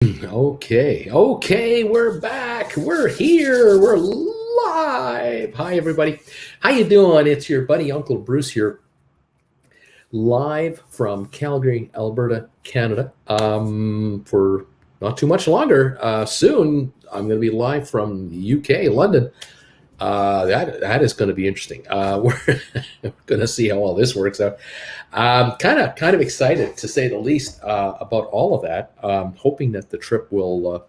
Okay, we're back. We're here. We're live. Hi, everybody. How you doing? It's your buddy Uncle Bruce here, live from Calgary, Alberta, Canada. For not too much longer. Soon, I'm going to be live from the UK, London. That is going to be interesting. We're going to see how all this works out. Kind of excited to say the least about all of that. Hoping that the trip will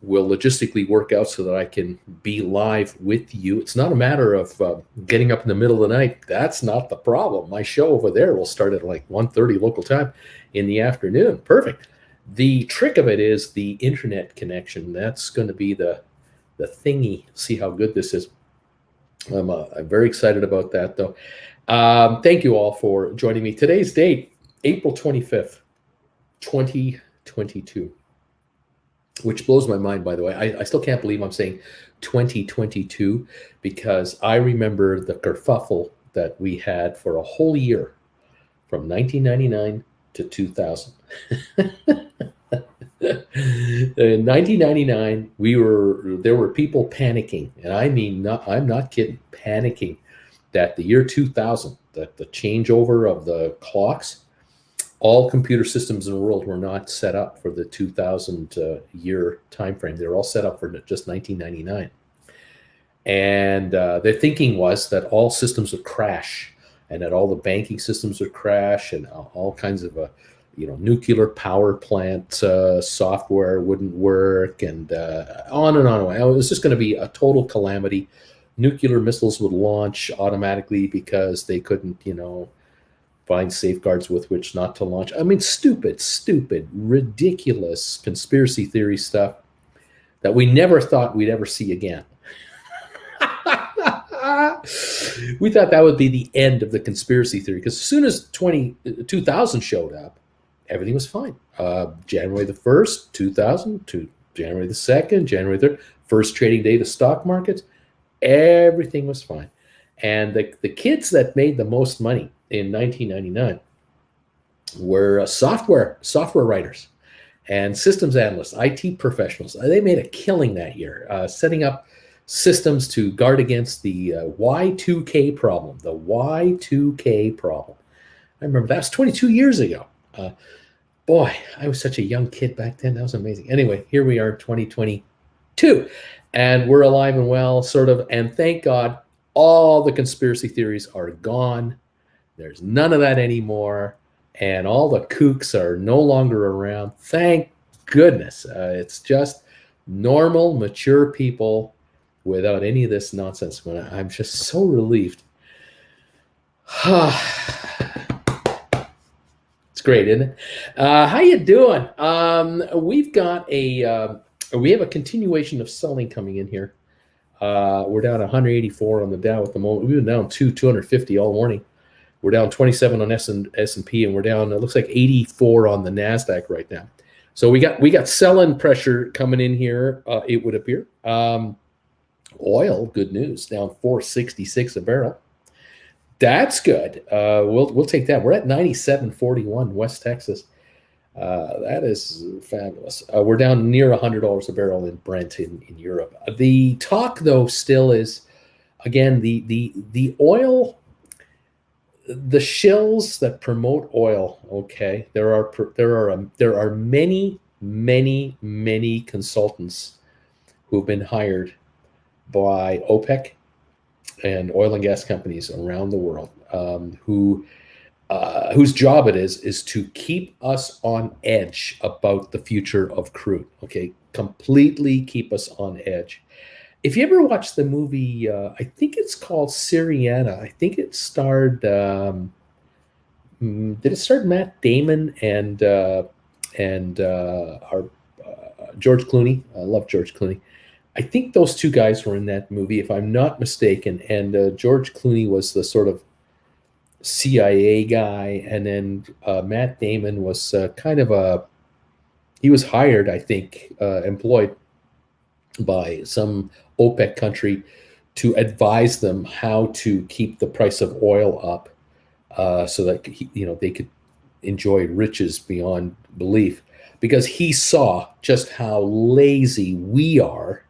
logistically work out so that I can be live with you. It's not a matter of getting up in the middle of the night. That's not the problem. My show over there will start at like 1:30 local time in the afternoon. Perfect. The trick of it is the internet connection. That's going to be the thingy. See how good this is. I'm very excited about that, though. Thank you all for joining me. Today's date, April 25th, 2022, which blows my mind, by the way. I still can't believe I'm saying 2022 because I remember the kerfuffle that we had for a whole year from 1999 to 2000. In 1999, there were people panicking, and I mean, I'm not kidding, panicking that the year 2000, that the changeover of the clocks, all computer systems in the world were not set up for the 2000 year time frame. They were all set up for just 1999, and their thinking was that all systems would crash, and that all the banking systems would crash, and all kinds of nuclear power plant software wouldn't work, and on and on. It was just going to be a total calamity. Nuclear missiles would launch automatically because they couldn't, find safeguards with which not to launch. I mean, stupid, ridiculous conspiracy theory stuff that we never thought we'd ever see again. We thought that would be the end of the conspiracy theory because as soon as 2000 showed up, everything was fine. January the 1st, 2000 to January the 2nd, January 3rd, first trading day of the stock markets, everything was fine. And the kids that made the most money in 1999 were software writers and systems analysts, IT professionals. They made a killing that year, setting up systems to guard against the Y2K problem. The Y2K problem. I remember that was 22 years ago. Boy, I was such a young kid back then. That was amazing. Anyway, here we are, 2022, and we're alive and well, sort of. And thank God, all the conspiracy theories are gone. There's none of that anymore, and all the kooks are no longer around. Thank goodness. It's just normal, mature people without any of this nonsense. I'm just so relieved. It's great, isn't it? How you doing? We have a continuation of selling coming in here. We're down 184 on the Dow at the moment. We've been down 250 all morning. We're down 27 on S&P, and we're down, it looks like 84 on the NASDAQ right now. So we got selling pressure coming in here, it would appear. Oil, good news, down 466 a barrel. That's good. We'll take that. We're at 97.41 West Texas. That is fabulous. We're down near $100 a barrel in Brent in Europe. The talk, though, still is, again, the oil, the shills that promote oil. Okay, there are many consultants who've been hired by OPEC and oil and gas companies around the world, whose job it is to keep us on edge about the future of crude. Okay, completely keep us on edge. If you ever watched the movie, I think it's called Syriana. I think it starred. Did it start Matt Damon and our George Clooney? I love George Clooney. I think those two guys were in that movie, if I'm not mistaken. And George Clooney was the sort of CIA guy, and then Matt Damon was he was hired, I think, employed by some OPEC country to advise them how to keep the price of oil up, so that they could enjoy riches beyond belief. because he saw just how lazy we are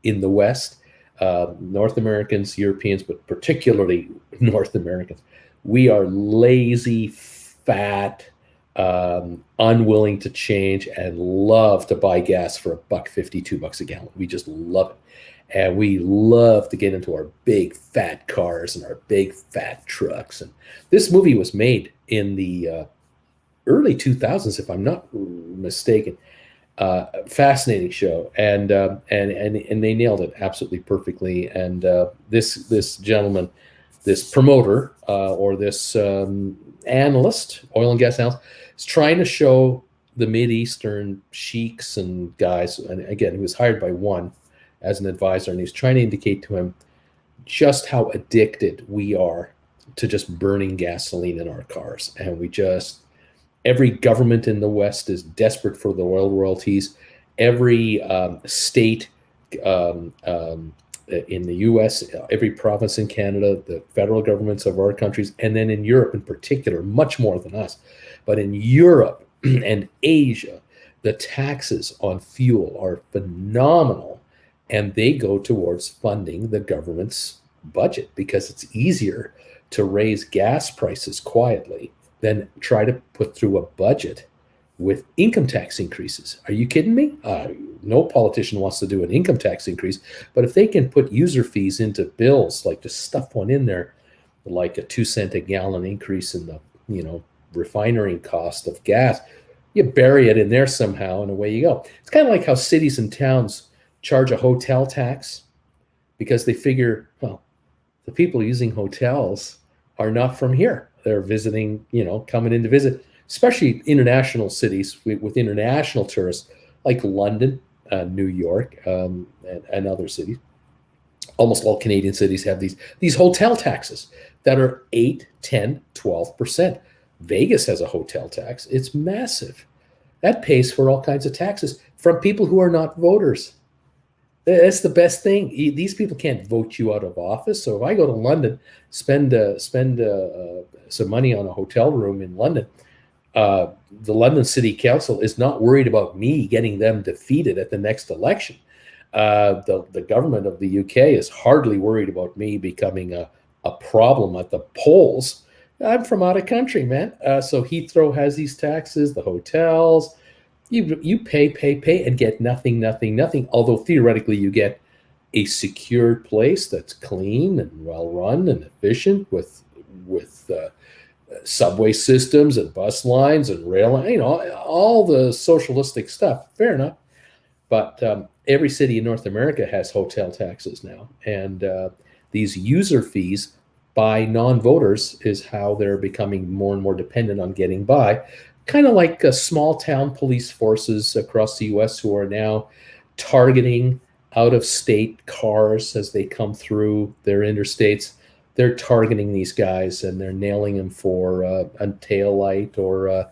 in the West, North Americans, Europeans, but particularly North Americans. We are lazy, fat, unwilling to change, and love to buy gas for $1.50, $2 a gallon. We just love it. And we love to get into our big fat cars and our big fat trucks. And this movie was made in the early 2000s, if I'm not mistaken. Fascinating show, and they nailed it absolutely perfectly. And this gentleman, this promoter, or this analyst, oil and gas analyst, is trying to show the Mideastern sheiks and guys, and again, he was hired by one as an advisor, and he's trying to indicate to him just how addicted we are to just burning gasoline in our cars. And every government in the West is desperate for the oil royalties. Every state in the US, every province in Canada, the federal governments of our countries, and then in Europe in particular, much more than us. But in Europe and Asia, the taxes on fuel are phenomenal, and they go towards funding the government's budget because it's easier to raise gas prices quietly than try to put through a budget with income tax increases. Are you kidding me? No politician wants to do an income tax increase, but if they can put user fees into bills, like just stuff one in there, like a 2 cent a gallon increase in the refinery cost of gas, you bury it in there somehow, and away you go. It's kind of like how cities and towns charge a hotel tax because they figure, well, the people using hotels are not from here. They're visiting, coming in to visit, especially international cities with international tourists like London, New York, and other cities. Almost all Canadian cities have these hotel taxes that are 8, 10, 12%. Vegas has a hotel tax. It's massive. That pays for all kinds of taxes from people who are not voters. That's the best thing. These people can't vote you out of office. So if I go to London, spend some money on a hotel room in London, the London City Council is not worried about me getting them defeated at the next election. The government of the UK is hardly worried about me becoming a problem at the polls. I'm from out of country, man. So Heathrow has these taxes, the hotels. You pay, and get nothing. Although theoretically you get a secured place that's clean and well run and efficient with subway systems and bus lines and rail, all the socialistic stuff. Fair enough. But every city in North America has hotel taxes now, and these user fees by non-voters is how they're becoming more and more dependent on getting by. Kind of like small town police forces across the US who are now targeting out-of-state cars as they come through their interstates. They're targeting these guys and they're nailing them for a tail light or a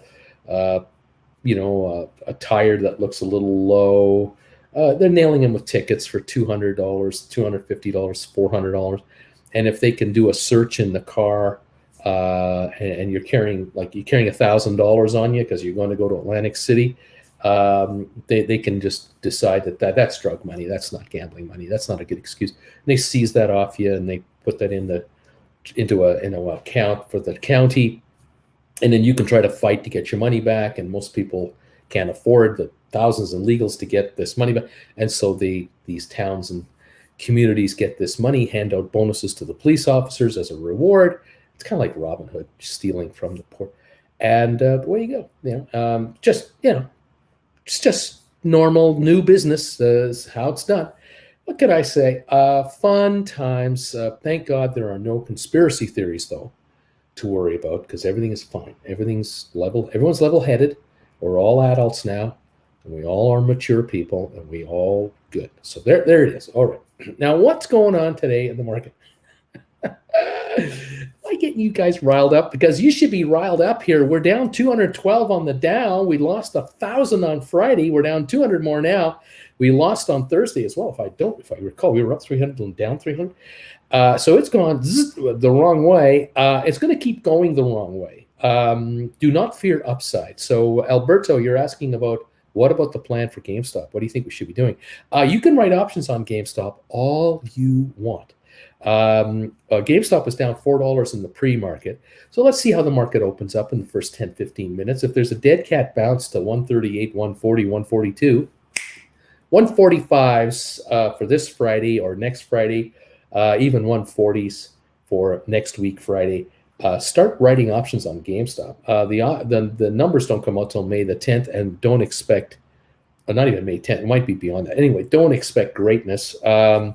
tire that looks a little low. They're nailing them with tickets for $200, $250, $400. And if they can do a search in the car, and you're carrying $1,000 on you because you're going to go to Atlantic City, they can just decide that's drug money, that's not gambling money, that's not a good excuse. And they seize that off you and they put that into an account for the county, and then you can try to fight to get your money back. And most people can't afford the thousands in legals to get this money back, and so these towns and communities get this money, hand out bonuses to the police officers as a reward. It's kind of like Robin Hood, stealing from the poor. And away you go. It's just normal new business is how it's done. What could I say? Fun times. Thank God there are no conspiracy theories, though, to worry about, because everything is fine. Everything's level. Everyone's level-headed. We're all adults now, and we all are mature people, and we all good. So there it is. All right. Now, what's going on today in the market? Am I getting you guys riled up? Because you should be riled up here. We're down 212 on the Dow. We lost 1,000 on Friday. We're down 200 more now. We lost on Thursday as well. If I recall, we were up 300 and down 300. So it's gone the wrong way. It's going to keep going the wrong way. Do not fear upside. So Alberto, you're asking about What about the plan for GameStop? What do you think we should be doing? You can write options on GameStop all you want. GameStop is down $4 in the pre-market. So let's see how the market opens up in the first 10, 15 minutes. If there's a dead cat bounce to 138, 140, 142, 145s for this Friday or next Friday, even 140s for next week Friday. Start writing options on GameStop. The numbers don't come out till May the 10th, and don't expect, not even May 10th, it might be beyond that. Anyway, don't expect greatness. You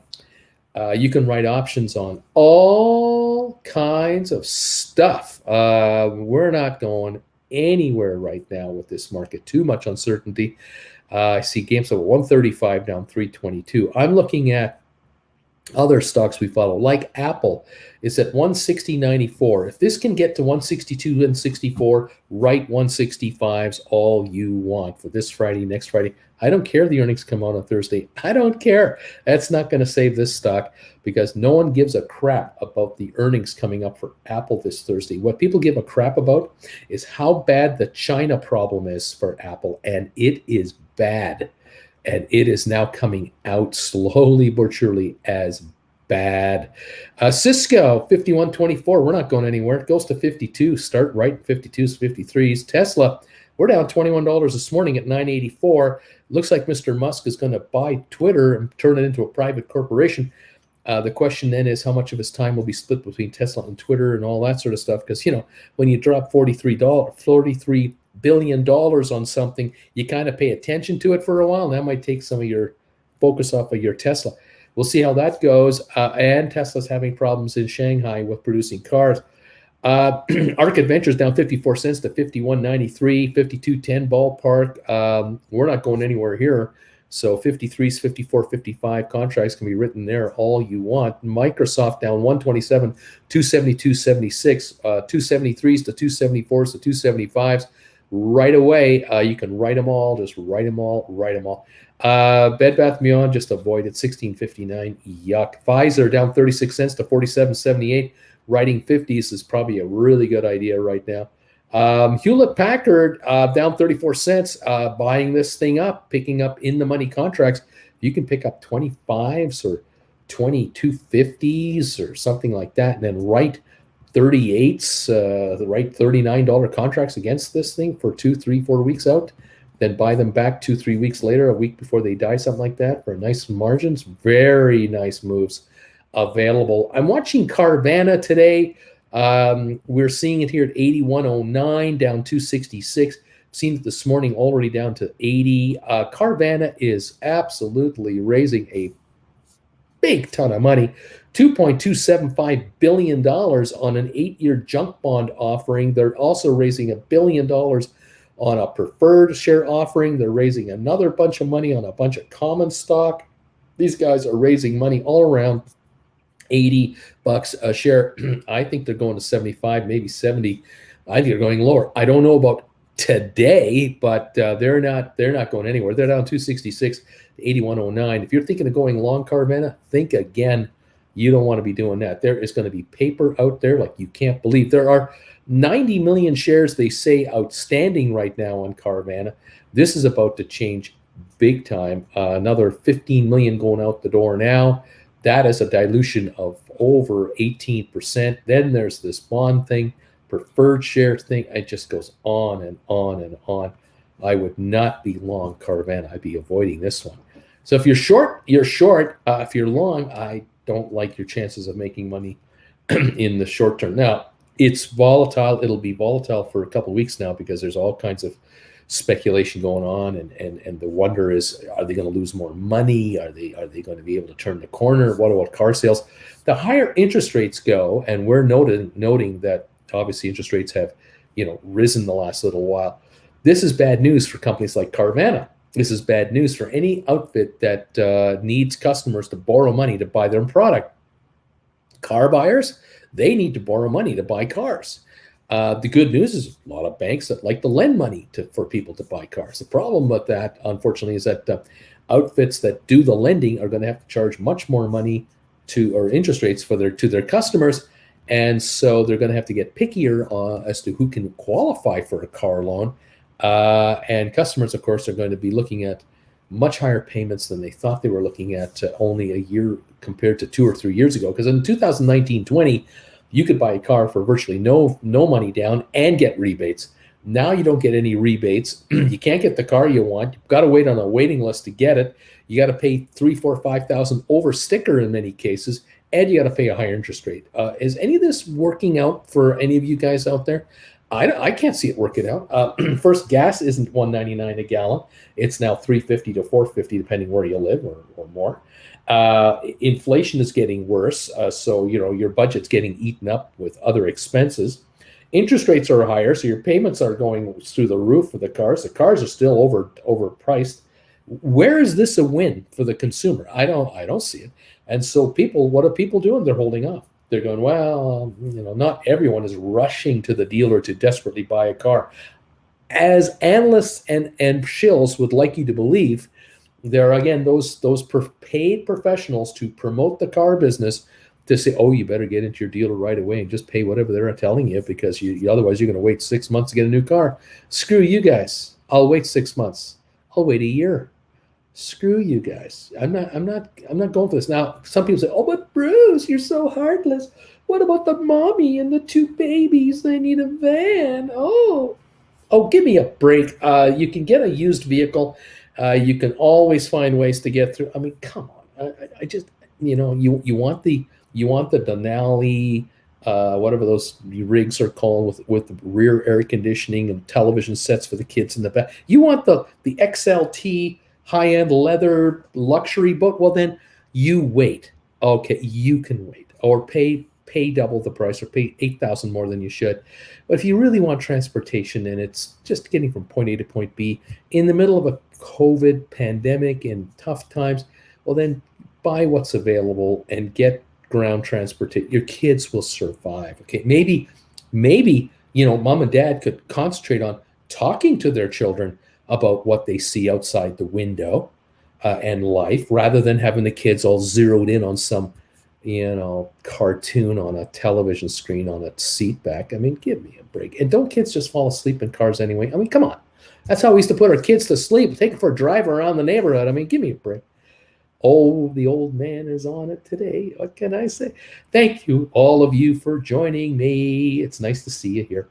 can write options on all kinds of stuff. We're not going anywhere right now with this market. Too much uncertainty. I see GameStop at 135 down 322. I'm looking at other stocks we follow, like Apple. It's at 160.94. If this can get to 162 and 64, write 165s all you want for this Friday, next Friday. I don't care the earnings come out on Thursday. I don't care. That's not going to save this stock because no one gives a crap about the earnings coming up for Apple this Thursday. What people give a crap about is how bad the China problem is for Apple, and it is bad. And it is now coming out slowly but surely as bad. Cisco, 51.24. We're not going anywhere. It goes to 52. Start right 52s, 53s. Tesla, we're down $21 this morning at 984. Looks like Mr. Musk is going to buy Twitter and turn it into a private corporation. The question then is how much of his time will be split between Tesla and Twitter and all that sort of stuff. Because, when you drop $43 billion on something, you kind of pay attention to it for a while. And that might take some of your focus off of your Tesla. We'll see how that goes. And Tesla's having problems in Shanghai with producing cars. ARK Adventures down 54 cents to 51.93, 52.10 ballpark. We're not going anywhere here. So 53s, 54, 55 contracts can be written there all you want. Microsoft down 127, 272.76, 273s to 274s to 275s. Right away, you can write them all. Just write them all. Bed Bath & Beyond, just avoided 16.59. Yuck. Pfizer down 36 cents to 47.78. Writing 50s is probably a really good idea right now. Hewlett Packard down 34 cents, buying this thing up, picking up in the money contracts. You can pick up 25s or 22.50s or something like that, and then write 38s, the right $39 contracts against this thing for 2, 3, 4 weeks out, then buy them back 2, 3 weeks later, a week before they die, something like that, for nice margins. Very nice moves available. I'm watching Carvana today. We're seeing it here at 81.09, down 266. Seen it this morning already down to 80. Carvana is absolutely raising a big ton of money. $2.275 billion on an 8-year junk bond offering. They're also raising $1 billion on a preferred share offering. They're raising another bunch of money on a bunch of common stock. These guys are raising money all around. $80 a share. I think they're going to 75, maybe 70. I think they're going lower. I don't know about today, but they're not going anywhere. They're down 266 to 81.09. If you're thinking of going long Carvana, think again. You don't want to be doing that. There is going to be paper out there like you can't believe. There are 90 million shares, they say, outstanding right now on Carvana. This is about to change big time. Another 15 million going out the door now. That is a dilution of over 18%. Then there's this bond thing, preferred share thing. It just goes on and on and on. I would not be long Carvana. I'd be avoiding this one. So if you're short, you're short. If you're long, I don't like your chances of making money in the short term. Now, it's volatile. It'll be volatile for a couple of weeks now because there's all kinds of speculation going on, and the wonder is, are they going to lose more money? Are they going to be able to turn the corner? What about car sales? The higher interest rates go, and we're noting that obviously interest rates have risen the last little while. This is bad news for companies like Carvana. This is bad news for any outfit that needs customers to borrow money to buy their product. Car buyers, they need to borrow money to buy cars. The good news is a lot of banks that like to lend money for people to buy cars. The problem with that, unfortunately, is that outfits that do the lending are going to have to charge much more money or interest rates to their customers, and so they're going to have to get pickier as to who can qualify for a car loan. And customers, of course, are going to be looking at much higher payments than they thought they were looking at only a year compared to 2 or 3 years ago. Because in 2019-20, you could buy a car for virtually no money down and get rebates. Now you don't get any rebates. You can't get the car you want. You've got to wait on a waiting list to get it. You got to pay 3, 4, 5,000 over sticker in many cases, and you got to pay a higher interest rate. Is any of this working out for any of you guys out there? I can't see it working out. First, gas isn't $1.99 a gallon. It's now $3.50 to $4.50, depending where you live, or more. Inflation is getting worse, so your budget's getting eaten up with other expenses. Interest rates are higher, so your payments are going through the roof for the cars. The cars are still overpriced. Where is this a win for the consumer? I don't see it. And so what are people doing? They're holding off. They're going, well, not everyone is rushing to the dealer to desperately buy a car. As analysts and shills would like you to believe, there are, again, those paid professionals to promote the car business to say, oh, you better get into your dealer right away and just pay whatever they're telling you, because otherwise you're going to wait 6 months to get a new car. Screw you guys. I'll wait 6 months. I'll wait a year. Screw you guys. I'm not going for this. Now, some people say, oh, but Bruce, you're so heartless. What about the mommy and the 2 babies? They need a van. Oh, give me a break. You can get a used vehicle. You can always find ways to get through. I mean, come on. I just, you want the Denali, whatever those rigs are called, with the rear air conditioning and television sets for the kids in the back. You want the XLT high-end leather luxury boat. Well, then you wait. Okay, you can wait, or pay double the price, or pay $8,000 more than you should. But if you really want transportation, and it's just getting from point A to point B in the middle of a COVID pandemic and tough times, well, then buy what's available and get ground transportation. Your kids will survive. Okay, maybe mom and dad could concentrate on talking to their children about what they see outside the window and life, rather than having the kids all zeroed in on some cartoon on a television screen on a seat back. I mean, give me a break. And don't kids just fall asleep in cars anyway? I mean, come on. That's how we used to put our kids to sleep, take them for a drive around the neighborhood. I mean, give me a break. Oh, the old man is on it today. What can I say? Thank you, all of you, for joining me. It's nice to see you here.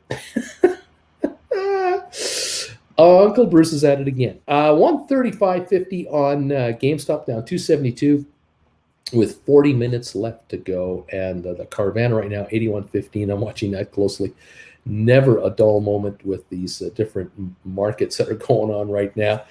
Uncle Bruce is at it again. 135.50 on GameStop, down 272 with 40 minutes left to go. And the Carvana right now, 81.15. I'm watching that closely. Never a dull moment with these different markets that are going on right now.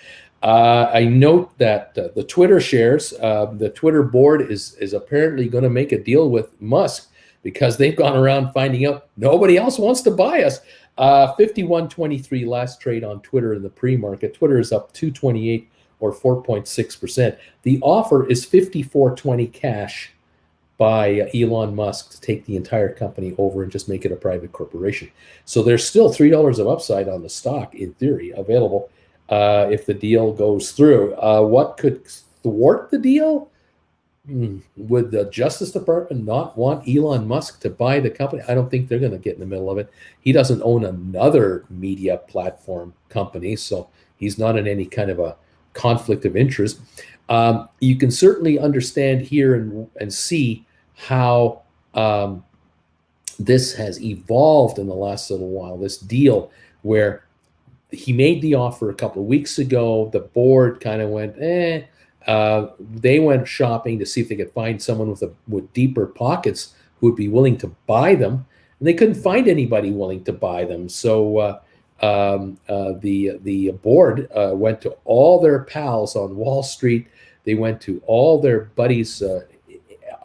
I note that the Twitter shares, the Twitter board is apparently going to make a deal with Musk, because they've gone around finding out nobody else wants to buy us. 51.23 last trade on Twitter in the pre-market. Twitter is up 228 or 4.6%. The offer is 54.20 cash by Elon Musk to take the entire company over and just make it a private corporation. So there's still $3 of upside on the stock, in theory, available if the deal goes through. What could thwart the deal? Would the Justice Department not want Elon Musk to buy the company? I don't think they're going to get in the middle of it. He doesn't own another media platform company, so he's not in any kind of a conflict of interest. You can certainly understand here and see how this has evolved in the last little while, this deal where he made the offer a couple of weeks ago. The board kind of went, they went shopping to see if they could find someone with deeper pockets who would be willing to buy them, and they couldn't find anybody willing to buy them. So the board went to all their pals on Wall Street. They went to all their buddies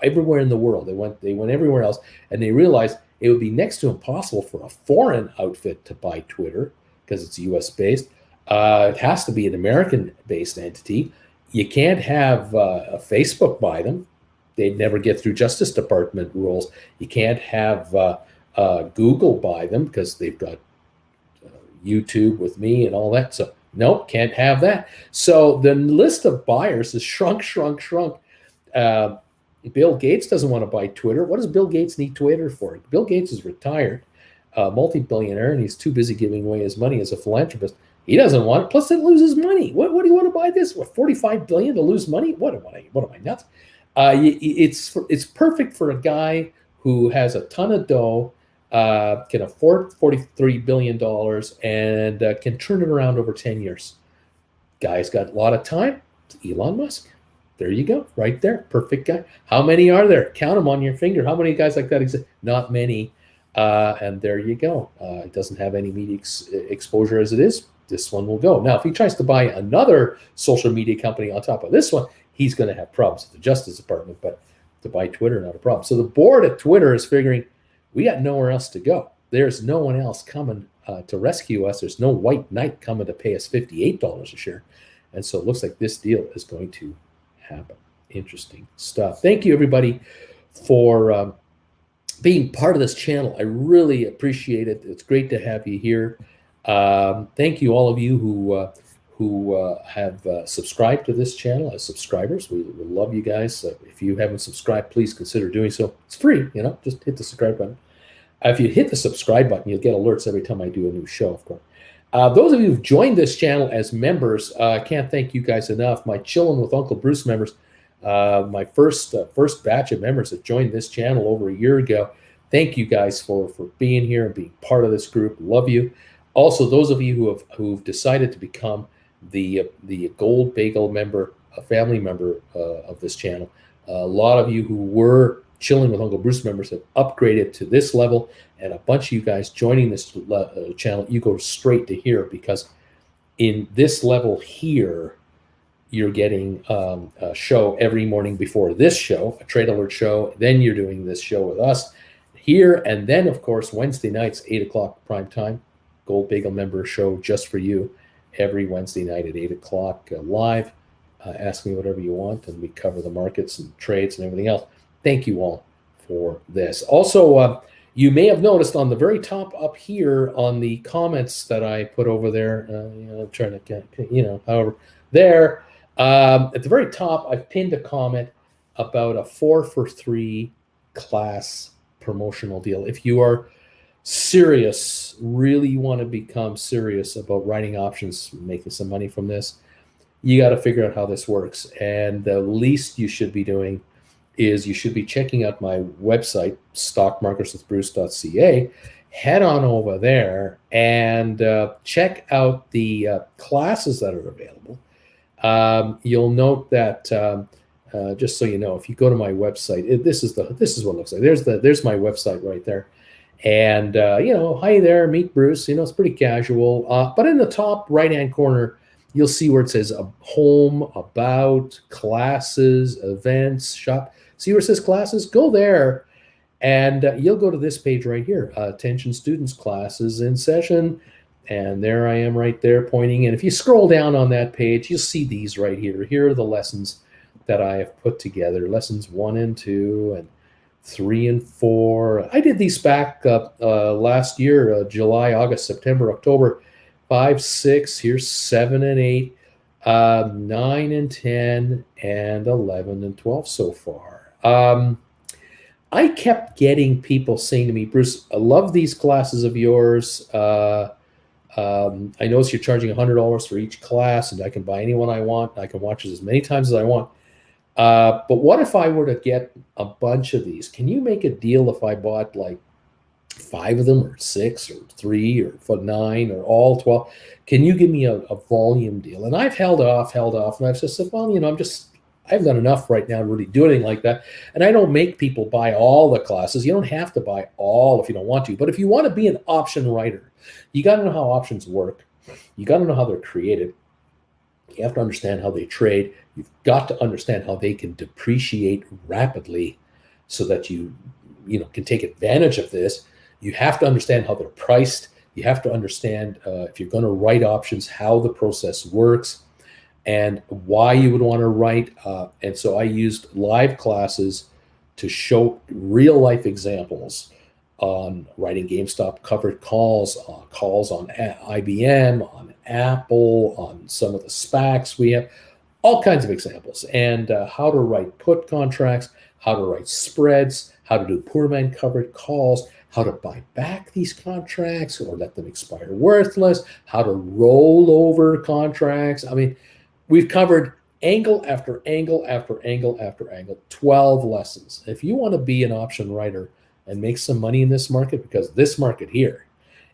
everywhere in the world. They went everywhere else, and they realized it would be next to impossible for a foreign outfit to buy Twitter, because it's US based. It has to be an American based entity. You can't have Facebook buy them. They'd never get through Justice Department rules. You can't have Google buy them, because they've got YouTube with me and all that. So nope, can't have that. So the list of buyers has shrunk. Bill Gates doesn't want to buy Twitter. What does Bill Gates need Twitter for? Bill Gates is retired, multi-billionaire, and he's too busy giving away his money as a philanthropist. He doesn't want it. Plus, it loses money. What do you want to buy this? What, $45 billion to lose money? What am I nuts? It's perfect for a guy who has a ton of dough, can afford $43 billion, and can turn it around over 10 years. Guy's got a lot of time. It's Elon Musk. There you go, right there. Perfect guy. How many are there? Count them on your finger. How many guys like that exist? Not many. And there you go. It doesn't have any media exposure as it is. This one will go. Now, if he tries to buy another social media company on top of this one, he's going to have problems with the Justice Department. But to buy Twitter, not a problem. So the board at Twitter is figuring, we got nowhere else to go. There's no one else coming to rescue us. There's no white knight coming to pay us $58 a share. And so it looks like this deal is going to happen. Interesting stuff. Thank you, everybody, for being part of this channel. I really appreciate it. It's great to have you here. Thank you, all of you who have subscribed to this channel as subscribers. We love you guys. If you haven't subscribed, please consider doing so. It's free, just hit the subscribe button. If you hit the subscribe button, you'll get alerts every time I do a new show, of course. Those of you who've joined this channel as members, I can't thank you guys enough. My Chillin' with Uncle Bruce members, my first batch of members that joined this channel over a year ago. Thank you guys for being here and being part of this group. Love you. Also, those of you who've decided to become the Gold Bagel member, a family member of this channel, a lot of you who were Chilling with Uncle Bruce members have upgraded to this level, and a bunch of you guys joining this channel, you go straight to here, because in this level here, you're getting a show every morning before this show, a Trade Alert show. Then you're doing this show with us here, and then of course Wednesday nights, 8 o'clock prime time, Gold Bagel member show just for you every Wednesday night at 8 o'clock live. Ask me whatever you want, and we cover the markets and trades and everything else. Thank you all for this. Also, you may have noticed on the very top up here on the comments that I put over there, I'm trying to get, however, there, at the very top, I've pinned a comment about a 4-for-3 class promotional deal. If you are serious, really want to become serious about writing options, making some money from this, you got to figure out how this works. And the least you should be doing is you should be checking out my website, stockmarkerswithbruce.ca. Head on over there and check out the classes that are available. You'll note that just so you know, if you go to my website, this is what it looks like. There's my website right there, and hi there, meet Bruce. It's pretty casual. But in the top right-hand corner, you'll see where it says home, about, classes, events, shop. See where it says classes? Go there, and you'll go to this page right here, attention students, classes in session. And there I am right there pointing. And if you scroll down on that page, you'll see these right here. Here are the lessons that I have put together, lessons 1 and 2 and 3 and 4. I did these back last year, July, August, September, October, 5, 6, here's 7 and 8, 9 and 10, and 11 and 12 so far. I kept getting people saying to me, Bruce, I love these classes of yours. I notice you're charging $100 for each class, and I can buy any one I want. I can watch it as many times as I want. But what if I were to get a bunch of these? Can you make a deal if I bought like 5 of them, or 6, or 3, or 9, or all 12? Can you give me a volume deal? And I've held off, and I've just said, well, I've done enough right now to really do anything like that. And I don't make people buy all the classes. You don't have to buy all if you don't want to. But if you want to be an option writer, you got to know how options work. You got to know how they're created. You have to understand how they trade. You've got to understand how they can depreciate rapidly so that you can take advantage of this. You have to understand how they're priced. You have to understand if you're going to write options, how the process works, and why you would want to write. And so I used live classes to show real life examples on writing GameStop covered calls on IBM, on Apple, on some of the SPACs we have, all kinds of examples, and how to write put contracts, how to write spreads, how to do poor man covered calls, how to buy back these contracts or let them expire worthless, how to roll over contracts. I mean, we've covered angle after angle after angle after angle, 12 lessons. If you want to be an option writer and make some money in this market, because this market here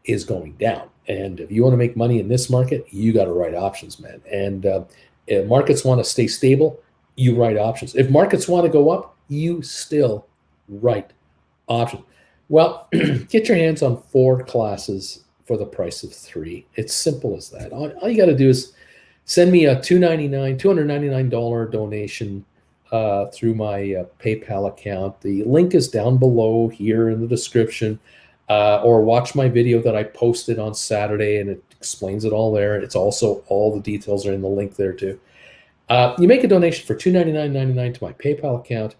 is going down, and if you want to make money in this market, you got to write options, man. And if markets want to stay stable, you write options. If markets want to go up, you still write options. Well, get your hands on 4 classes for the price of 3. It's simple as that. All you got to do is send me a $299 donation through my PayPal account. The link is down below here in the description, or watch my video that I posted on Saturday, and it explains it all there. It's also, all the details are in the link there too. You make a donation for $299.99 to my PayPal account,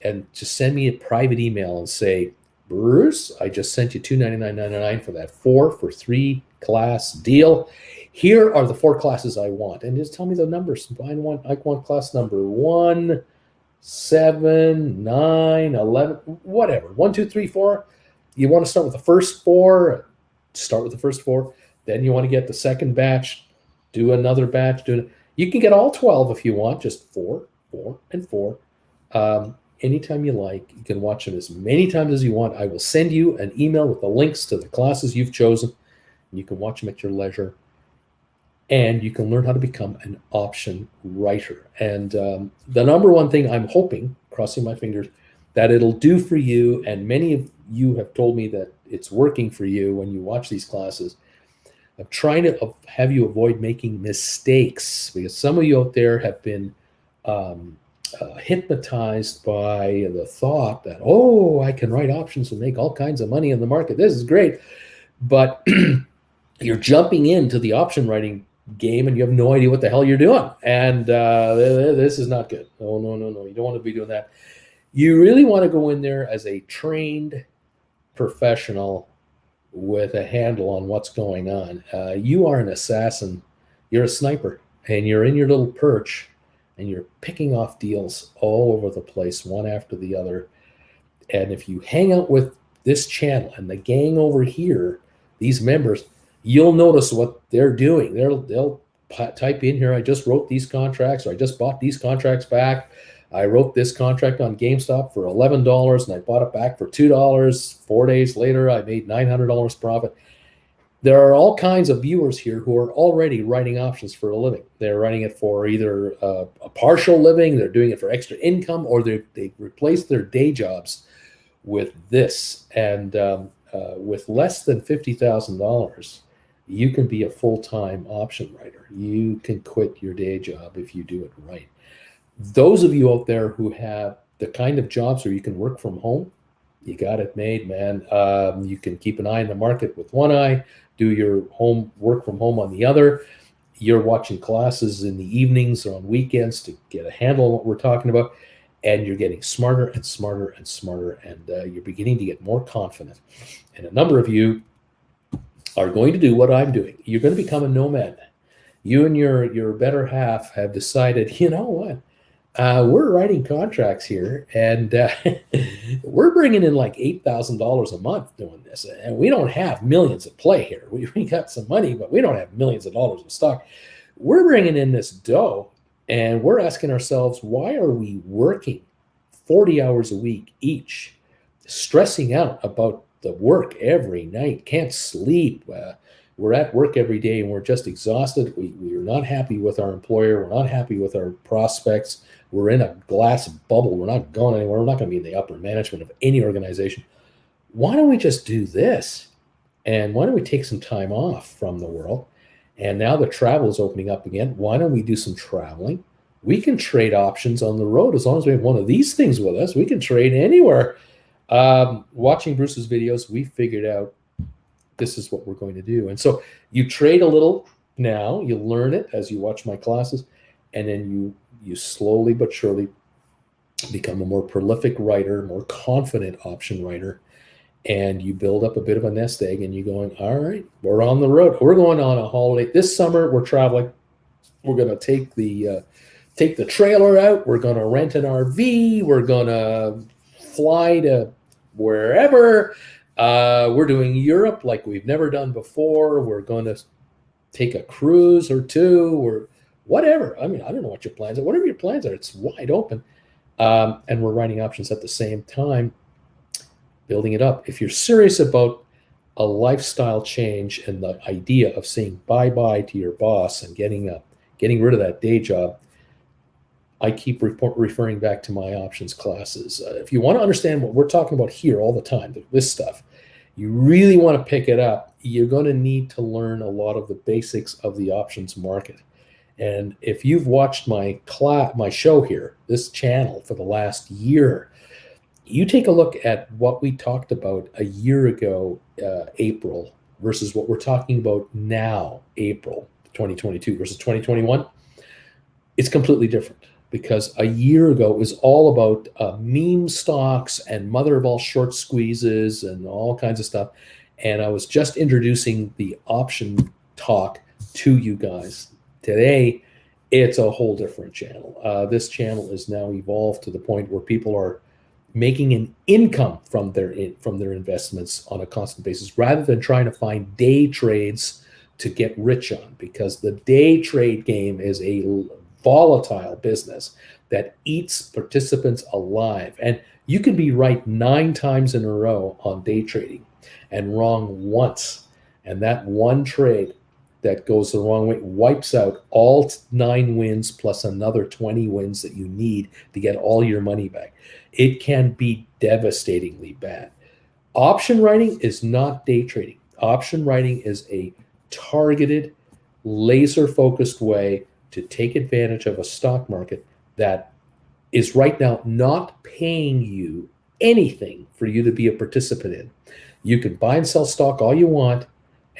and just send me a private email and say, Bruce, I just sent you $299.99 for that 4 for 3 class deal. Here are the 4 classes I want, and just tell me the numbers. I want class number 1, 7, 9, 11, whatever. 1, 2, 3, 4. You want to start with the first 4. Start with the first 4. Then you want to get the second batch. Do another batch. You can get all 12 if you want. Just 4, 4, and 4. Anytime you like. You can watch them as many times as you want. I will send you an email with the links to the classes you've chosen. You can watch them at your leisure, and you can learn how to become an option writer. And the number one thing I'm hoping, crossing my fingers, that it'll do for you, and many of you have told me that it's working for you when you watch these classes, I'm trying to have you avoid making mistakes, because some of you out there have been hypnotized by the thought that, oh, I can write options and make all kinds of money in the market. This is great. But you're jumping into the option writing game and you have no idea what the hell you're doing. And this is not good. No. You don't want to be doing that. You really want to go in there as a trained professional with a handle on what's going on. You are an assassin. You're a sniper, and you're in your little perch, and you're picking off deals all over the place, one after the other. And if you hang out with this channel and the gang over here, these members, you'll notice what they're doing. They'll type in here, I just wrote these contracts, or I just bought these contracts back. I wrote this contract on GameStop for $11, and I bought it back for $2. 4 days later, I made $900 profit. There are all kinds of viewers here who are already writing options for a living. They're writing it for either a partial living, they're doing it for extra income, or they replaced their day jobs with this. And with less than $50,000, you can be a full-time option writer. You can quit your day job if you do it right. Those of you out there who have the kind of jobs where you can work from home, you got it made, man. You can keep an eye on the market with one eye, do your work from home on the other. You're watching classes in the evenings or on weekends to get a handle on what we're talking about, and you're getting smarter and smarter and smarter, and you're beginning to get more confident. And a number of you are going to do what I'm doing. You're going to become a nomad. You and your better half have decided, you know what? We're writing contracts here, and we're bringing in like $8,000 a month doing this. And we don't have millions at play here. We got some money, but we don't have millions of dollars of stock. We're bringing in this dough, and we're asking ourselves, why are we working 40 hours a week each, stressing out about the work every night, can't sleep? We're at work every day, and we're just exhausted. We're not happy with our employer. We're not happy with our prospects. We're in a glass bubble. We're not going anywhere. We're not going to be in the upper management of any organization. Why don't we just do this? And why don't we take some time off from the world? And now the travel is opening up again. Why don't we do some traveling? We can trade options on the road as long as we have one of these things with us. We can trade anywhere. Watching Bruce's videos, we figured out this is what we're going to do. And so you trade a little now, you learn it as you watch my classes, and then you slowly but surely become a more prolific writer, more confident option writer, and you build up a bit of a nest egg, and you're going, all right, we're on the road. We're going on a holiday. This summer, we're traveling. We're going to take the trailer out. We're going to rent an RV. We're going to fly to wherever. We're doing Europe like we've never done before. We're going to take a cruise or two, or whatever. I mean, I don't know what your plans are. Whatever your plans are, it's wide open. And we're writing options at the same time, building it up. If you're serious about a lifestyle change and the idea of saying bye-bye to your boss and getting rid of that day job, I keep referring back to my options classes. If you want to understand what we're talking about here all the time, this stuff, you really want to pick it up, you're going to need to learn a lot of the basics of the options market. And if you've watched my show here, this channel, for the last year, you take a look at what we talked about a year ago, April, versus what we're talking about now, April 2022 versus 2021. It's completely different, because a year ago it was all about meme stocks and mother of all short squeezes and all kinds of stuff. And I was just introducing the option talk to you guys. Today, it's a whole different channel. This channel is now evolved to the point where people are making an income from their investments on a constant basis, rather than trying to find day trades to get rich on, because the day trade game is a volatile business that eats participants alive. And you can be right 9 times in a row on day trading and wrong once. And that one trade that goes the wrong way wipes out all 9 wins plus another 20 wins that you need to get all your money back. It can be devastatingly bad. Option writing is not day trading. Option writing is a targeted, laser-focused way to take advantage of a stock market that is right now not paying you anything for you to be a participant in. You can buy and sell stock all you want,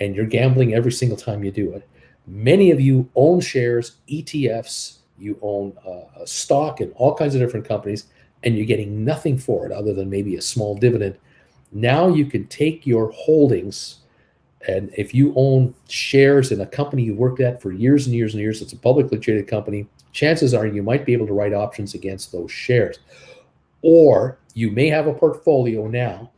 and you're gambling every single time you do it. Many of you own shares, ETFs, you own stock in all kinds of different companies, and you're getting nothing for it other than maybe a small dividend. Now you can take your holdings, and if you own shares in a company you worked at for years and years and years, it's a publicly traded company, chances are you might be able to write options against those shares. Or you may have a portfolio now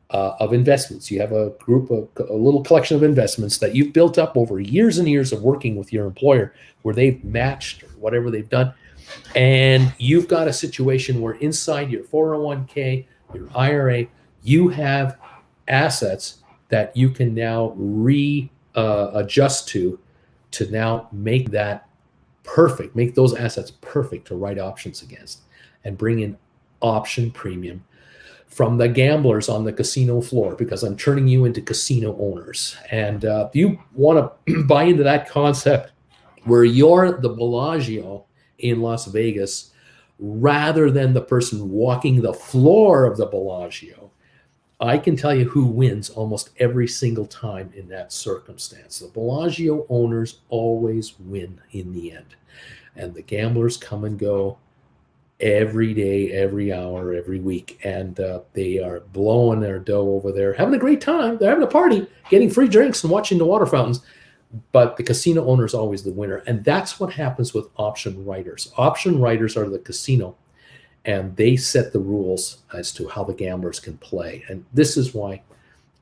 of investments. You have a little collection of investments that you've built up over years and years of working with your employer, where they've matched or whatever they've done. And you've got a situation where inside your 401k, your IRA, you have assets that you can now adjust to now make that perfect, make those assets perfect to write options against and bring in option premium from the gamblers on the casino floor, because I'm turning you into casino owners. And if you want to buy into that concept where you're the Bellagio in Las Vegas rather than the person walking the floor of the Bellagio, I can tell you who wins almost every single time in that circumstance. The Bellagio owners always win in the end. And the gamblers come and go every day, every hour, every week. And they are blowing their dough over there, having a great time. They're having a party, getting free drinks and watching the water fountains. But the casino owner is always the winner. And that's what happens with option writers. Option writers are the casino, and they set the rules as to how the gamblers can play. And this is why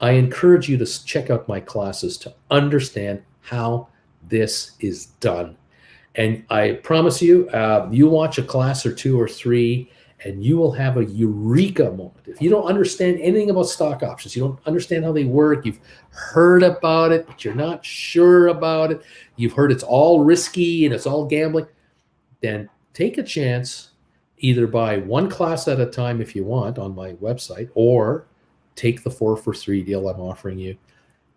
I encourage you to check out my classes to understand how this is done. And I promise you, you watch a class or 2 or 3, and you will have a eureka moment. If you don't understand anything about stock options, you don't understand how they work, you've heard about it, but you're not sure about it, you've heard it's all risky and it's all gambling, then take a chance. Either buy one class at a time if you want on my website, or take the 4 for 3 deal I'm offering you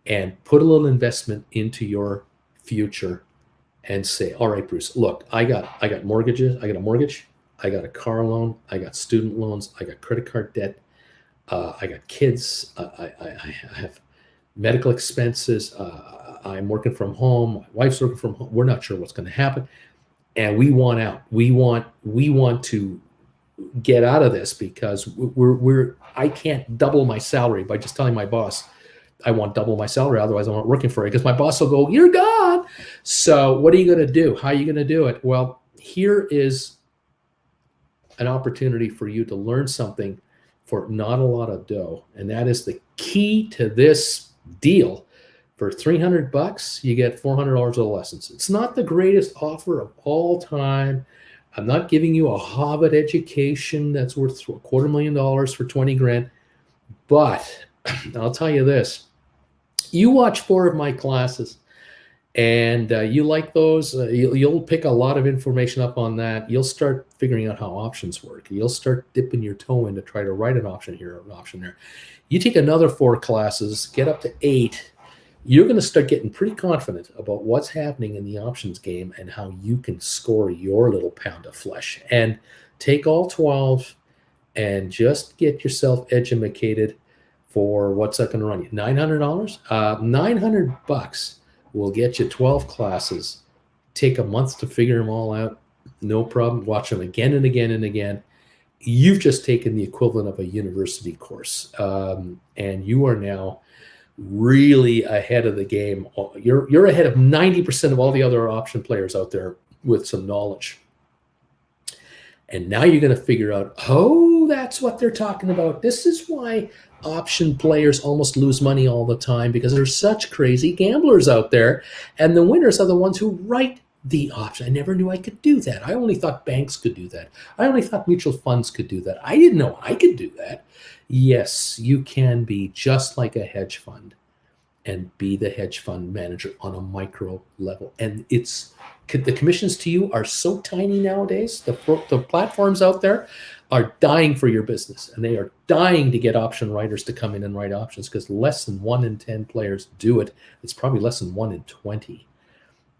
and put a little investment into your future and say, all right, Bruce, look, I got mortgages. I got a mortgage. I got a car loan. I got student loans. I got credit card debt. I got kids. I have medical expenses. I'm working from home. My wife's working from home. We're not sure what's going to happen. And we want out. We want to get out of this, because I can't double my salary by just telling my boss I want double my salary. Otherwise, I'm not working for it, because my boss will go, you're gone. So what are you going to do? How are you going to do it? Well, here is an opportunity for you to learn something for not a lot of dough. And that is the key to this deal. For $300, you get $400 of lessons. It's not the greatest offer of all time. I'm not giving you a Harvard education that's worth $250,000 for 20 grand. But I'll tell you this, you watch 4 of my classes and you like those, you'll pick a lot of information up on that. You'll start figuring out how options work. You'll start dipping your toe in to try to write an option here, an option there. You take another 4 classes, get up to 8, you're going to start getting pretty confident about what's happening in the options game and how you can score your little pound of flesh. And take all 12 and just get yourself educated for what's that going to run you? $900? $900 will get you 12 classes. Take a month to figure them all out. No problem. Watch them again and again and again. You've just taken the equivalent of a university course. And you are now really ahead of the game. You're ahead of 90% of all the other option players out there with some knowledge. And now you're going to figure out, oh, that's what they're talking about. This is why option players almost lose money all the time, because there's such crazy gamblers out there. And the winners are the ones who write the option. I never knew I could do that. I only thought banks could do that. I only thought mutual funds could do that. I didn't know I could do that. Yes, you can be just like a hedge fund and be the hedge fund manager on a micro level. And the commissions to you are so tiny nowadays. The platforms out there are dying for your business, and they are dying to get option writers to come in and write options, because less than 1 in 10 players do it. It's probably less than 1 in 20.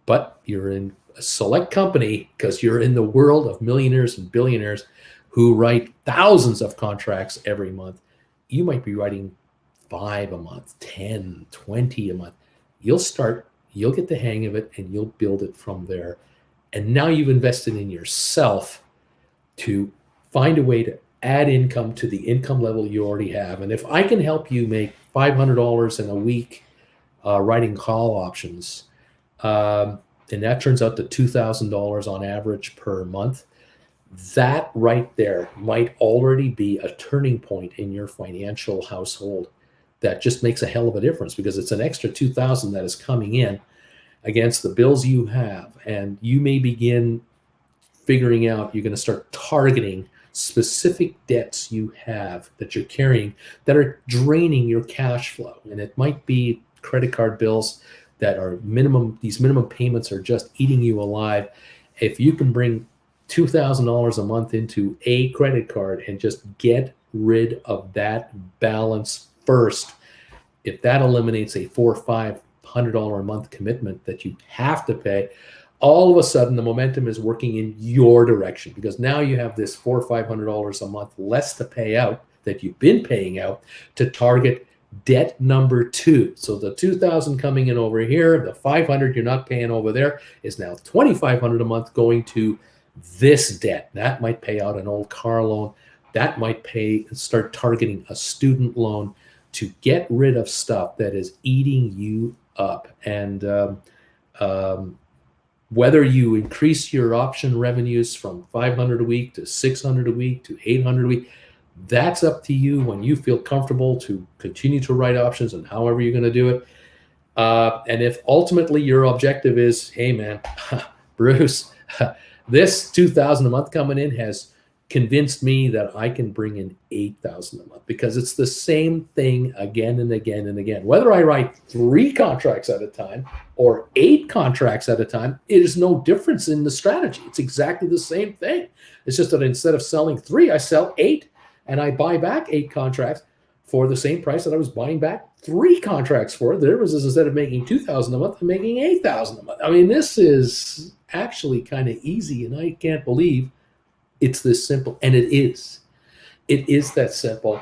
But you're in a select company because you're in the world of millionaires and billionaires who write thousands of contracts every month. You might be writing 5 a month, 10, 20 a month. You'll get the hang of it, and you'll build it from there. And now you've invested in yourself to find a way to add income to the income level you already have. And if I can help you make $500 in a week writing call options, and that turns out to $2,000 on average per month, that right there might already be a turning point in your financial household that just makes a hell of a difference, because it's an extra $2,000 that is coming in against the bills you have. And you may begin figuring out, you're going to start targeting specific debts you have that you're carrying that are draining your cash flow. And it might be credit card bills that are minimum. These minimum payments are just eating you alive. If you can bring $2,000 a month into a credit card and just get rid of that balance first, if that eliminates a $400 or $500 a month commitment that you have to pay, all of a sudden the momentum is working in your direction, because now you have this $400 or $500 a month less to pay out that you've been paying out to target debt number 2. So the $2,000 coming in over here, the $500 you're not paying over there is now $2,500 a month going to this debt. That might pay out an old car loan. That might start targeting a student loan to get rid of stuff that is eating you up. And whether you increase your option revenues from $500 a week to $600 a week to $800 a week, that's up to you when you feel comfortable to continue to write options and however you're going to do it. And if ultimately your objective is, hey man, Bruce, this $2,000 a month coming in has convinced me that I can bring in $8,000 a month, because it's the same thing again and again and again. Whether I write 3 contracts at a time or 8 contracts at a time, it is no difference in the strategy. It's exactly the same thing. It's just that instead of selling 3, I sell 8, and I buy back 8 contracts for the same price that I was buying back 3 contracts for. The difference is, instead of making $2,000 a month, I'm making $8,000 a month. I mean, this is actually kind of easy, and I can't believe it's this simple. And it is. It is that simple.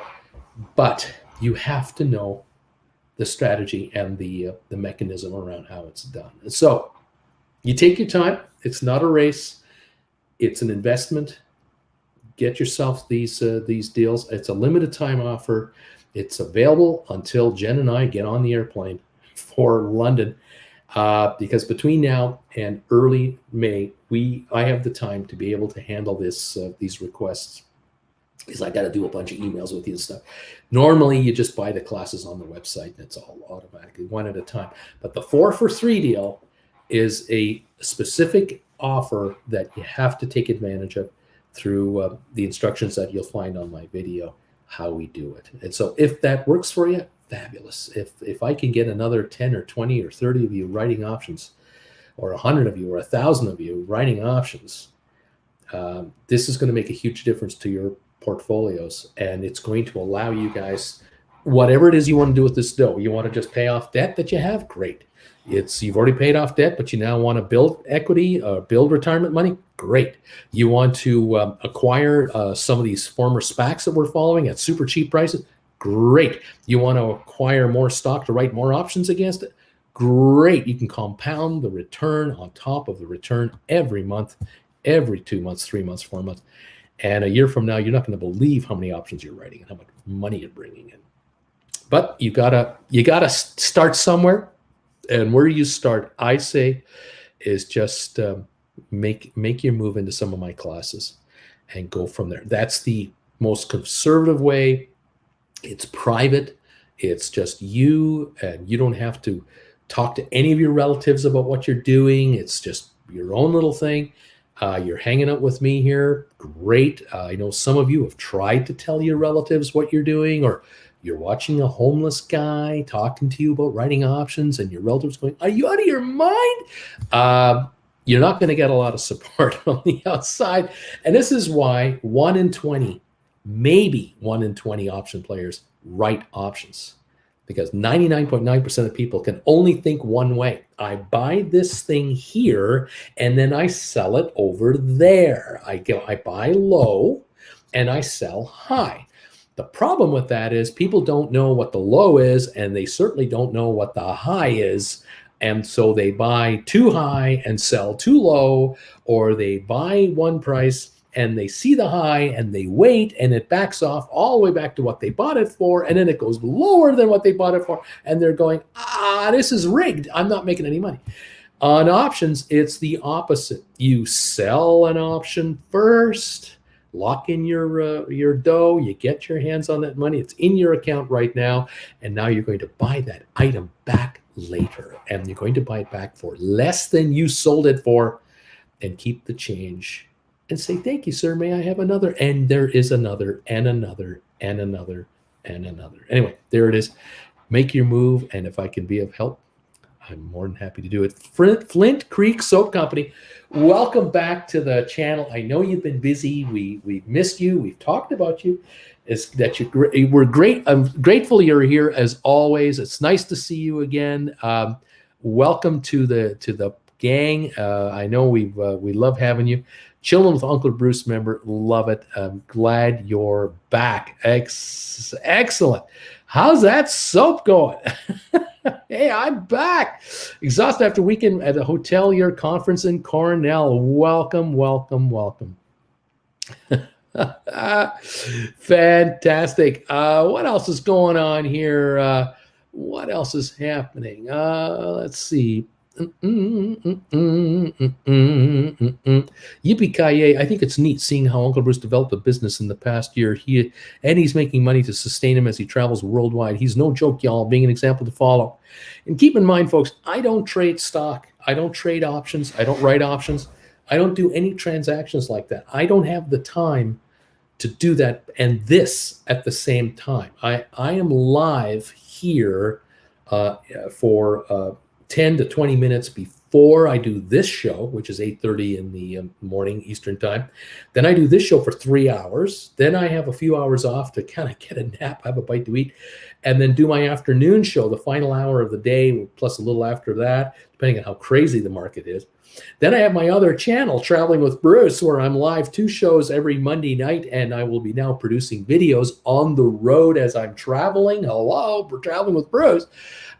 But you have to know the strategy and the mechanism around how it's done. And so you take your time. It's not a race. It's an investment. Get yourself these deals. It's a limited time offer. It's available until Jen and I get on the airplane for London. Because between now and early May, I have the time to be able to handle these requests. because I got to do a bunch of emails with you and stuff. Normally, you just buy the classes on the website and it's all automatically one at a time. But the 4 for 3 deal is a specific offer that you have to take advantage of through the instructions that you'll find on my video, how we do it. And so if that works for you, fabulous. If I can get another 10 or 20 or 30 of you writing options, or 100 of you or 1,000 of you writing options, this is going to make a huge difference to your portfolios, and it's going to allow you guys, whatever it is you want to do with this dough. You want to just pay off debt that you have, great. You've already paid off debt, but you now want to build equity, build retirement money, great. You want to acquire some of these former SPACs that we're following at super cheap prices, great. You want to acquire more stock to write more options against it, great. You can compound the return on top of the return every month, every 2 months, 3 months, 4 months. And a year from now, you're not going to believe how many options you're writing and how much money you're bringing in. But you gotta start somewhere, and where you start, I say, is just make your move into some of my classes and go from there. That's the most conservative way. It's private. It's just you, and you don't have to talk to any of your relatives about what you're doing. It's just your own little thing. You're hanging out with me here. Great. I know some of you have tried to tell your relatives what you're doing, or you're watching a homeless guy talking to you about writing options, and your relatives going, "Are you out of your mind?" You're not going to get a lot of support on the outside. And this is why 1 in 20, maybe 1 in 20 option players write options. Because 99.9% of people can only think one way. I buy this thing here, and then I sell it over there. I buy low, and I sell high. The problem with that is people don't know what the low is, and they certainly don't know what the high is. And so they buy too high and sell too low, or they buy one price and they see the high and they wait, and it backs off all the way back to what they bought it for, and then it goes lower than what they bought it for, and they're going, this is rigged. I'm not making any money. On options, it's the opposite. You sell an option first, lock in your dough, you get your hands on that money. It's in your account right now, and now you're going to buy that item back later, and you're going to buy it back for less than you sold it for, and keep the change and say, "Thank you, sir. May I have another?" And there is another, and another, and another, and another. Anyway, there it is. Make your move, and if I can be of help, I'm more than happy to do it. Flint Creek Soap Company, welcome back to the channel. I know you've been busy. We've missed you. We've talked about you. We're great. I'm grateful you're here as always. It's nice to see you again. Welcome to the gang. I know we love having you. Chilling with Uncle Bruce member, love it. I'm glad you're back. Excellent. How's that soap going? Hey, I'm back. Exhausted after weekend at a hotelier conference in Cornell. Welcome, welcome, welcome. Fantastic. What else is going on here? What else is happening? Let's see. Yippee-ki-yay. I think it's neat seeing how Uncle Bruce developed a business in the past year. He's making money to sustain him as he travels worldwide. He's no joke, y'all, being an example to follow. And keep in mind, folks, I don't trade stock. I don't trade options. I don't write options. I don't do any transactions like that. I don't have the time to do that and this at the same time. I am live here for 10 to 20 minutes before I do this show, which is 8:30 in the morning Eastern time. Then I do this show for 3 hours. Then I have a few hours off to kind of get a nap, have a bite to eat, and then do my afternoon show, the final hour of the day, plus a little after that, depending on how crazy the market is. Then I have my other channel, Traveling with Bruce, where I'm live 2 shows every Monday night, and I will be now producing videos on the road as I'm traveling. Hello, we're Traveling with Bruce.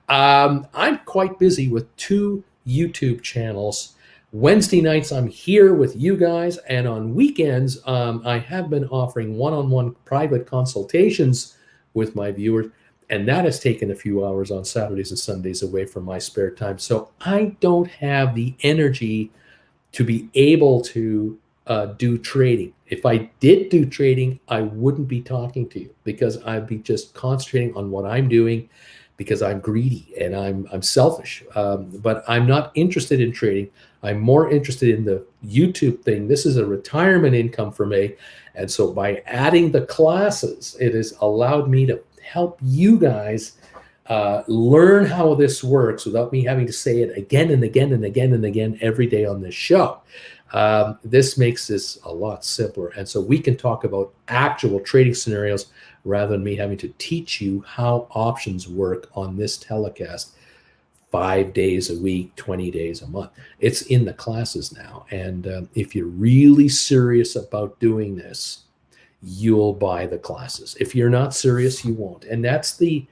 I'm quite busy with 2 YouTube channels. Wednesday nights, I'm here with you guys, and on weekends, I have been offering one-on-one private consultations with my viewers, and that has taken a few hours on Saturdays and Sundays away from my spare time. So I don't have the energy to be able to do trading. If I did do trading, I wouldn't be talking to you, because I'd be just concentrating on what I'm doing, because I'm greedy and I'm selfish. But I'm not interested in trading. I'm more interested in the YouTube thing. This is a retirement income for me. And so by adding the classes, it has allowed me to help you guys learn how this works without me having to say it again and again and again and again every day on this show. This makes this a lot simpler. And so we can talk about actual trading scenarios rather than me having to teach you how options work on this telecast 5 days a week, 20 days a month. It's in the classes now. And if you're really serious about doing this, you'll buy the classes. If you're not serious, you won't. And that's the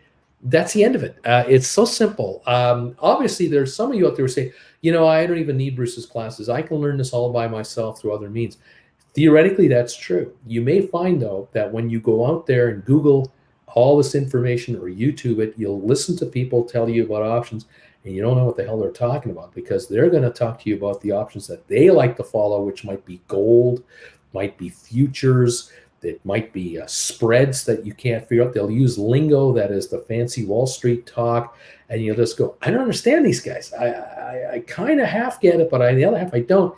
end of it. It's so simple. Obviously, there's some of you out there who say, I don't even need Bruce's classes. I can learn this all by myself through other means. Theoretically, that's true. You may find, though, that when you go out there and Google all this information or YouTube it, you'll listen to people tell you about options, and you don't know what the hell they're talking about, because they're going to talk to you about the options that they like to follow, which might be gold, might be futures, that might be spreads that you can't figure out. They'll use lingo that is the fancy Wall Street talk, and you'll just go, I don't understand these guys. I kind of half get it, but the other half I don't.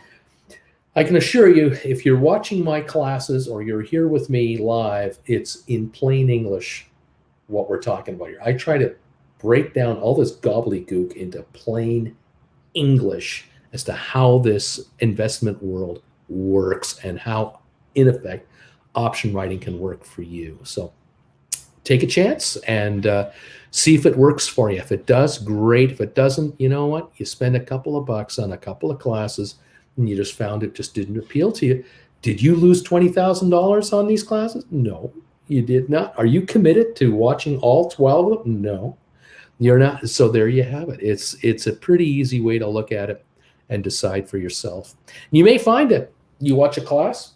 I can assure you, if you're watching my classes or you're here with me live, it's in plain English what we're talking about here. I try to break down all this gobbledygook into plain English as to how this investment world works and how, in effect, option writing can work for you. So take a chance and see if it works for you. If it does, great. If it doesn't, you know what? You spend a couple of bucks on a couple of classes and you just found it just didn't appeal to you. Did you lose $20,000 on these classes? No, you did not. Are you committed to watching all 12 of them? No, you're not. So there you have it. It's a pretty easy way to look at it and decide for yourself. You may find it. You watch a class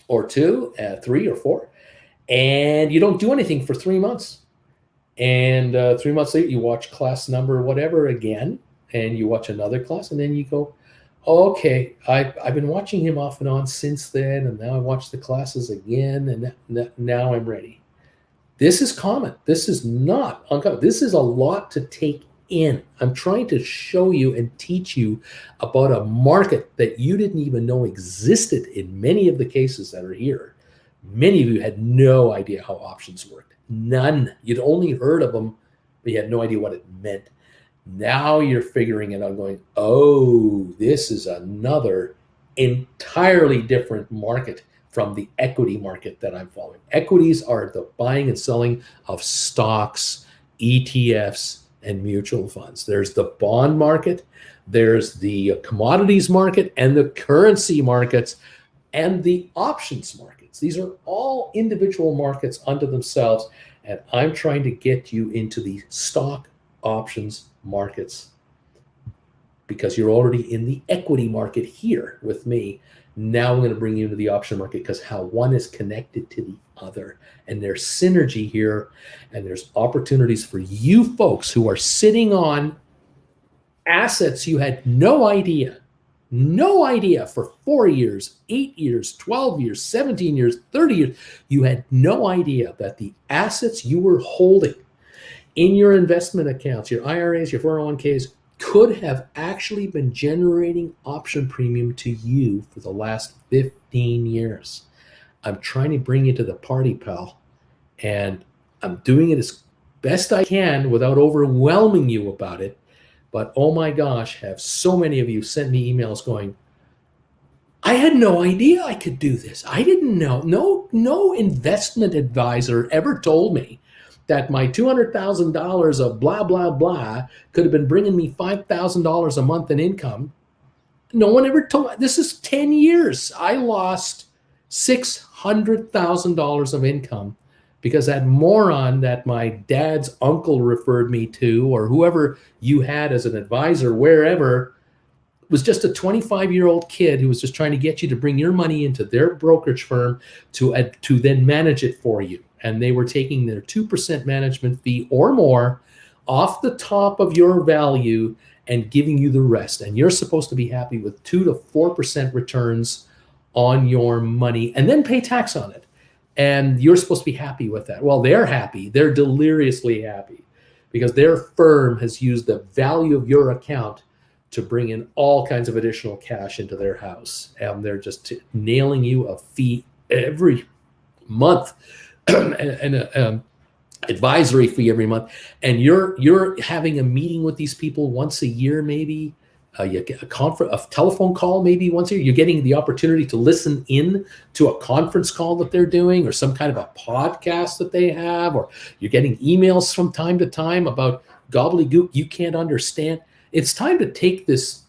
or two, 3 or 4, and you don't do anything for 3 months. And 3 months later, you watch class number whatever again, and you watch another class, and then you go, oh, okay, I've been watching him off and on since then, and now I watch the classes again, and now I'm ready. This is common. This is not uncommon. This is a lot to take in. I'm trying to show you and teach you about a market that you didn't even know existed in many of the cases that are here. Many of you had no idea how options worked. None. You'd only heard of them, but you had no idea what it meant. Now you're figuring it out, going, oh, this is another entirely different market from the equity market that I'm following. Equities are the buying and selling of stocks, ETFs, and mutual funds. There's the bond market, there's the commodities market, and the currency markets, and the options markets. These are all individual markets unto themselves, and I'm trying to get you into the stock options markets because you're already in the equity market here with me. Now I'm going to bring you into the option market because how one is connected to the other, and there's synergy here, and there's opportunities for you folks who are sitting on assets you had no idea for 4 years, 8 years, 12 years, 17 years, 30 years. You had no idea that the assets you were holding in your investment accounts, your IRAs, your 401ks, could have actually been generating option premium to you for the last 15 years. I'm trying to bring you to the party, pal, and I'm doing it as best I can without overwhelming you about it. But oh my gosh, have so many of you sent me emails going, I had no idea I could do this. I didn't know. No investment advisor ever told me that my $200,000 of blah, blah, blah could have been bringing me $5,000 a month in income. No one ever told me. This is 10 years. I lost $600,000 of income because that moron that my dad's uncle referred me to, or whoever you had as an advisor, wherever, was just a 25-year-old kid who was just trying to get you to bring your money into their brokerage firm to then manage it for you. And they were taking their 2% management fee or more off the top of your value and giving you the rest. And you're supposed to be happy with 2 to 4% returns on your money and then pay tax on it. And you're supposed to be happy with that. Well, they're happy. They're deliriously happy because their firm has used the value of your account to bring in all kinds of additional cash into their house. And they're just nailing you a fee every month and advisory fee every month. And you're having a meeting with these people once a year, maybe. You get a telephone call maybe once a year. You're getting the opportunity to listen in to a conference call that they're doing, or some kind of a podcast that they have, or you're getting emails from time to time about gobbledygook you can't understand. It's time to take this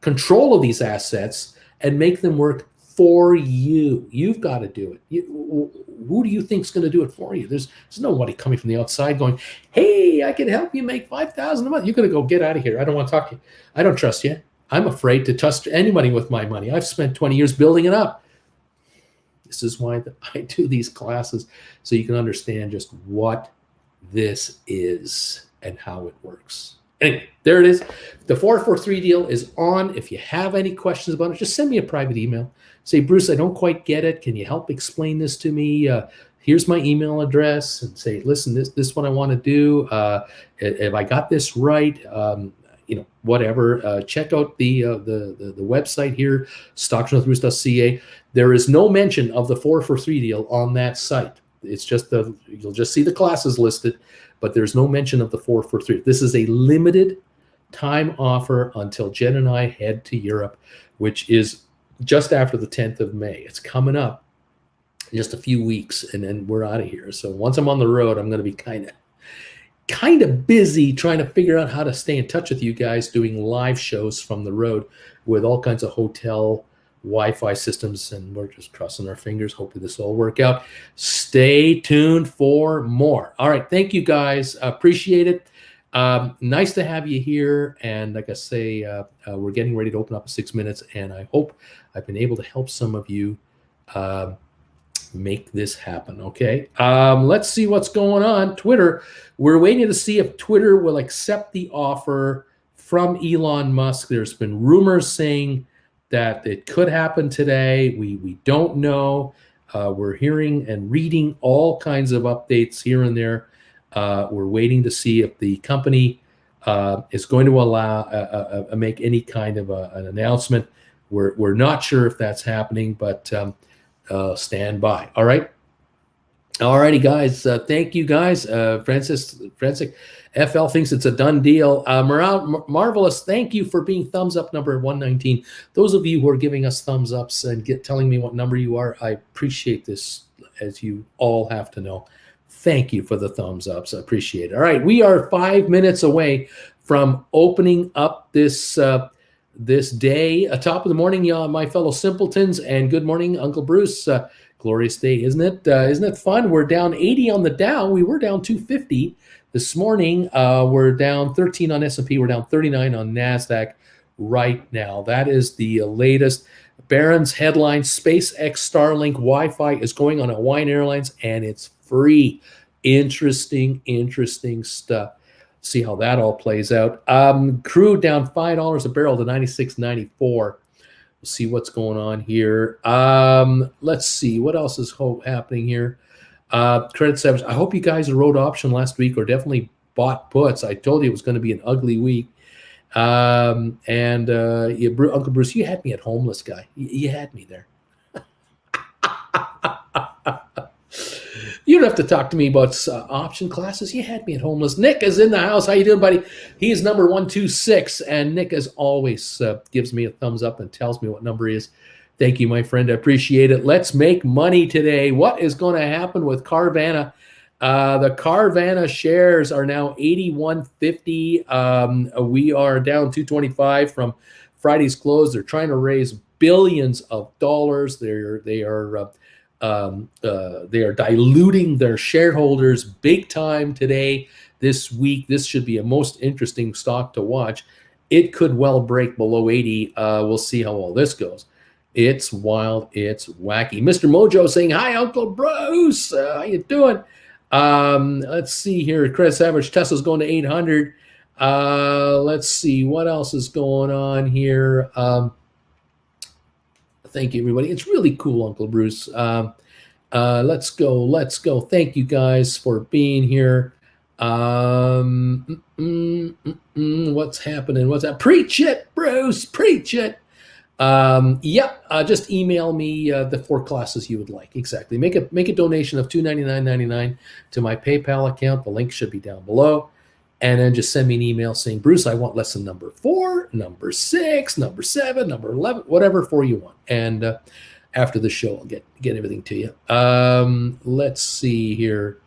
control of these assets and make them work for you. You've got to do it. Who do you think is going to do it for you? There's nobody coming from the outside going, hey, I can help you make $5,000 a month. You're going to go, get out of here. I don't want to talk to you. I don't trust you. I'm afraid to trust anybody with my money. I've spent 20 years building it up. This is why I do these classes, so you can understand just what this is and how it works. Anyway, there it is. The 443 deal is on. If you have any questions about it, just send me a private email. Say, Bruce, I don't quite get it. Can you help explain this to me? Here's my email address. And say, listen, this is what I want to do. If I got this right, whatever. Check out the website here, stocksandwithbruce.ca. There is no mention of the 443 deal on that site. It's just you'll just see the classes listed, but there's no mention of the 443. This is a limited time offer until Jen and I head to Europe, which is just after the 10th of May. It's coming up in just a few weeks, and then we're out of here. So once I'm on the road, I'm going to be kind of busy trying to figure out how to stay in touch with you guys, doing live shows from the road with all kinds of hotel Wi-Fi systems, and we're just crossing our fingers. Hopefully this will all work out. Stay tuned for more. All right. Thank you, guys. Appreciate it. Nice to have you here. And like I say, we're getting ready to open up in 6 minutes, and I hope I've been able to help some of you make this happen. Okay. Let's see what's going on. Twitter. We're waiting to see if Twitter will accept the offer from Elon Musk. There's been rumors saying that it could happen today. We don't know. We're hearing and reading all kinds of updates here and there. We're waiting to see if the company is going to allow make any kind of an announcement. We're not sure if that's happening, but stand by. All right. All righty, guys. Thank you, guys. Francis FL thinks it's a done deal. Marvelous. Thank you for being thumbs up number 119. Those of you who are giving us thumbs ups and telling me what number you are, I appreciate this, as you all have to know. Thank you for the thumbs ups. I appreciate it. All right. We are 5 minutes away from opening up this day. Top of the morning, y'all, my fellow simpletons, and good morning, Uncle Bruce. Glorious day, isn't it? Isn't it fun? We're down 80 on the Dow. We were down 250 this morning. We're down 13 on S&P. We're down 39 on NASDAQ right now. That is the latest. Barron's headline: SpaceX Starlink Wi-Fi is going on Hawaiian Airlines, and it's free. Interesting stuff. See how that all plays out. Crude down $5 a barrel to 96.94. We'll see what's going on here. Let's see what else is happening here. Credit Savage. I hope you guys wrote option last week, or definitely bought puts. I told you it was going to be an ugly week. Uncle Bruce, you had me at homeless guy. You had me there. You don't have to talk to me about option classes. You had me at homeless. Nick is in the house. How you doing, buddy? He is number 126, and Nick, as always, gives me a thumbs up and tells me what number he is. Thank you, my friend. I appreciate it. Let's make money today. What is going to happen with Carvana? The Carvana shares are now 81.50. We are down 225 from Friday's close. They're trying to raise billions of dollars. They are diluting their shareholders big time today, this week. This should be a most interesting stock to watch. It could well break below 80. We'll see how all this goes. It's wild. It's wacky. Mr. Mojo saying, hi, Uncle Bruce. How you doing? Let's see here. Credit Savage, Tesla's going to 800. Let's see what else is going on here. Thank you, everybody. It's really cool, Uncle Bruce. Let's go. Let's go. Thank you guys for being here. What's happening? What's that? Preach it, Bruce. Preach it. Just email me the 4 classes you would like. Exactly. Make a donation of $299.99 to my PayPal account. The link should be down below. And then just send me an email saying, Bruce, I want lesson number 4, number 6, number 7, number 11, whatever 4 you want. And after the show, I'll get everything to you. Let's see here.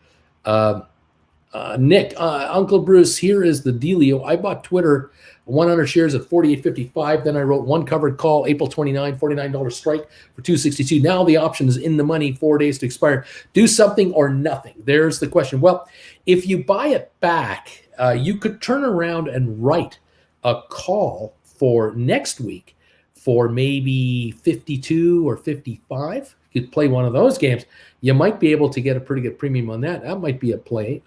Nick, Uncle Bruce, here is the dealio. I bought Twitter 100 shares at $48.55. Then I wrote one covered call, April 29, $49 strike for $262. Now the option is in the money, 4 days to expire. Do something or nothing. There's the question. Well, if you buy it back, you could turn around and write a call for next week for maybe 52 or 55. You could play one of those games. You might be able to get a pretty good premium on that. That might be a play.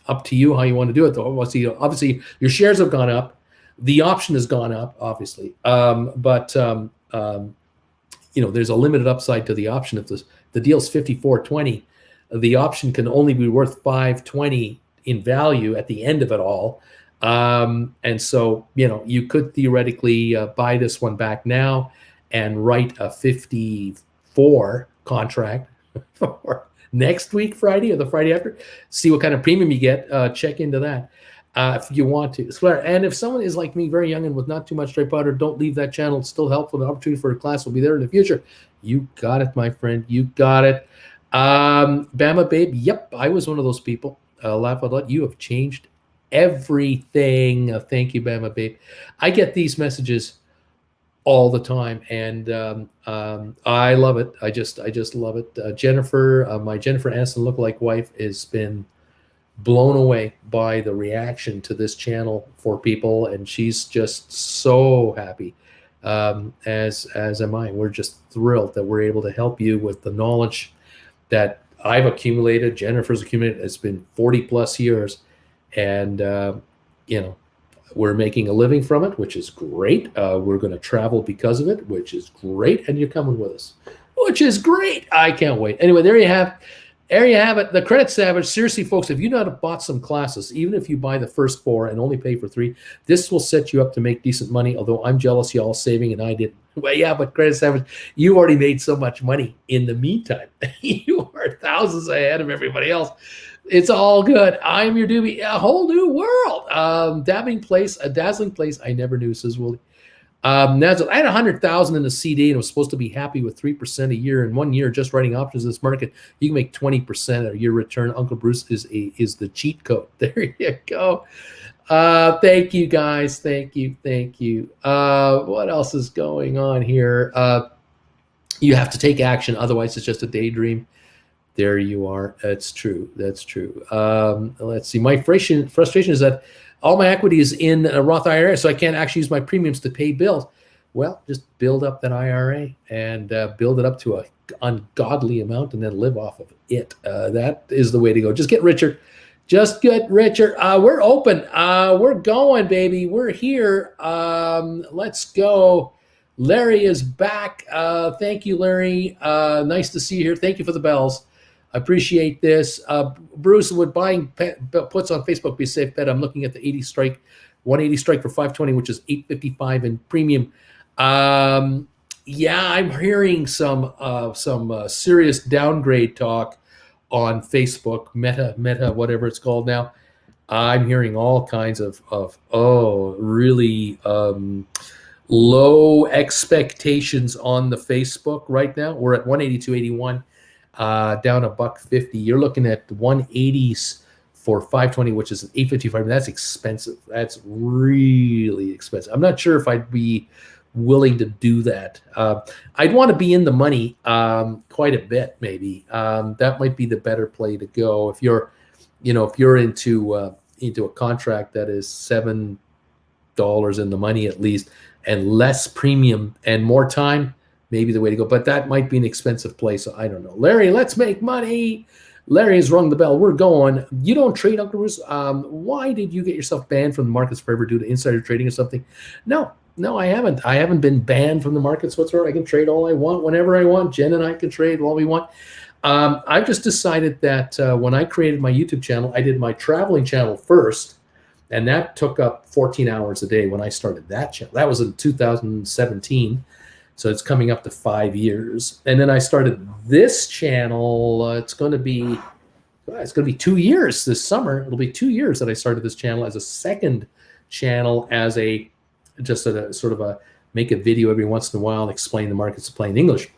Up to you how you want to do it, though. Obviously, your shares have gone up. The option has gone up, obviously. But there's a limited upside to the option. If the deal's $54.20, the option can only be worth $5.20 in value at the end of it all. And so, you could theoretically buy this one back now and write a 54 contract for next week, Friday or the Friday after. See what kind of premium you get. Check into that if you want to. And if someone is like me, very young and with not too much dry powder, don't leave that channel. It's still helpful. The opportunity for a class will be there in the future. You got it, my friend. You got it. Bama Babe. Yep, I was one of those people. Laugh out loud. You have changed everything. Thank you, Bama Babe. I get these messages all the time, and I love it. I just love it. Jennifer, my Jennifer Aniston lookalike wife, has been blown away by the reaction to this channel for people, and she's just so happy. As am I. We're just thrilled that we're able to help you with the knowledge that I've accumulated, Jennifer's accumulated. It's been 40 plus years, and we're making a living from it, which is great. We're going to travel because of it, which is great, and you're coming with us, which is great. I can't wait. Anyway, there you have it. The Credit Savage. Seriously, folks, if you not bought some classes, even if you buy the first 4 and only pay for 3, this will set you up to make decent money. Although I'm jealous y'all saving and I didn't. Well, yeah, but Credit Savage, you already made so much money in the meantime. You are thousands ahead of everybody else. It's all good. I'm your doobie. A whole new world. Dazzling place I never knew, says Willie. I had 100,000 in the CD and was supposed to be happy with 3% a year. In 1 year, just writing options in this market, you can make 20% a year return. Uncle Bruce is the cheat code. There you go. Thank you, guys. Thank you. What else is going on here? You have to take action, otherwise it's just a daydream. There you are. That's true. Let's see. My frustration is that all my equity is in a Roth IRA, so I can't actually use my premiums to pay bills. Well, just build up that IRA and build it up to an ungodly amount and then live off of it. That is the way to go. Just get richer. We're open. We're going, baby. We're here. Let's go. Larry is back. Thank you, Larry. Nice to see you here. Thank you for the bells. I appreciate this. Bruce, would buying puts on Facebook be a safe bet? I'm looking at the 180 strike for 520, which is 855 in premium. I'm hearing some serious downgrade talk on Facebook, Meta, whatever it's called now. I'm hearing all kinds of really low expectations on the Facebook right now. We're at 182.81. Down $1.50. You're looking at 180s for 520, which is an 855. That's expensive. That's really expensive. I'm not sure if I'd be willing to do that. I'd want to be in the money quite a bit, maybe. That might be the better play to go if you're into a contract that is $7 in the money at least, and less premium and more time. Maybe the way to go, but that might be an expensive play, so I don't know. Larry, let's make money. Larry has rung the bell. We're going. You don't trade, Uncle Bruce. Why did you get yourself banned from the markets forever due to insider trading or something? No, No, I haven't. I haven't been banned from the markets whatsoever. I can trade all I want, whenever I want. Jen and I can trade all we want. I've just decided that when I created my YouTube channel, I did my traveling channel first, and that took up 14 hours a day when I started that channel. That was in 2017, so it's coming up to 5 years. And then I started this channel. It's going to be 2 years this summer. It'll be 2 years that I started this channel as a second channel, as a just a sort of a make a video every once in a while and explain the markets in plain English.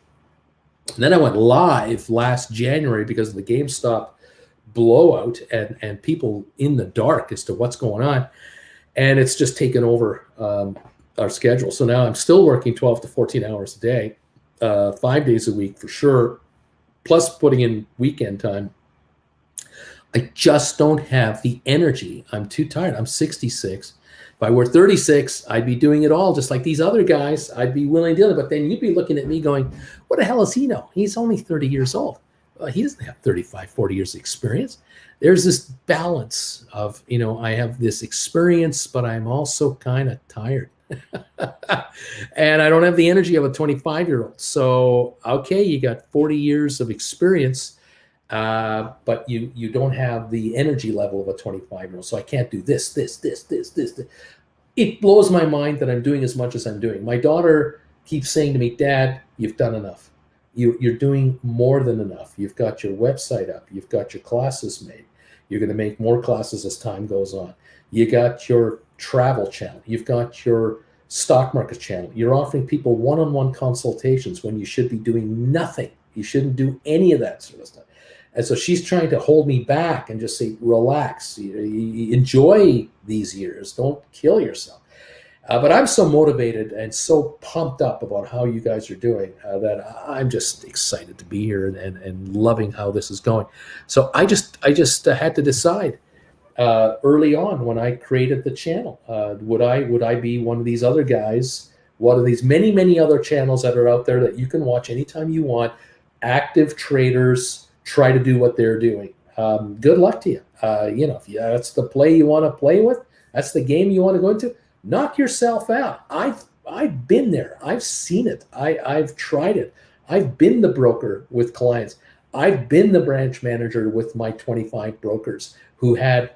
And then I went live last January because of the GameStop blowout and people in the dark as to what's going on. And it's just taken over our schedule. So now I'm still working 12 to 14 hours a day, 5 days a week for sure, plus putting in weekend time. I just don't have the energy. I'm too tired. I'm 66. If I were 36, I'd be doing it all just like these other guys. I'd be willing to do it. But then you'd be looking at me going, what the hell does he know? He's only 30 years old. He doesn't have 35, 40 years of experience. There's this balance of, I have this experience, but I'm also kind of tired. And I don't have the energy of a 25-year-old. So, okay, you got 40 years of experience, but you don't have the energy level of a 25-year-old. So I can't do this. It blows my mind that I'm doing as much as I'm doing. My daughter keeps saying to me, Dad, you've done enough. You're doing more than enough. You've got your website up. You've got your classes made. You're going to make more classes as time goes on. You got your travel channel. You've got your stock market channel. You're offering people one-on-one consultations when you should be doing nothing. You shouldn't do any of that sort of stuff. And so she's trying to hold me back and just say, relax, enjoy these years. Don't kill yourself. But I'm so motivated and so pumped up about how you guys are doing that I'm just excited to be here and loving how this is going. So I just had to decide early on when I created the channel, would I be one of these other guys, one of these many other channels that are out there that you can watch anytime you want, active traders try to do what they're doing. Good luck to you. If that's the play you want to play with, that's the game you want to go into, knock yourself out. I've been there. I've seen it. I've tried it. I've been the broker with clients. I've been the branch manager with my 25 brokers who had,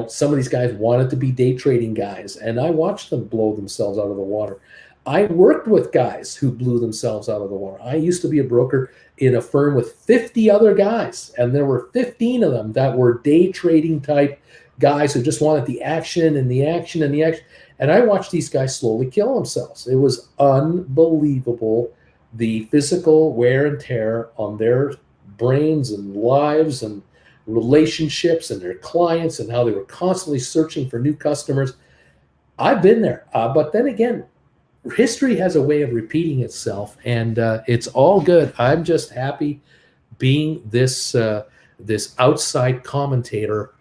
some of these guys wanted to be day trading guys, and I watched them blow themselves out of the water. I worked with guys who blew themselves out of the water. I used to be a broker in a firm with 50 other guys, and there were 15 of them that were day trading type guys who just wanted the action and the action and the action. And I watched these guys slowly kill themselves. It was unbelievable, the physical wear and tear on their brains and lives and relationships and their clients, and how they were constantly searching for new customers. I've been there. But then again, history has a way of repeating itself, and it's all good. I'm just happy being this outside commentator,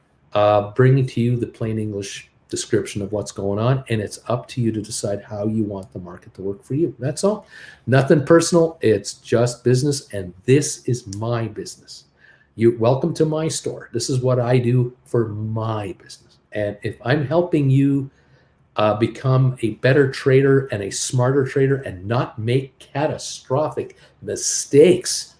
bringing to you the plain English description of what's going on, and it's up to you to decide how you want the market to work for you. That's all. Nothing personal. It's just business, and this is my business. You're welcome to my store. This is what I do for my business, and if I'm helping you become a better trader and a smarter trader and not make catastrophic mistakes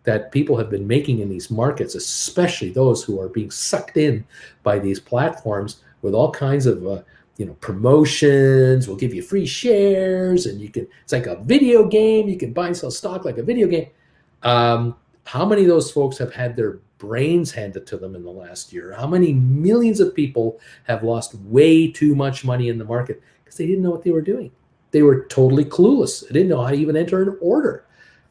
that people have been making in these markets, especially those who are being sucked in by these platforms with all kinds of promotions. We'll give you free shares, and it's like a video game. You can buy and sell stock like a video game. How many of those folks have had their brains handed to them in the last year? How many millions of people have lost way too much money in the market because they didn't know what they were doing? They were totally clueless. They didn't know how to even enter an order.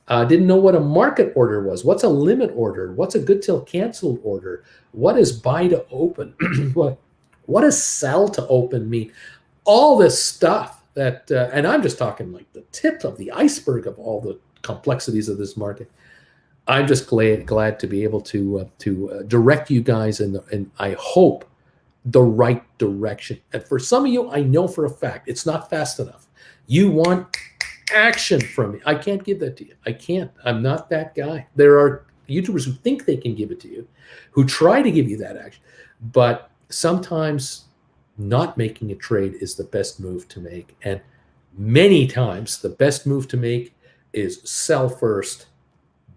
Didn't know what a market order was. What's a limit order? What's a good till canceled order? What is buy to open? What does sell to open mean? All this stuff that, and I'm just talking like the tip of the iceberg of all the complexities of this market. I'm just glad to be able to direct you guys in I hope the right direction. And for some of you, I know for a fact it's not fast enough. You want action from me. I can't give that to you. I can't. I'm not that guy. There are YouTubers who think they can give it to you, who try to give you that action, but sometimes not making a trade is the best move to make. And many times the best move to make is sell first,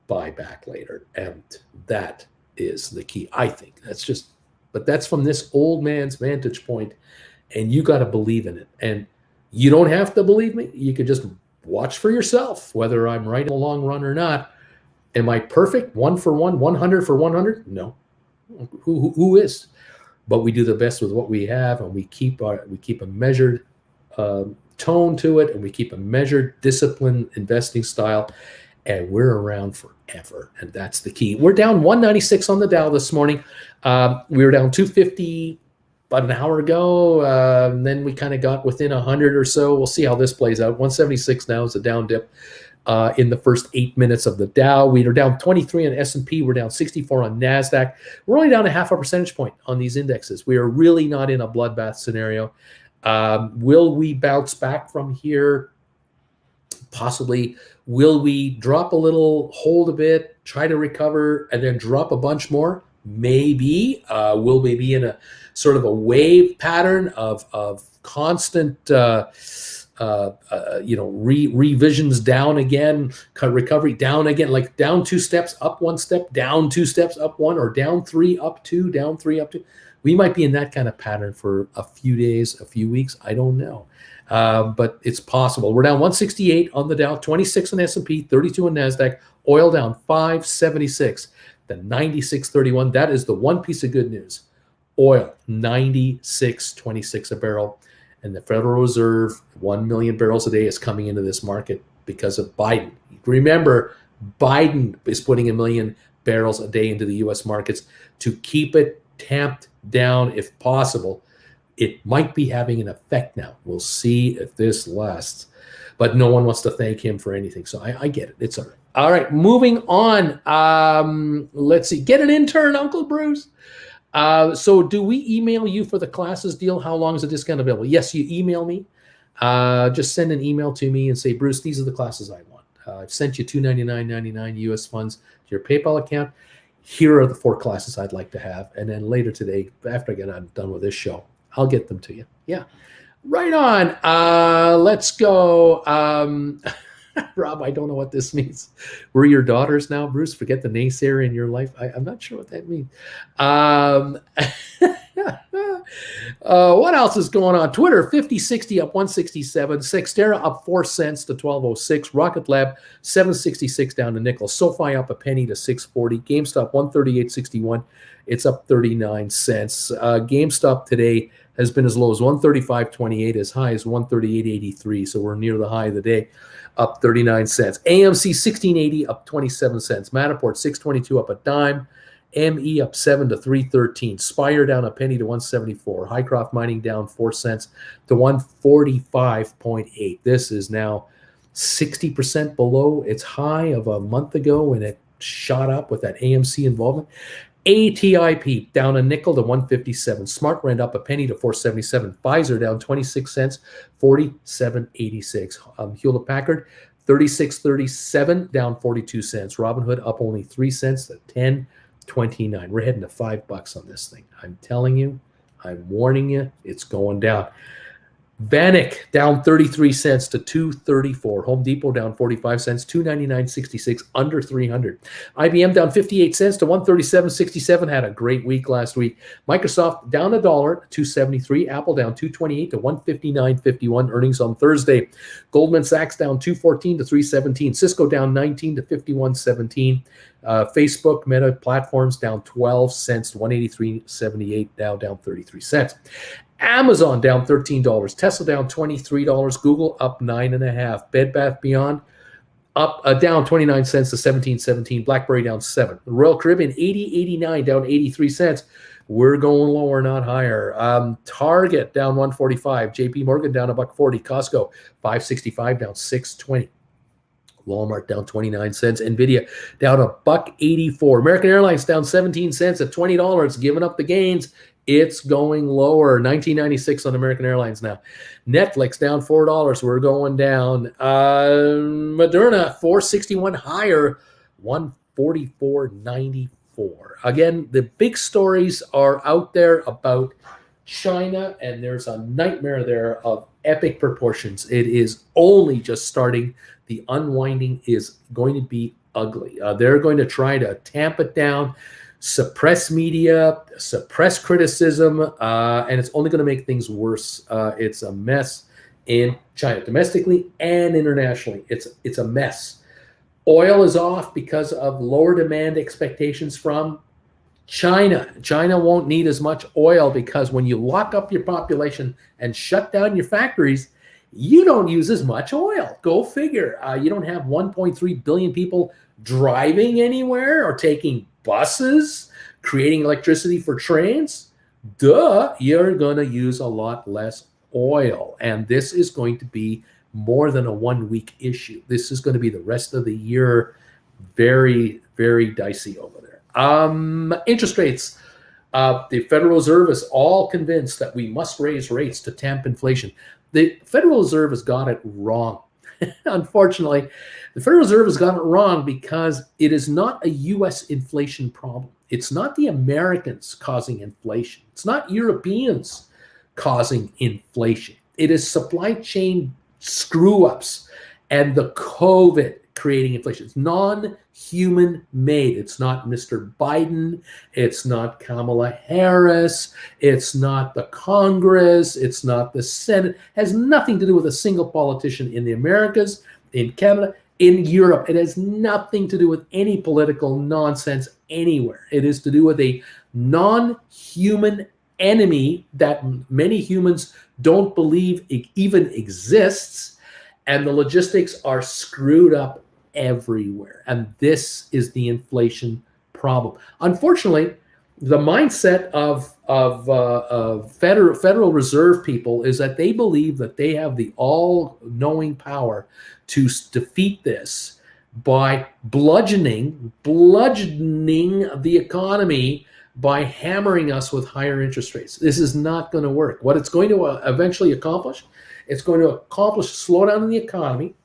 buy back later. And that is the key. I think but that's from this old man's vantage point, and you got to believe in it. And you don't have to believe me. You could just watch for yourself, whether I'm right in the long run or not. Am I perfect? 1 for 1, 100 for 100? No. Who is? But we do the best with what we have, and we keep a measured tone to it, and we keep a measured, disciplined investing style, and we're around forever, and that's the key. We're down 196 on the Dow this morning. We were down 250 about an hour ago. Then we kind of got within 100 or so. We'll see how this plays out. 176 now is a down dip. In the first 8 minutes of the Dow. We are down 23 on S&P. We're down 64 on NASDAQ. We're only down a half a percentage point on these indexes. We are really not in a bloodbath scenario. Will we bounce back from here? Possibly. Will we drop a little, hold a bit, try to recover, and then drop a bunch more? Maybe. Will we be in a sort of a wave pattern of constant revisions down again, recovery down again, like down 2 steps, up 1 step, down 2 steps, up 1, or down 3, up 2, down 3, up 2. We might be in that kind of pattern for a few days, a few weeks. I don't know. But it's possible. We're down 168 on the Dow, 26 on S&P, 32 on NASDAQ, oil down 576, the 96.31. That is the one piece of good news. Oil, 96.26 a barrel. And the Federal Reserve, 1 million barrels a day is coming into this market because of Biden. Remember, Biden is putting 1 million barrels a day into the U.S. markets to keep it tamped down if possible. It might be having an effect now. We'll see if this lasts. But no one wants to thank him for anything. So I get it. It's all right. All right, moving on. Let's see. Get an intern, Uncle Bruce. So do we email you for the classes deal? How long is the discount available? Yes, you email me. Just send an email to me and say, Bruce, these are the classes I want. I've sent you $299.99 US funds to your PayPal account. Here are the 4 classes I'd like to have. And then later today, after I get done with this show, I'll get them to you. Yeah. Right on. Let's go. Rob, I don't know what this means. We're your daughters now, Bruce. Forget the naysayer in your life. I'm not sure what that means. What else is going on? Twitter, 5060 up 167. Sextera up 4 cents to 1206. Rocket Lab, 766 down to nickel. SoFi up a penny to 640. GameStop, 138.61. It's up 39 cents. GameStop today has been as low as 135.28, as high as 138.83. So we're near the high of the day, up 39 cents. AMC 1680 up 27 cents. Matterport 622 up a dime. ME up 7 to 313. Spire down a penny to 174. Hycroft Mining down 4 cents to 145.8. This is now 60% below its high of a month ago when it shot up with that AMC involvement. ATIP down a nickel to 157. SmartRent up a penny to 477. Pfizer down 26 cents, 47.86. Hewlett Packard 36.37 down 42 cents. Robinhood up only 3 cents to 10.29. We're heading to $5 on this thing. I'm telling you, I'm warning you, it's going down. Vanik down 33 cents to 234. Home Depot down 45 cents, 299.66, under 300. IBM down 58 cents to 137.67. Had a great week last week. Microsoft down $1, 273. Apple down 228 to 159.51. Earnings on Thursday. Goldman Sachs down 214 to 317. Cisco down 19 to 51.17. Facebook, Meta Platforms down 12 cents to 183.78. Now down 33 cents. Amazon down $13, Tesla down $23, Google up 9.5, Bed Bath Beyond up down 29 cents to 17.17, BlackBerry down 7, Royal Caribbean 80.89 down 83 cents. We're going lower, not higher. Target down 145, JP Morgan down $1.40, Costco 565 down 6.20. Walmart down 29 cents. Nvidia down $1.84. American Airlines down 17 cents at $20, giving up the gains. It's going lower. 19.96 on American Airlines now. Netflix down $4. We're going down. Moderna 461 higher, 144.94. Again, the big stories are out there about China, and there's a nightmare there of epic proportions. It is only just starting. The unwinding is going to be ugly. They're going to try to tamp it down, suppress media, suppress criticism, and it's only going to make things worse. It's a mess in China, domestically and internationally. It's a mess. Oil is off because of lower demand expectations from China. China won't need as much oil because when you lock up your population and shut down your factories, you don't use as much oil. Go figure. You don't have 1.3 billion people driving anywhere or taking buses, creating electricity for trains. Duh, you're going to use a lot less oil. And this is going to be more than a 1 week issue. This is going to be the rest of the year very, very dicey over there. Interest rates. The Federal Reserve is all convinced that we must raise rates to tamp inflation. The Federal Reserve has got it wrong. Unfortunately, the Federal Reserve has got it wrong because it is not a U.S. inflation problem. It's not the Americans causing inflation. It's not Europeans causing inflation. It is supply chain screw-ups and the COVID creating inflation. It's non-human made. It's not Mr. Biden. It's not Kamala Harris. It's not the Congress. It's not the Senate. It has nothing to do with a single politician in the Americas, in Canada, in Europe. It has nothing to do with any political nonsense anywhere. It is to do with a non-human enemy that many humans don't believe it even exists, and the logistics are screwed up everywhere. And this is the inflation problem. Unfortunately, the mindset of Federal Reserve people is that they believe that they have the all-knowing power to defeat this by bludgeoning the economy by hammering us with higher interest rates. This is not going to work. What it's going to eventually accomplish, it's going to accomplish a slowdown in the economy,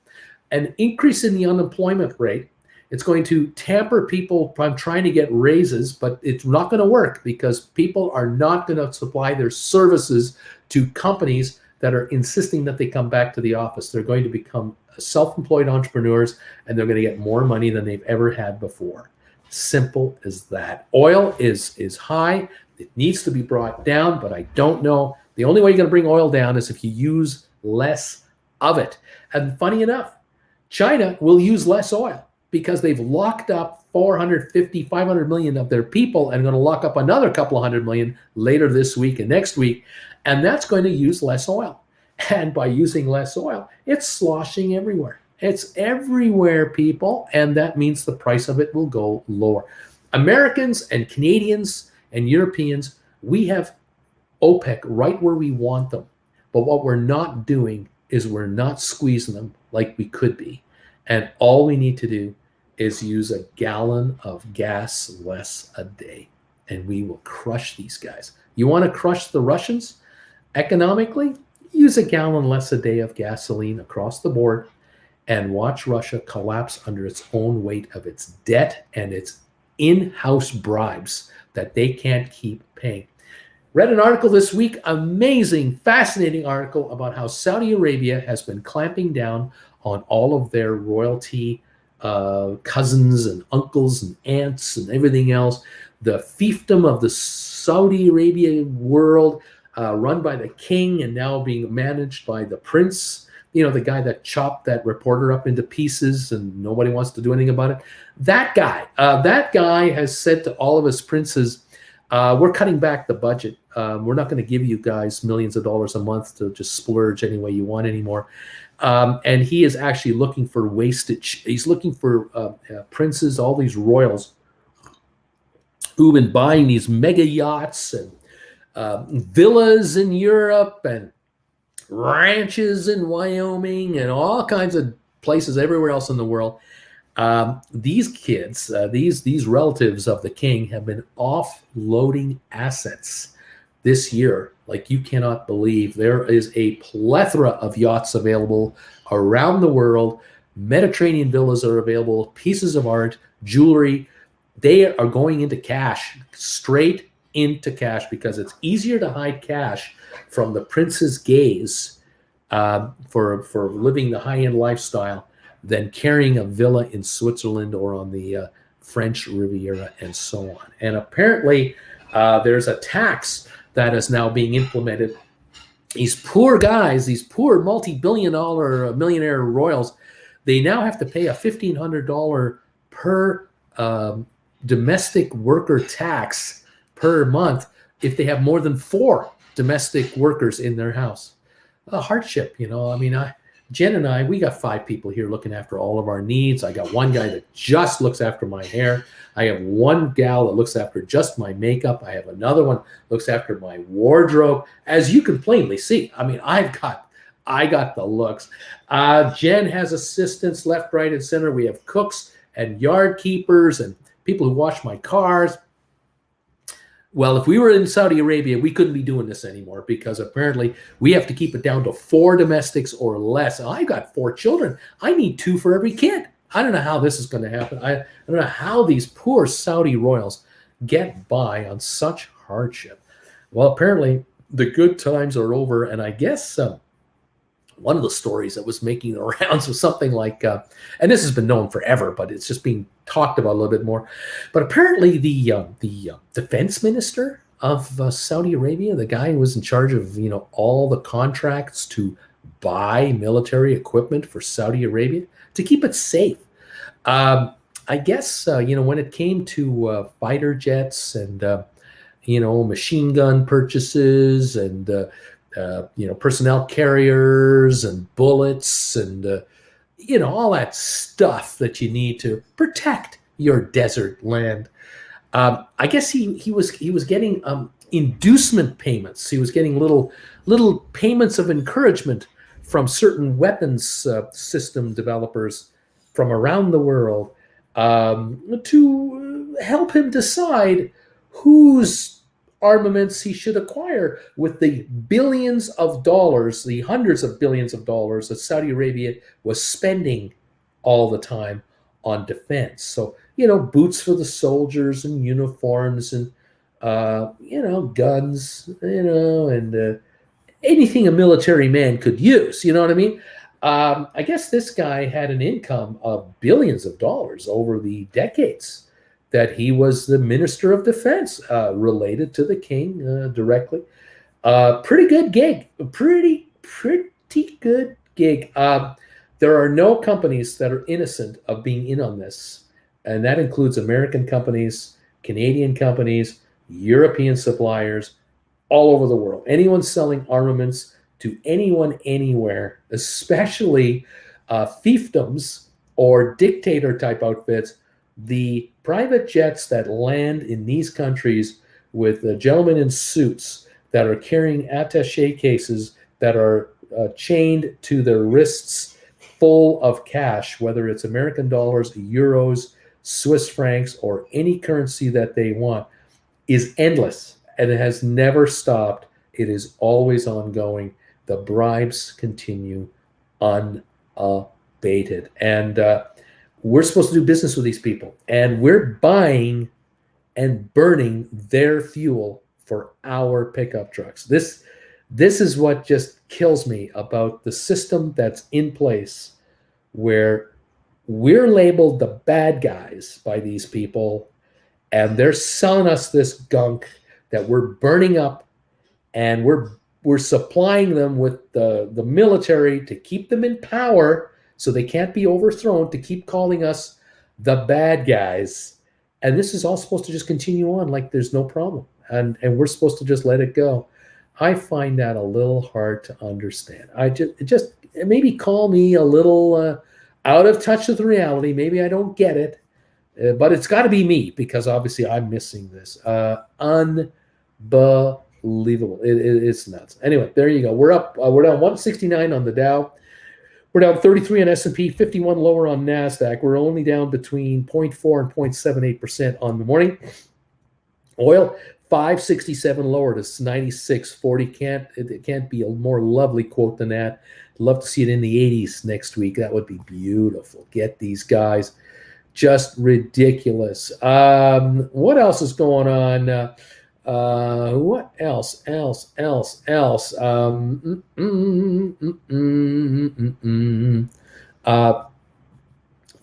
an increase in the unemployment rate. It's going to tamper people from trying to get raises, but it's not going to work because people are not going to supply their services to companies that are insisting that they come back to the office. They're going to become self-employed entrepreneurs, and they're going to get more money than they've ever had before. Simple as that. Oil is high. It needs to be brought down, but I don't know. The only way you're going to bring oil down is if you use less of it. And funny enough, China will use less oil because they've locked up 450, 500 million of their people and going to lock up another couple of 100 million later this week and next week. And that's going to use less oil. And by using less oil, it's sloshing everywhere. It's everywhere, people, and that means the price of it will go lower. Americans and Canadians and Europeans, we have OPEC right where we want them. But what we're not doing is we're not squeezing them like we could be. And all we need to do is use a gallon of gas less a day, and we will crush these guys. You want to crush the Russians economically? Use a gallon less a day of gasoline across the board, and watch Russia collapse under its own weight of its debt and its in-house bribes that they can't keep paying. Read an article this week, amazing, fascinating article about how Saudi Arabia has been clamping down on all of their royalty cousins and uncles and aunts and everything else. The fiefdom of the Saudi Arabia world, run by the king and now being managed by the prince. You know, the guy that chopped that reporter up into pieces and nobody wants to do anything about it. That guy has said to all of his princes, we're cutting back the budget. We're not going to give you guys millions of dollars a month to just splurge any way you want anymore. And he is actually looking for wastage. He's looking for princes, all these royals who've been buying these mega yachts and villas in Europe and ranches in Wyoming and all kinds of places everywhere else in the world. These kids, these relatives of the king have been offloading assets this year like you cannot believe. There is a plethora of yachts available around the world. Mediterranean villas are available, pieces of art, jewelry. They are going into cash, straight into cash, because it's easier to hide cash from the prince's gaze for living the high-end lifestyle than carrying a villa in Switzerland or on the French Riviera and so on. And apparently there's a tax that is now being implemented. These poor guys, these poor multi-billion-dollar millionaire royals, they now have to pay a $1,500 per domestic worker tax per month if they have more than 4 domestic workers in their house. A hardship, you know. I mean, Jen and I, we got 5 people here looking after all of our needs. I got one guy that just looks after my hair. I have one gal that looks after just my makeup. I have another one looks after my wardrobe. As you can plainly see, I mean, I got the looks. Jen has assistants left, right, and center. We have cooks and yard keepers and people who wash my cars. Well, if we were in Saudi Arabia, we couldn't be doing this anymore because apparently we have to keep it down to 4 domestics or less. I've got 4 children. I need 2 for every kid. I don't know how this is going to happen. I don't know how these poor Saudi royals get by on such hardship. Well, apparently the good times are over, and I guess one of the stories that was making the rounds was something like, and this has been known forever, but it's just being talked about a little bit more. But apparently the defense minister of Saudi Arabia, the guy who was in charge of, you know, all the contracts to buy military equipment for Saudi Arabia to keep it safe. I guess, you know, when it came to fighter jets and, you know, machine gun purchases and, you know, personnel carriers and bullets and, you know, all that stuff that you need to protect your desert land. I guess he was getting inducement payments. He was getting little payments of encouragement from certain weapons system developers from around the world to help him decide whose armaments he should acquire with the billions of dollars, the hundreds of billions of dollars that Saudi Arabia was spending all the time on defense. So, you know, boots for the soldiers and uniforms and, you know, guns, you know, and anything a military man could use, you know what I mean? I guess this guy had an income of billions of dollars over the decades that he was the Minister of Defense, related to the king directly. Pretty good gig. Pretty good gig. There are no companies that are innocent of being in on this, and that includes American companies, Canadian companies, European suppliers, all over the world. Anyone selling armaments to anyone anywhere, especially fiefdoms or dictator-type outfits, the private jets that land in these countries with gentlemen in suits that are carrying attaché cases that are chained to their wrists full of cash, whether it's American dollars, euros, Swiss francs, or any currency that they want, is endless, and it has never stopped. It is always ongoing. The bribes continue unabated. And we're supposed to do business with these people, and we're buying and burning their fuel for our pickup trucks. This is what just kills me about the system that's in place, where we're labeled the bad guys by these people, and they're selling us this gunk that we're burning up, and we're supplying them with the military to keep them in power so they can't be overthrown, to keep calling us the bad guys. And this is all supposed to just continue on like there's no problem. And we're supposed to just let it go. I find that a little hard to understand. I just maybe call me a little out of touch with reality. Maybe I don't get it, but it's got to be me, because obviously I'm missing this. Unbelievable. It's nuts. Anyway, there you go. We're up. We're down 169 on the Dow. We're down 33 on S&P, 51 lower on NASDAQ. We're only down between 0.4 and 0.78% on the morning. Oil, 567 lower to 96.40. It can't be a more lovely quote than that. Love to see it in the 80s next week. That would be beautiful. Get these guys. Just ridiculous. What else is going on? What else?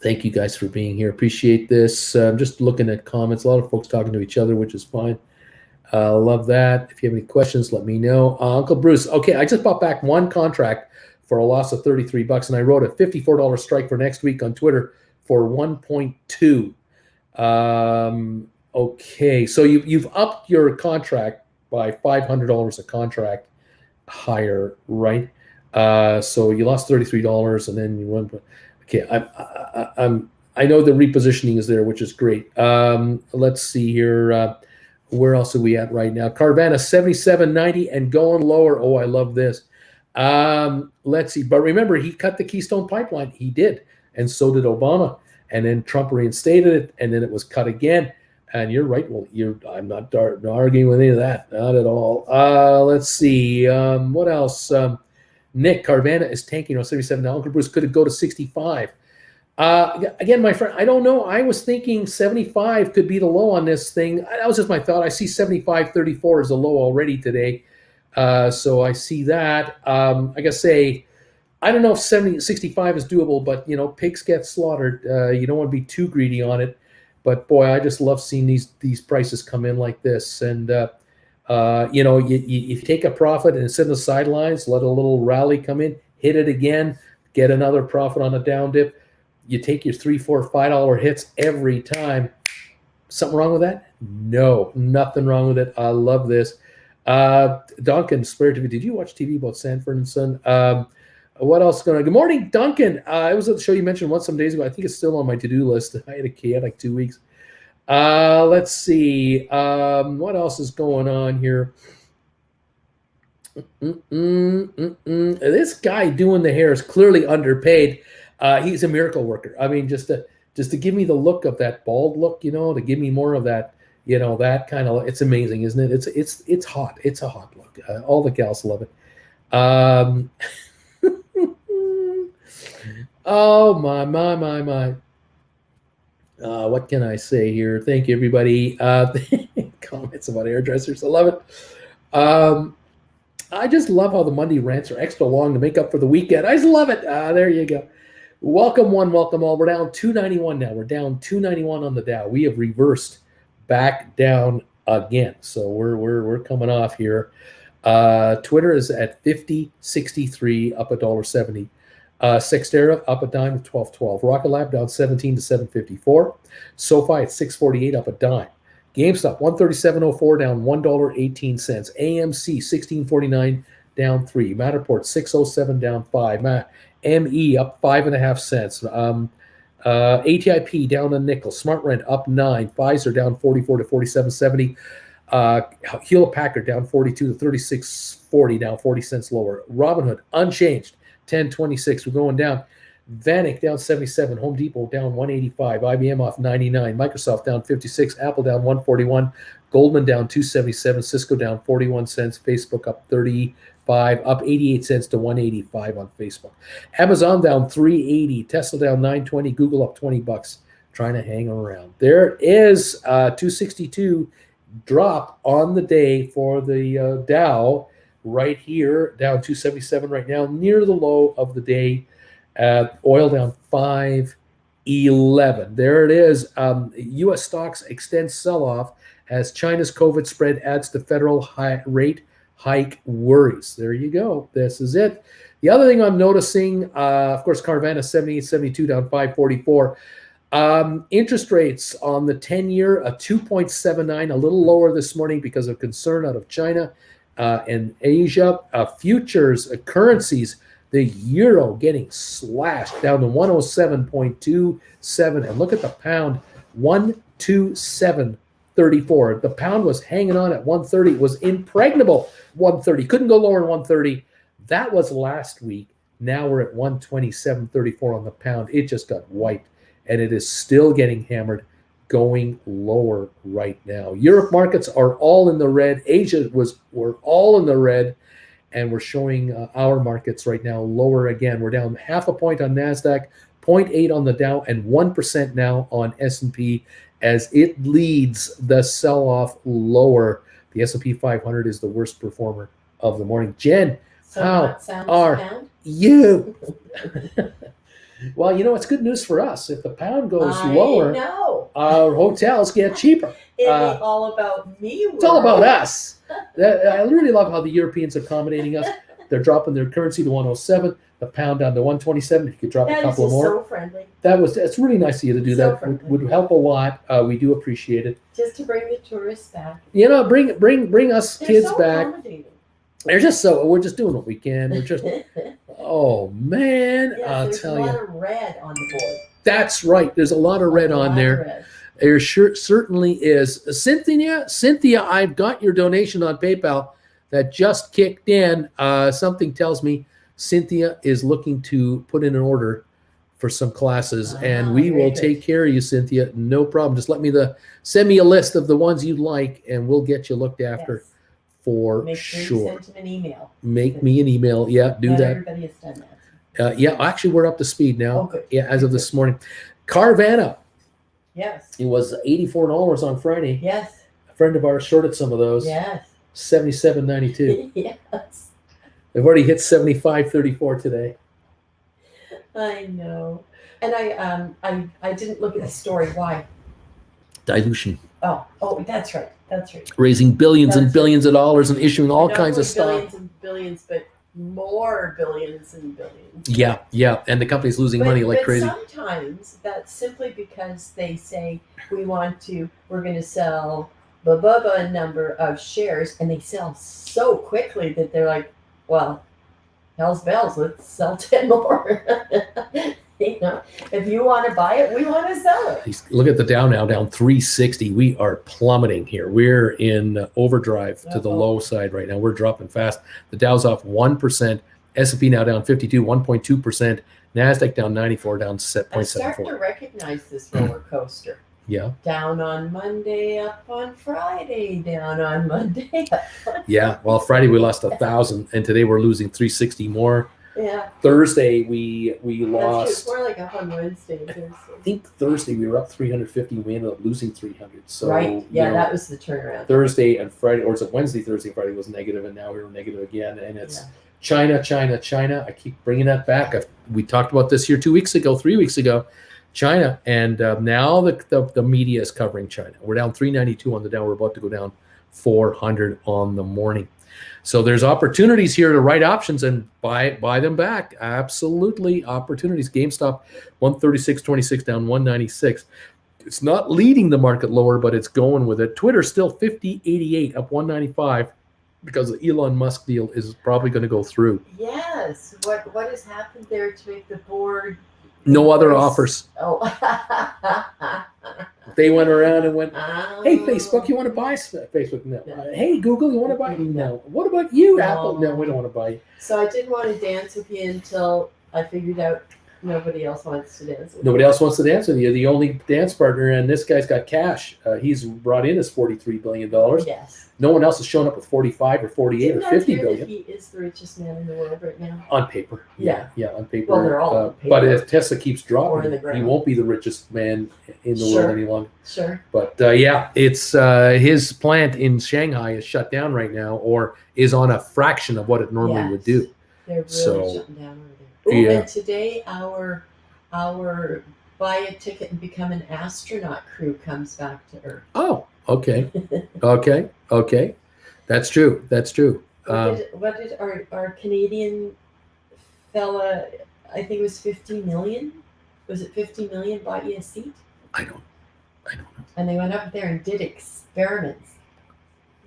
Thank you guys for being here. Appreciate this. I'm just looking at comments. A lot of folks talking to each other, which is fine. Love that. If you have any questions, let me know. Uncle Bruce. Okay, I just bought back one contract for a loss of $33, and I wrote a $54 strike for next week on Twitter for 1.2. Okay, so you've upped your contract by $500 a contract higher, right? So you lost $33, and then you went. Okay, I know the repositioning is there, which is great. Let's see here. Where else are we at right now? Carvana 77.90 and going lower. Oh, I love this. Let's see. But remember, he cut the Keystone Pipeline. He did, and so did Obama. And then Trump reinstated it, and then it was cut again. And you're right. Well, I'm not arguing with any of that. Not at all. Let's see. What else? Nick, Carvana is tanking on 77. Now, Uncle Bruce, could it go to 65? Again, my friend, I don't know. I was thinking 75 could be the low on this thing. That was just my thought. I see 75.34 as a low already today. So I see that. I gotta say, I don't know if 65 is doable, but pigs get slaughtered. You don't want to be too greedy on it. But boy, I just love seeing these prices come in like this. And you take a profit and sit in the sidelines, let a little rally come in, hit it again, get another profit on a down dip. You take your $3, $4, $5 hits every time. Something wrong with that? No, nothing wrong with it. I love this. Duncan, Spirit TV. Did you watch TV about Sanford and Son? What else going on? Good morning, Duncan. It was a show you mentioned once some days ago. I think it's still on my to-do list. I had like 2 weeks. Let's see. What else is going on here? This guy doing the hair is clearly underpaid. He's a miracle worker. I mean, just to give me the look of that bald look, to give me more of that, that kind of. It's amazing, isn't it? It's hot. It's a hot look. All the gals love it. Oh my. What can I say here? Thank you, everybody. Comments about hairdressers. I love it. I just love how the Monday rants are extra long to make up for the weekend. I just love it. There you go. Welcome one, welcome all. We're down 291 now. We're down 291 on the Dow. We have reversed back down again. So we're coming off here. Twitter is at 50.63, up $1.70. Sextera up a dime at 12.12. Rocket Lab down 17 to 7.54. SoFi at 6.48, up a dime. GameStop 137.04, down $1.18. AMC 16.49, down 3. Matterport 6.07, down 5. ME up 5.5 cents. ATIP down a nickel. SmartRent up 9. Pfizer down 44 to 47.70. Hewlett Packard down 42 to 36.40, down 40 cents lower. Robinhood unchanged, 10.26. We're going down. Vanik down 77. Home Depot down 185. IBM off 99. Microsoft down 56. Apple down 141. Goldman down 277. Cisco down 41 cents. Facebook up 35, up 88 cents to 185 on Facebook. Amazon down 380. Tesla down 920. Google up $20. Trying to hang around. There is 262 drop on the day for the Dow right here, down 277 right now, near the low of the day. Oil down 5.11. There it is. U.S. stocks extend sell-off as China's COVID spread adds to federal rate hike worries. There you go. This is it. The other thing I'm noticing, of course, Carvana 78.72 down 5.44. Interest rates on the 10-year, a 2.79, a little lower this morning because of concern out of China and Asia. Futures, currencies, the euro getting slashed down to 107.27. And look at the pound, 127.34. The pound was hanging on at 130. It was impregnable, 130. Couldn't go lower than 130. That was last week. Now we're at 127.34 on the pound. It just got wiped. And it is still getting hammered, going lower right now. Europe markets are all in the red. Asia we're all in the red. And we're showing our markets right now lower again. We're down 0.5 point on NASDAQ, 0.8 on the Dow, and 1% now on S&P as it leads the sell-off lower The S&P 500 is the worst performer of the morning. Jen, So how not sound are to pound? you? Well, it's good news for us. If the pound goes lower, know. our hotels get cheaper. In the all about me world. It's all about us. I really love how the Europeans are accommodating us. They're dropping their currency to 107, the pound down to 127. If you could drop a That is couple just more. so friendly. It's really nice of you to do So that. friendly. Would help a lot. We do appreciate it. Just to bring the tourists back. Bring us They're kids so back. accommodating. We're just doing what we can. We're just, oh man, Yes, I'll there's tell a lot you. of red on the board. That's right. There's a lot of red A on lot there. of red. There certainly is. Cynthia, I've got your donation on PayPal that just kicked in. Something tells me Cynthia is looking to put in an order for some classes, and we very will good. take care of you, Cynthia. No problem. Just send me a list of the ones you'd like, and we'll get you looked after Yes. for Make sure sure. you send him an email. Make me an email. Yeah, do Not that. everybody has done that. Yeah, actually, we're up to speed now. Oh, good. Yeah, as of this morning. Carvana. Yes. It was $84 on Friday. Yes. A friend of ours shorted some of those. Yes. $77.92. Yes. They've already hit $75.34 today. I know. And I didn't look at the story. Why? Dilution. Oh, that's right. That's right. Raising billions and That's billions of dollars and issuing all Not kinds of only stock. Billions and billions, but more billions and billions. Yeah. And the company's losing money like but crazy. Sometimes that's simply because they say we're going to sell a number of shares, and they sell so quickly that they're like, well, hell's bells, let's sell 10 more. If you want to buy it, we want to sell it. Look at the Dow now, down 360. We are plummeting here. We're in overdrive to the low side right now. We're dropping fast. The Dow's off 1%. S&P now down 52, 1.2%. NASDAQ down 94, down I'm starting to 0.74. recognize this roller coaster. Yeah. Down on Monday, up on Friday, down on Monday. Yeah. Well, Friday we lost 1,000, and today we're losing 360 more. Yeah. Thursday we That's lost. more like up on Wednesday and Thursday. I think Thursday we were up 350. We ended up losing 300. So Right. Yeah, that was the turnaround. Thursday and Friday, or is it Wednesday, Thursday, Friday was negative, and now we were negative again. And it's China. I keep bringing that back. We talked about this here 3 weeks ago. China, and now the media is covering China. We're down 392 on the Dow. We're about to go down 400 on the morning. So there's opportunities here to write options and buy them back. Absolutely opportunities. GameStop 136.26 down 196. It's not leading the market lower, but it's going with it. Twitter still 50.88 up 195 because the Elon Musk deal is probably going to go through. Yes. What has happened there to make the board? No other offers. Oh. They went around and went, hey, Facebook, you want to buy Facebook? No. Hey, Google, you want to buy? No. What about you, No. Apple? No, we don't want to buy you. So I didn't want to dance with you until I figured out nobody else wants to dance with Nobody else wants to dance with you. You're the only dance partner, and this guy's got cash. He's brought in his $43 billion. Yes. No one else has shown up with 45 or 48 or 50 That billion he is the richest man in the world right now. on paper. Yeah, on paper. Well, they're all on paper. But if Tesla keeps Or in dropping, the ground. he won't be the richest man in the Sure. world any longer. Sure. But it's his plant in Shanghai is shut down right now, or is on a fraction of what it normally would do. They're really So, shutting down over there. yeah. And today our buy a ticket and become an astronaut crew comes back to Earth. Oh, okay. Okay. That's true. What did our Canadian fella, I think it was 50 million? Was it 50 million bought you a seat? I don't know. And they went up there and did experiments.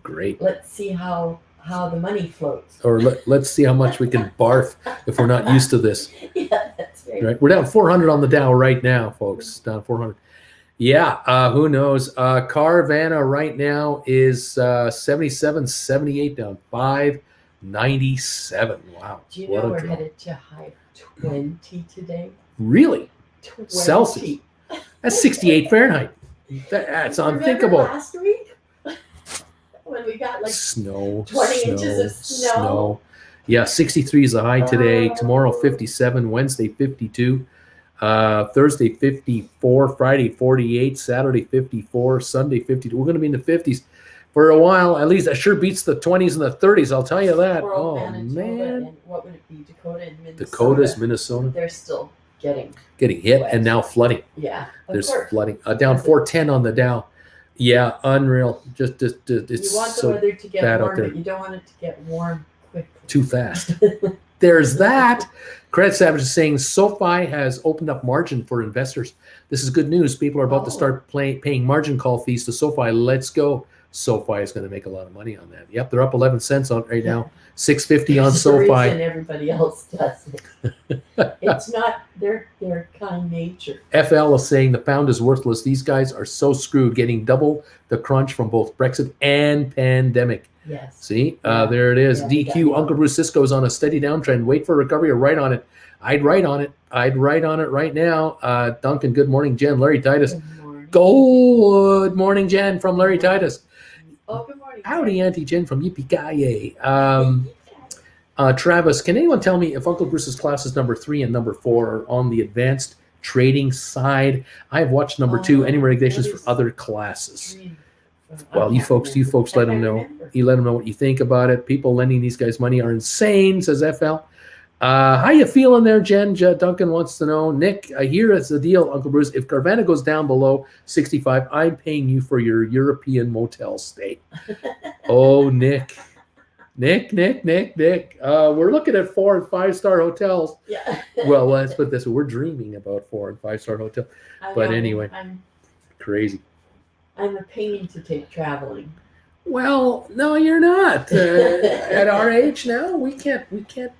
Great. Let's see how the money floats. Or let's see how much we can barf if we're not used to this. Yeah, that's right. We're down 400 on the Dow right now, folks. Down 400. Yeah, who knows? Carvana right now is 77.78 down 597. Wow. Do you know we're headed to high 20 today? Really? 20. Celsius. That's 68 Fahrenheit. That's unthinkable. Remember last week when we got like snow, 20 inches of snow? Yeah, 63 is the high today. Tomorrow 57. Wednesday 52. Thursday 54, Friday 48, Saturday 54, Sunday 52. We're going to be in the 50s for a while. At least that sure beats the 20s and the 30s. I'll tell you that. Poor old Manitoba man, and what would it be? Dakota and Minnesota. Dakotas, Minnesota, They're still getting hit, wet. and now flooding. Yeah, of There's course. flooding. Down 410 on the Dow. Yeah, unreal. Just it's You want the so weather to get bad out warm, there. but you don't want it to get warm quickly. too fast. There's that. Credit Savage is saying SoFi has opened up margin for investors. This is good news. People are about to start paying margin call fees to SoFi. Let's go. SoFi is going to make a lot of money on that. Yep, they're up 11 cents on right now. 650 on There's a SoFi. reason everybody else does it. It's not their kind nature. FL is saying the pound is worthless. These guys are so screwed, getting double the crunch from both Brexit and pandemic. Yes. See, Yeah. there it is. Yeah, DQ, yeah. Uncle Bruce Cisco is on a steady downtrend. Wait for recovery or write on it. I'd write on it. I'd write on it right now. Duncan, good morning, Jen. Larry Titus. Good morning. Good morning, Jen, from Larry Titus. Oh, good morning. Howdy, Auntie Jen from Yippee-Ki-Yay. Travis, can anyone tell me if Uncle Bruce's classes number 3 and number 4 are on the advanced trading side? I have watched number 2. Any recommendations for other classes? Well, you folks let them know. You let them know what you think about it. People lending these guys money are insane, says FL. How you feeling there, Jen? Duncan wants to know. Nick, I hear it's a deal, Uncle Bruce. If Carvana goes down below 65, I'm paying you for your European motel stay. Oh, Nick. Nick. We're looking at 4 and 5 star hotels. Yeah. Well, let's put it this way. We're dreaming about 4 and 5 star hotels. But anyway, crazy. I'm a pain to take traveling. Well, no, you're not. At our age now, we can't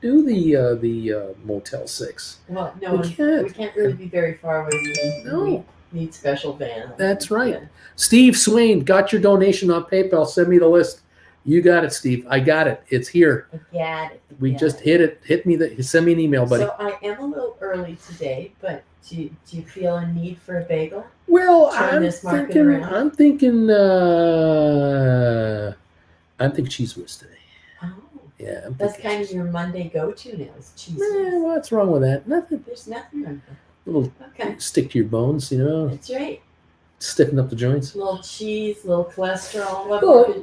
do the Motel 6. Well, no, We can't. we can't really be very far away. No. We need special van. That's right. Yeah. Steve Swain, got your donation on PayPal. Send me the list. You got it, Steve. I got it. It's here. I got it. We Yeah. just hit it. Hit me. Send me an email, buddy. So I am a little early today, but do you feel a need for a bagel? Well, Turn I'm this market thinking. around. I'm thinking cheese whiz today. Oh, Yeah, I'm that's thinking kind of cheese. your Monday go-to now is cheese. What's wrong with that? Nothing. There's nothing wrong with Little that. Okay, stick to your bones, that's right. stiffen up the joints. Little cheese, little cholesterol. A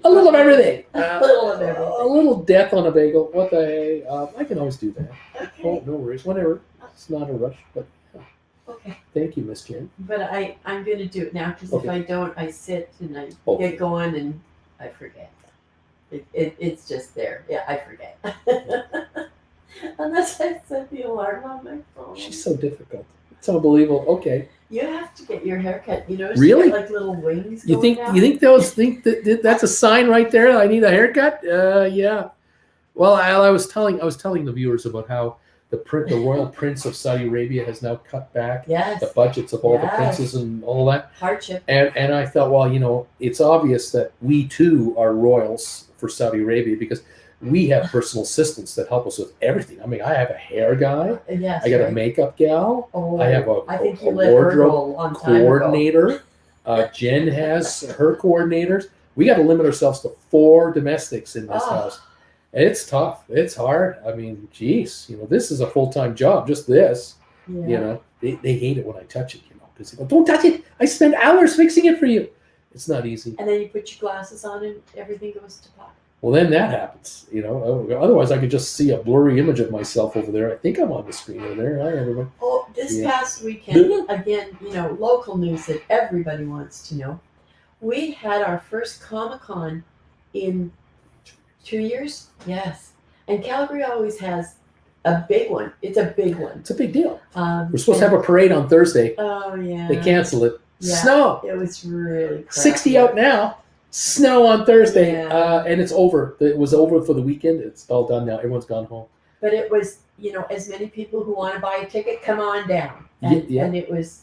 little of everything. A little of everything. A little death on a bagel. What the hey? I can always do that. Okay. Oh, no worries. Whatever. It's not a rush, but Okay. thank you, Miss Jen. But I'm going to do it now because Okay. if I don't, I sit and I Okay. get going and I forget. It's just there. Yeah, I forget. Unless I set the alarm on my phone. She's so difficult. It's unbelievable. Okay. You have to get your haircut. You notice Really? you get like little wings. You going think down? that's a sign right there that I need a haircut? Yeah. Well, I was telling the viewers about how the royal prince of Saudi Arabia has now cut back Yes. the budgets of all the Yes. princes and all that. Hardship. And I thought, well, it's obvious that we too are royals for Saudi Arabia because we have personal assistants that help us with everything. I mean, I have a hair guy, Yes. I got a right. makeup gal, Oh, I have I think a you let wardrobe Virgil on time ago. coordinator. Jen has her coordinators. We got to limit ourselves to 4 domestics in this Oh. house. It's tough. It's hard. I mean, geez, this is a full-time job. Just this, Yeah. they hate it when I touch it, because they go, don't touch it. I spend hours fixing it for you. It's not easy. And then you put your glasses on and everything goes to pot. Well, then that happens, Otherwise, I could just see a blurry image of myself over there. I think I'm on the screen over there. Hi, everyone. Oh, this Yeah. past weekend, again, local news that everybody wants to know. We had our first Comic-Con in 2 years. Yes. And Calgary always has a big one. It's a big one. It's a big deal. We're supposed to and- have a parade on Thursday. Oh, yeah. They canceled it. Yeah. Snow. It was really crappy. 60 out now. Snow on Thursday. Yeah. And it's over. It was over for the weekend. It's all done now. Everyone's gone home. But it was, as many people who want to buy a ticket, come on down. And, Yeah. and it was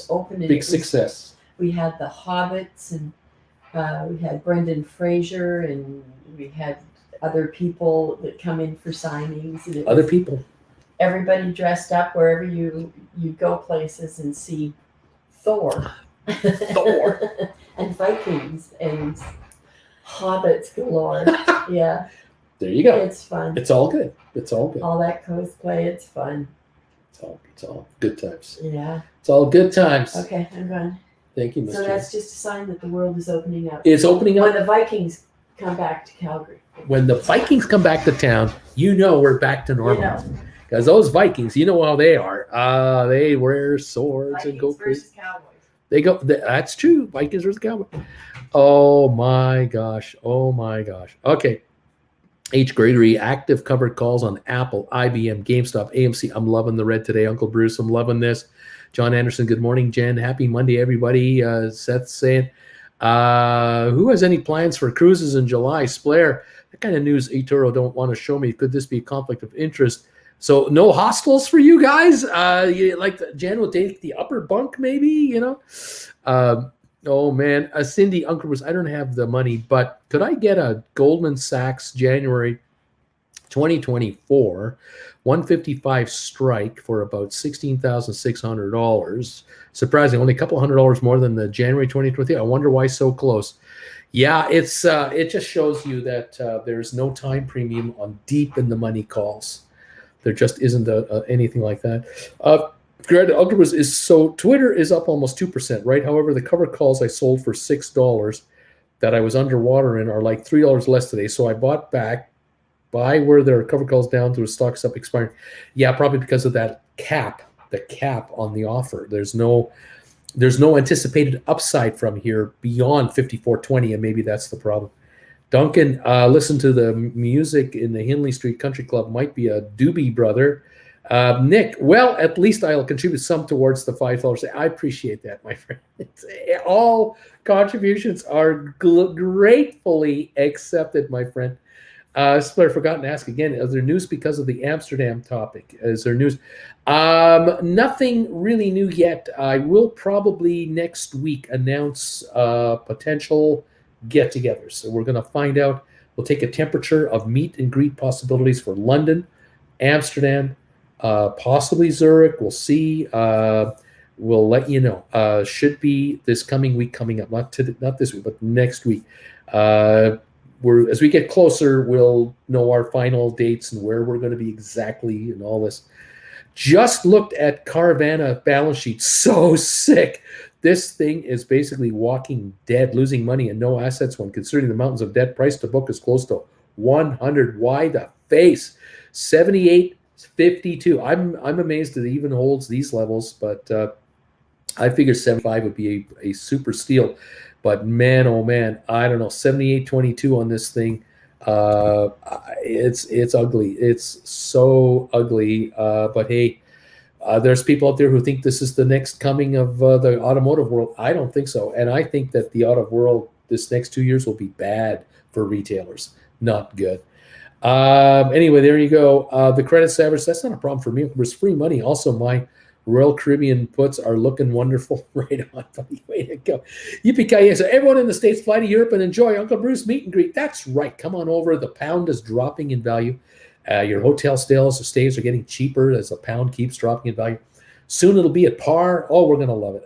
open. And Big it was- success. We had the Hobbits, and we had Brendan Fraser, and we had other people that come in for signings. And it Other was people. everybody dressed up wherever you go places and see Thor. Thor. And Vikings and Hobbits galore. Yeah, There you go. it's fun. It's all good. It's all good. All that cosplay, it's fun. It's all good times. Yeah. It's all good times. Okay, I'm going. Thank you, Miss So Jen. that's just a sign that the world is opening up. It's opening When up. the Vikings come back to Calgary. When the Vikings come back to town, we're back to normal. You know, Because those Vikings, you know how they are. They wear swords and go Vikings crazy. versus Cowboys. They go. That's true. Vikings versus Cowboys. Oh my gosh. Oh my gosh. Okay. H. Gregory, active covered calls on Apple, IBM, GameStop, AMC. I'm loving the red today. Uncle Bruce, I'm loving this. John Anderson, good morning, Jen. Happy Monday, everybody. Seth saying, who has any plans for cruises in July? Splair, that kind of news eToro don't want to show me. Could this be a conflict of interest? So no hostels for you guys? Like Jen will take the upper bunk, maybe, oh man, Cindy, Uncle Bruce, I don't have the money, but could I get a Goldman Sachs January 2024 155 strike for about $16,600? Surprising, only a couple $100 more than the January 2023. I wonder why so close. Yeah, it's it just shows you that there's no time premium on deep in the money calls. There just isn't anything like that. Uncle Bruce is so Twitter is up almost 2%, right? However, the cover calls I sold for $6 that I was underwater in are like $3 less today. So I bought back, buy where there are cover calls down to a stock's up expiring. Yeah, probably because of that cap, the cap on the offer. There's no anticipated upside from here beyond 54.20, and maybe that's the problem. Duncan, listen to the music in the Hindley Street Country Club. Might be a Doobie Brother. Nick, well, at least I'll contribute some towards the $5. I appreciate that, my friend. All contributions are gratefully accepted, my friend. Splair, forgotten to ask again, is there news because of the Amsterdam topic? Is there news? Nothing really new yet. I will probably next week announce potential get-togethers. So we're going to find out. We'll take a temperature of meet and greet possibilities for London, Amsterdam, possibly Zurich. We'll see. We'll let you know. Should be this coming week coming up. Not this week, but next week. As we get closer, we'll know our final dates and where we're going to be exactly and all this. Just looked at Carvana balance sheet. So sick. This thing is basically walking dead, losing money and no assets when considering the mountains of debt. Price to book is close to 100. Why the face? 78.52. I'm amazed that it even holds these levels, but I figured 75 would be a super steal. But man, oh man, I don't know. 78.22 on this thing. It's ugly. It's so ugly. But hey, there's people out there who think this is the next coming of the automotive world. I don't think so. And I think that the auto world this next 2 years will be bad for retailers. Not good. Anyway, there you go. The credit savers, that's not a problem for me. There's free money. Also, my Royal Caribbean puts are looking wonderful. Right on, buddy. Way to go. Yippee-ki-yay. So everyone in the States, fly to Europe and enjoy Uncle Bruce meet and greet. That's right. Come on over. The pound is dropping in value. Your hotel stays are getting cheaper as the pound keeps dropping in value. Soon it'll be at par. Oh, we're going to love it.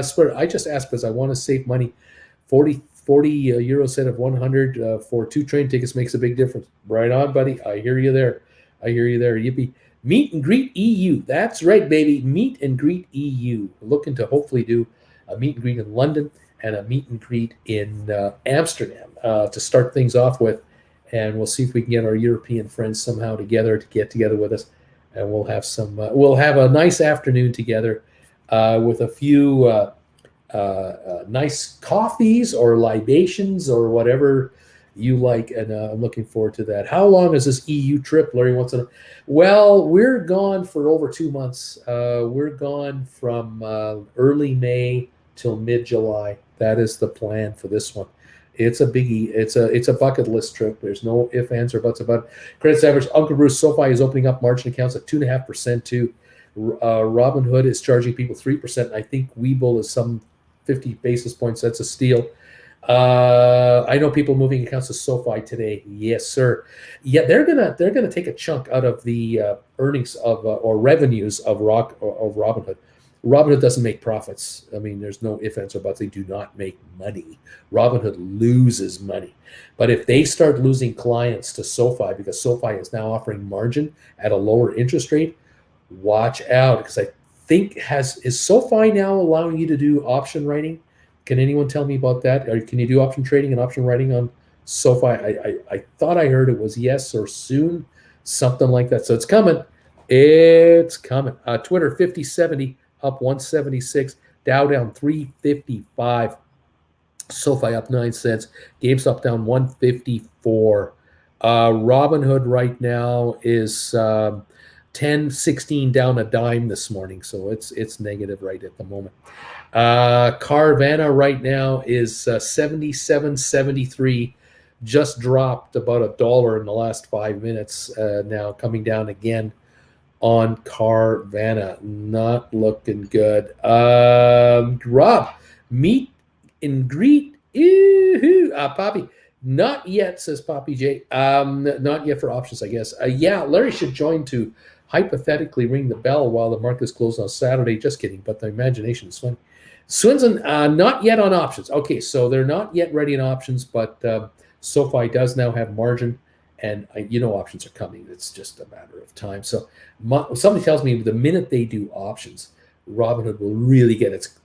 Spirit, I just asked because I want to save money. 40 euro set of 100 for 2 train tickets makes a big difference. Right on, buddy. I hear you there. Yippee. Meet and Greet EU. That's right, baby. Meet and Greet EU. We're looking to hopefully do a meet and greet in London and a meet and greet in Amsterdam to start things off with. And we'll see if we can get our European friends somehow together to get together with us. And we'll have we'll have a nice afternoon together with a few nice coffees or libations or whatever you like. And I'm looking forward to that. How long is this EU trip, Larry? Well, we're gone for over 2 months. We're gone from early May till mid-July. That is the plan for this one. It's a biggie. It's a bucket list trip. There's no ifs, ands, or buts about it. Credit average. Uncle Bruce SoFi is opening up margin accounts at 2.5% too. Robinhood is charging people 3%. I think Webull is some 50 basis points. That's a steal. I know people moving accounts to SoFi today. Yes, sir. Yeah, they're gonna take a chunk out of the earnings of or revenues of Robinhood. Robinhood doesn't make profits. I mean, there's no ifs, ands, or buts. They do not make money. Robinhood loses money. But if they start losing clients to SoFi because SoFi is now offering margin at a lower interest rate, watch out, because I think is SoFi now allowing you to do option writing? Can anyone tell me about that? Or can you do option trading and option writing on SoFi? I thought I heard it was yes or soon, something like that. So it's coming. It's coming. Twitter 5070 up 176. Dow down 355. SoFi up 9 cents. GameStop down 154. Robinhood right now is 10.16 down a dime this morning, so it's negative right at the moment. Carvana right now is 77.73, just dropped about $1 in the last 5 minutes. Now coming down again on Carvana, not looking good. Rob, meet and greet. Poppy. Not yet, says Poppy J. Not yet for options, I guess. Yeah, Larry should join to hypothetically ring the bell while the market's closed on Saturday. Just kidding, but the imagination is fun. Swinson, not yet on options. Okay, so they're not yet ready in options, but SoFi does now have margin, and options are coming. It's just a matter of time. So somebody tells me the minute they do options, Robinhood will really get its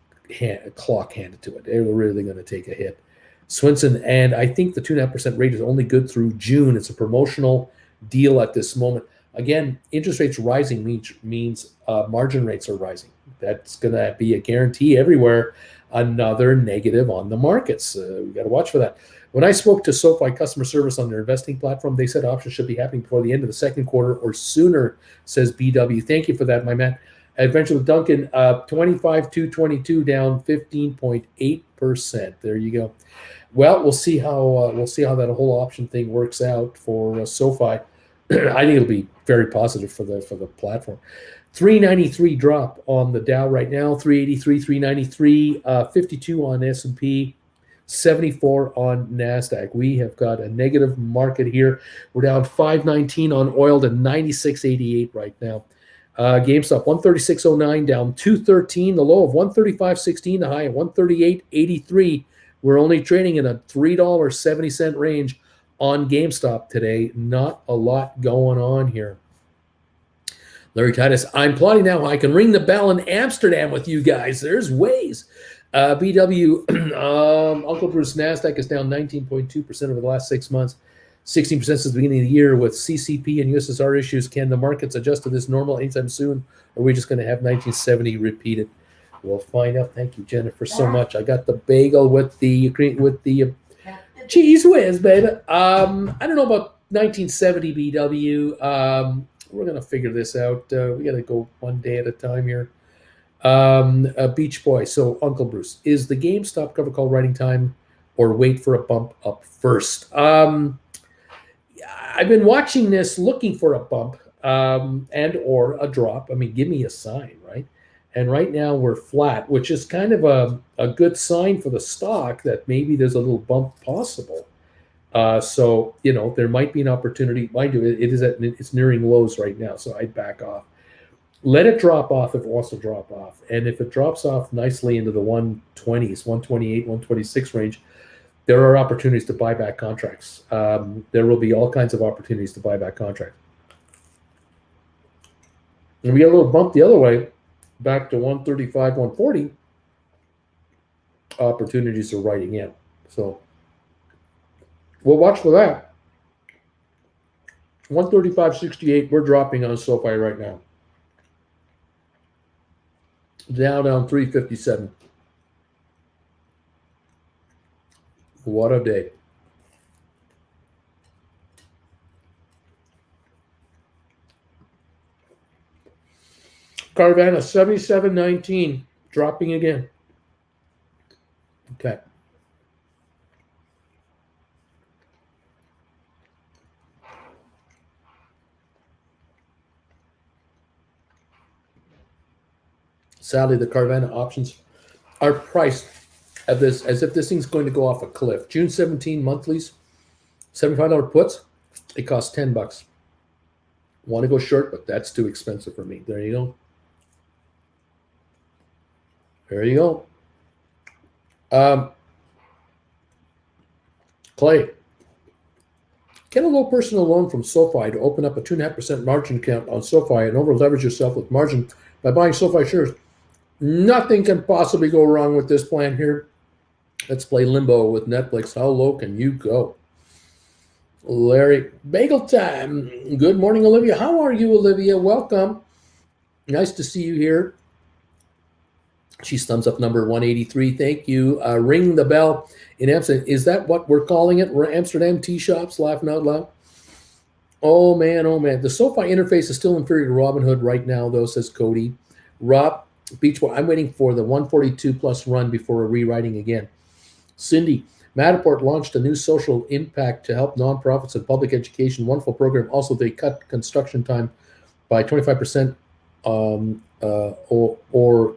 clock handed to it. They're really going to take a hit. Swinson, and I think the 2.5% rate is only good through June. It's a promotional deal at this moment. Again, interest rates rising means margin rates are rising. That's going to be a guarantee everywhere. Another negative on the markets. We got to watch for that. When I spoke to SoFi customer service on their investing platform, they said options should be happening before the end of the second quarter or sooner, says BW. Thank you for that, my man. Adventure with Duncan, 25,222 down 15.8%. There you go. Well, we'll see how that whole option thing works out for SoFi. I think it'll be very positive for the platform. 393 drop on the Dow right now. 383, 393, 52 on S&P, 74 on NASDAQ. We have got a negative market here. We're down 519 on oil to 96.88 right now. GameStop 136.09 down 213, the low of 135.16, the high of 138.83. We're only trading in a $3.70 range on GameStop today. Not a lot going on here. Larry Titus, I'm plotting now how I can ring the bell in Amsterdam with you guys. There's ways. BW, Uncle Bruce, NASDAQ is down 19.2% over the last 6 months. 16% since the beginning of the year. With CCP and USSR issues, can the markets adjust to this normal anytime soon? Or are we just going to have 1970 repeated? We'll find out. Thank you, Jennifer, so much. I got the bagel with the cheese whiz, baby. I don't know about 1970 BW. We're going to figure this out. We got to go one day at a time here. Beach Boy. So, Uncle Bruce, is the GameStop cover call writing time or wait for a bump up first? I've been watching this, looking for a bump and or a drop. I mean, give me a sign, right? And right now we're flat, which is kind of a good sign for the stock that maybe there's a little bump possible. So, there might be an opportunity. Mind you, it's nearing lows right now, so I'd back off. Let it drop off if it wants to drop off. And if it drops off nicely into the 120s, 128, 126 range, there are opportunities to buy back contracts. There will be all kinds of opportunities to buy back contracts. And we get a little bump the other way, back to 135, 140. Opportunities are writing in. So we'll watch for that. 135.68, we're dropping on SoFi right now. Down 357. What a day. Carvana 77.19, dropping again. Okay. Sadly, the Carvana options are priced at this as if this thing's going to go off a cliff. June 17 monthlies, $75 puts. It costs $10. Want to go short, but that's too expensive for me. There you go. There you go. Clay. Get a low personal loan from SoFi to open up a 2.5% margin account on SoFi and over leverage yourself with margin by buying SoFi shares. Nothing can possibly go wrong with this plan here. Let's play limbo with Netflix. How low can you go? Larry, bagel time. Good morning, Olivia. How are you, Olivia? Welcome. Nice to see you here. She's thumbs up number 183. Thank you. Ring the bell in Amsterdam. Is that what we're calling it? We're Amsterdam tea shops, laughing out loud. Oh, man. The SoFi interface is still inferior to Robinhood right now, though, says Cody. Rob, Beachboy, I'm waiting for the 142 plus run before rewriting again. Cindy, Matterport launched a new social impact to help nonprofits and public education. Wonderful program. Also, they cut construction time by 25%. Or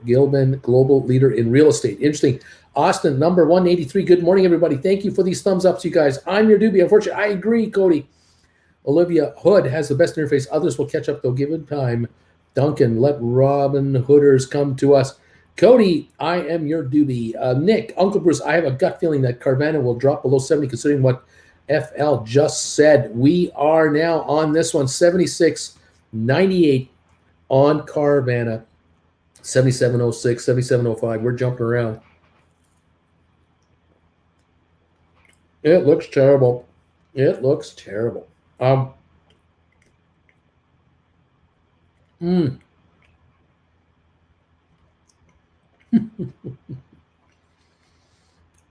Gilman, global leader in real estate. Interesting. Austin, number 183. Good morning, everybody. Thank you for these thumbs ups, you guys. I'm your doobie. Unfortunately, I agree, Cody. Olivia, Hood has the best interface. Others will catch up, though, given time. Duncan, let Robin Hooders come to us. Cody, I am your doobie. Nick, Uncle Bruce, I have a gut feeling that Carvana will drop below 70 considering what FL just said. We are now on this one, 76.98 on Carvana, 77.06, 77.05. We're jumping around. It looks terrible. It looks terrible.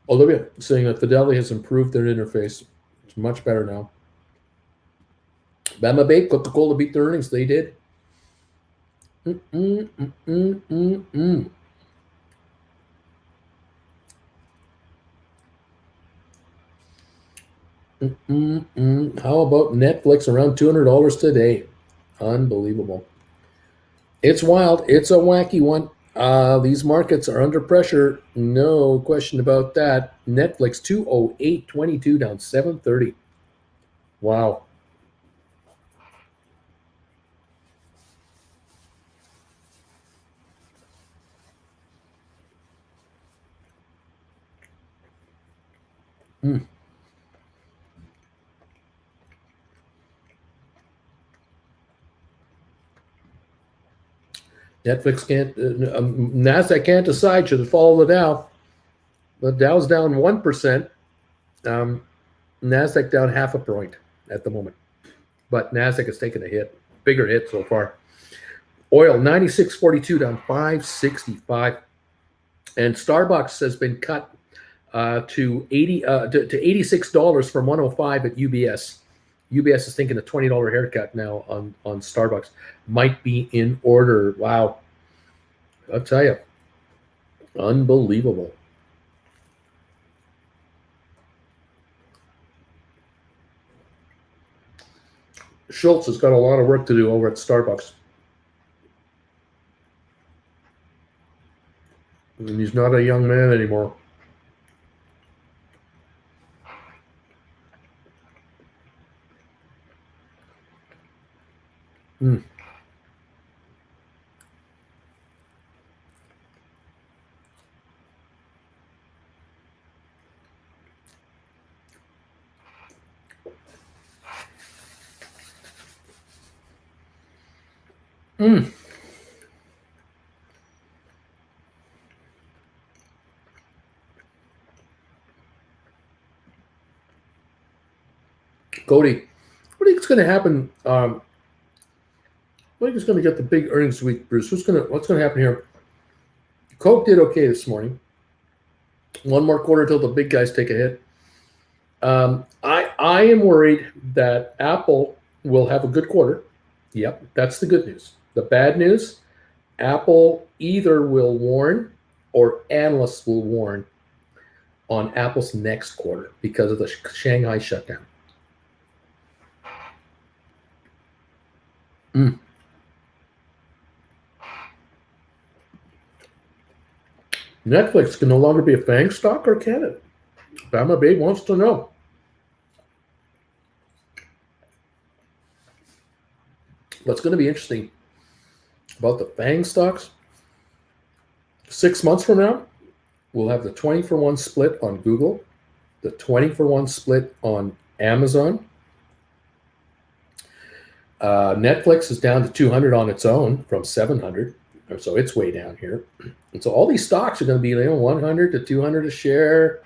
Olivia saying that Fidelity has improved their interface. It's much better now. Bama Babe, Coca-Cola beat their earnings. They did. How about Netflix around $200 today? Unbelievable. It's wild. It's a wacky one. These markets are under pressure. No question about that. Netflix 208.22 down 730. Wow. Netflix can't, NASDAQ can't decide. Should it follow the Dow? The Dow's down 1%. NASDAQ down 0.5 point at the moment. But NASDAQ has taken a hit, bigger hit so far. Oil, 96.42 down 565. And Starbucks has been cut to $86 from 105 at UBS. UBS is thinking a $20 haircut now on Starbucks might be in order. Wow. I'll tell you. Unbelievable. Schultz has got a lot of work to do over at Starbucks. And he's not a young man anymore. Cody, what do you think is going to happen? What do you think is going to get the big earnings week, Bruce? What's going to happen here? Coke did okay this morning. One more quarter till the big guys take a hit. I am worried that Apple will have a good quarter. Yep, that's the good news. The bad news, Apple either will warn or analysts will warn on Apple's next quarter because of the Shanghai shutdown. Netflix can no longer be a FANG stock, or can it? Bama Babe wants to know. What's going to be interesting about the FANG stocks, 6 months from now, we'll have the 20-for-1 split on Google, the 20-for-1 split on Amazon, Netflix is down to 200 on its own from 700, so it's way down here. And so all these stocks are going to be 100 to 200 a share.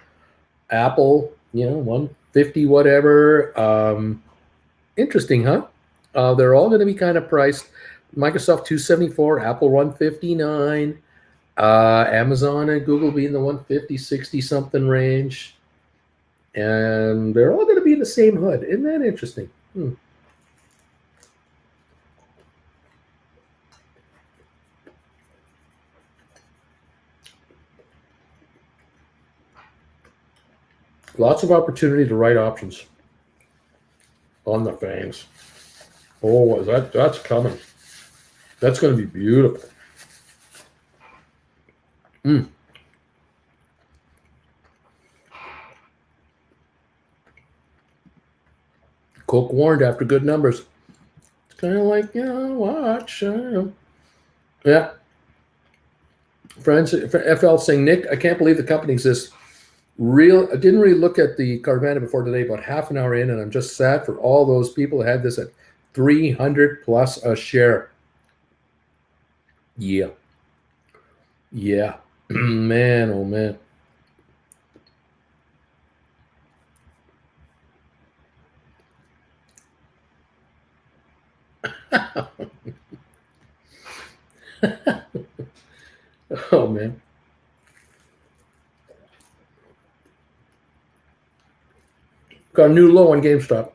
Apple, 150 whatever. Interesting, huh? They're all going to be kind of priced. Microsoft 274, Apple 159, Amazon and Google be in the 150, 60 something range. And they're all going to be in the same hood. Isn't that interesting? Lots of opportunity to write options on the fangs. Oh, that's coming. That's going to be beautiful. Cook warned after good numbers. It's kind of like, watch. Yeah. Friends, FL saying, Nick, I can't believe the company exists. I didn't really look at the Carvana before today, about half an hour in, and I'm just sad for all those people that had this at 300 plus a share. Yeah. Man, oh man. Oh man. Got a new low on GameStop.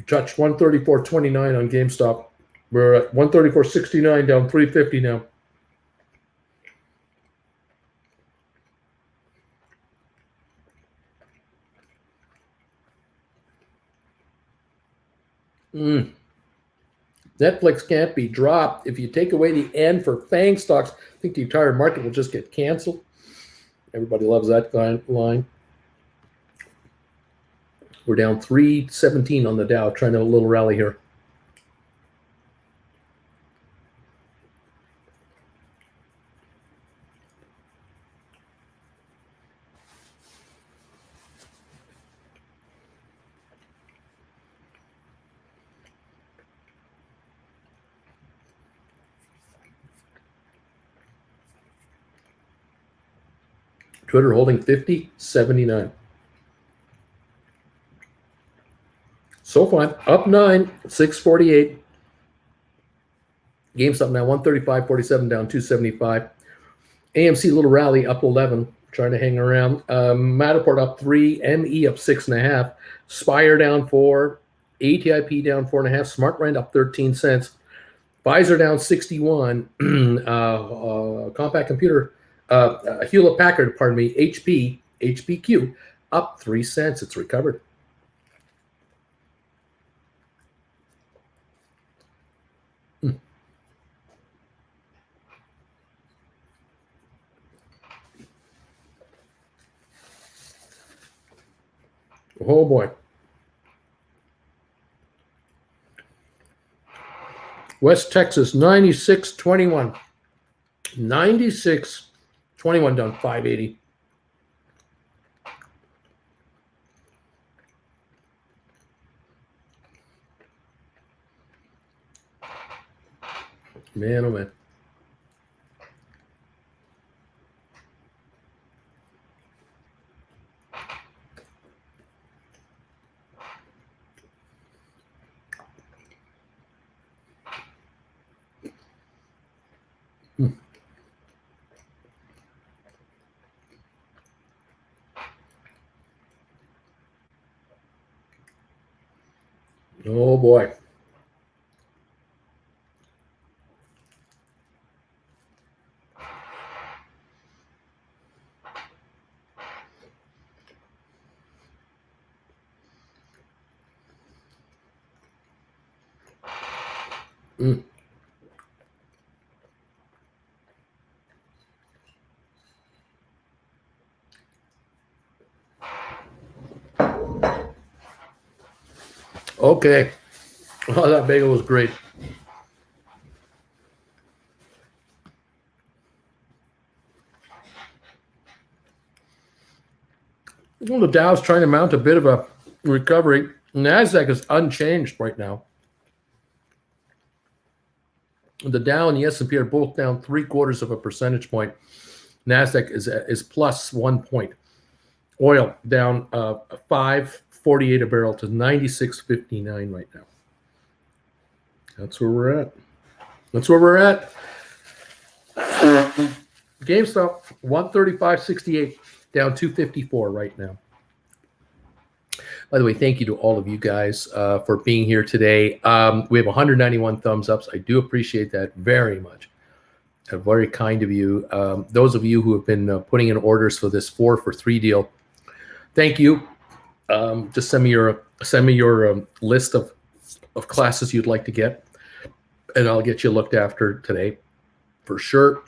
Touched 134.29 on GameStop. We're at 134.69, down 350 now. Netflix can't be dropped. If you take away the N for FANG stocks, I think the entire market will just get canceled. Everybody loves that line. We're down 317 on the Dow, trying to have a little rally here. Twitter holding 50.79. So far, up 9, 648. GameStop now 135.47, down 275. AMC little rally, up 11, trying to hang around. Matterport up 3, ME up 6.5, Spire down 4, ATIP down 4.5, SmartRent up 13 cents, Pfizer down 61, Compact Computer, Hewlett Packard, HPQ up 3 cents. It's recovered. Oh boy. West Texas 96.21. 96.21 down 580. Man, oh man. Oh boy. Okay. Oh, that bagel was great. Well, the Dow's trying to mount a bit of a recovery. NASDAQ is unchanged right now. The Dow and the S&P are both down 0.75 of a percentage point. NASDAQ is plus 1 point. Oil down 5.48 a barrel to 96.59 right now. That's where we're at. GameStop 135.68 down 254 right now. By the way, thank you to all of you guys for being here today. We have 191 thumbs ups. I do appreciate that very much. Very kind of you. Those of you who have been putting in orders for this 4 for 3 deal, thank you. Just send me your list of classes you'd like to get, and I'll get you looked after today for sure.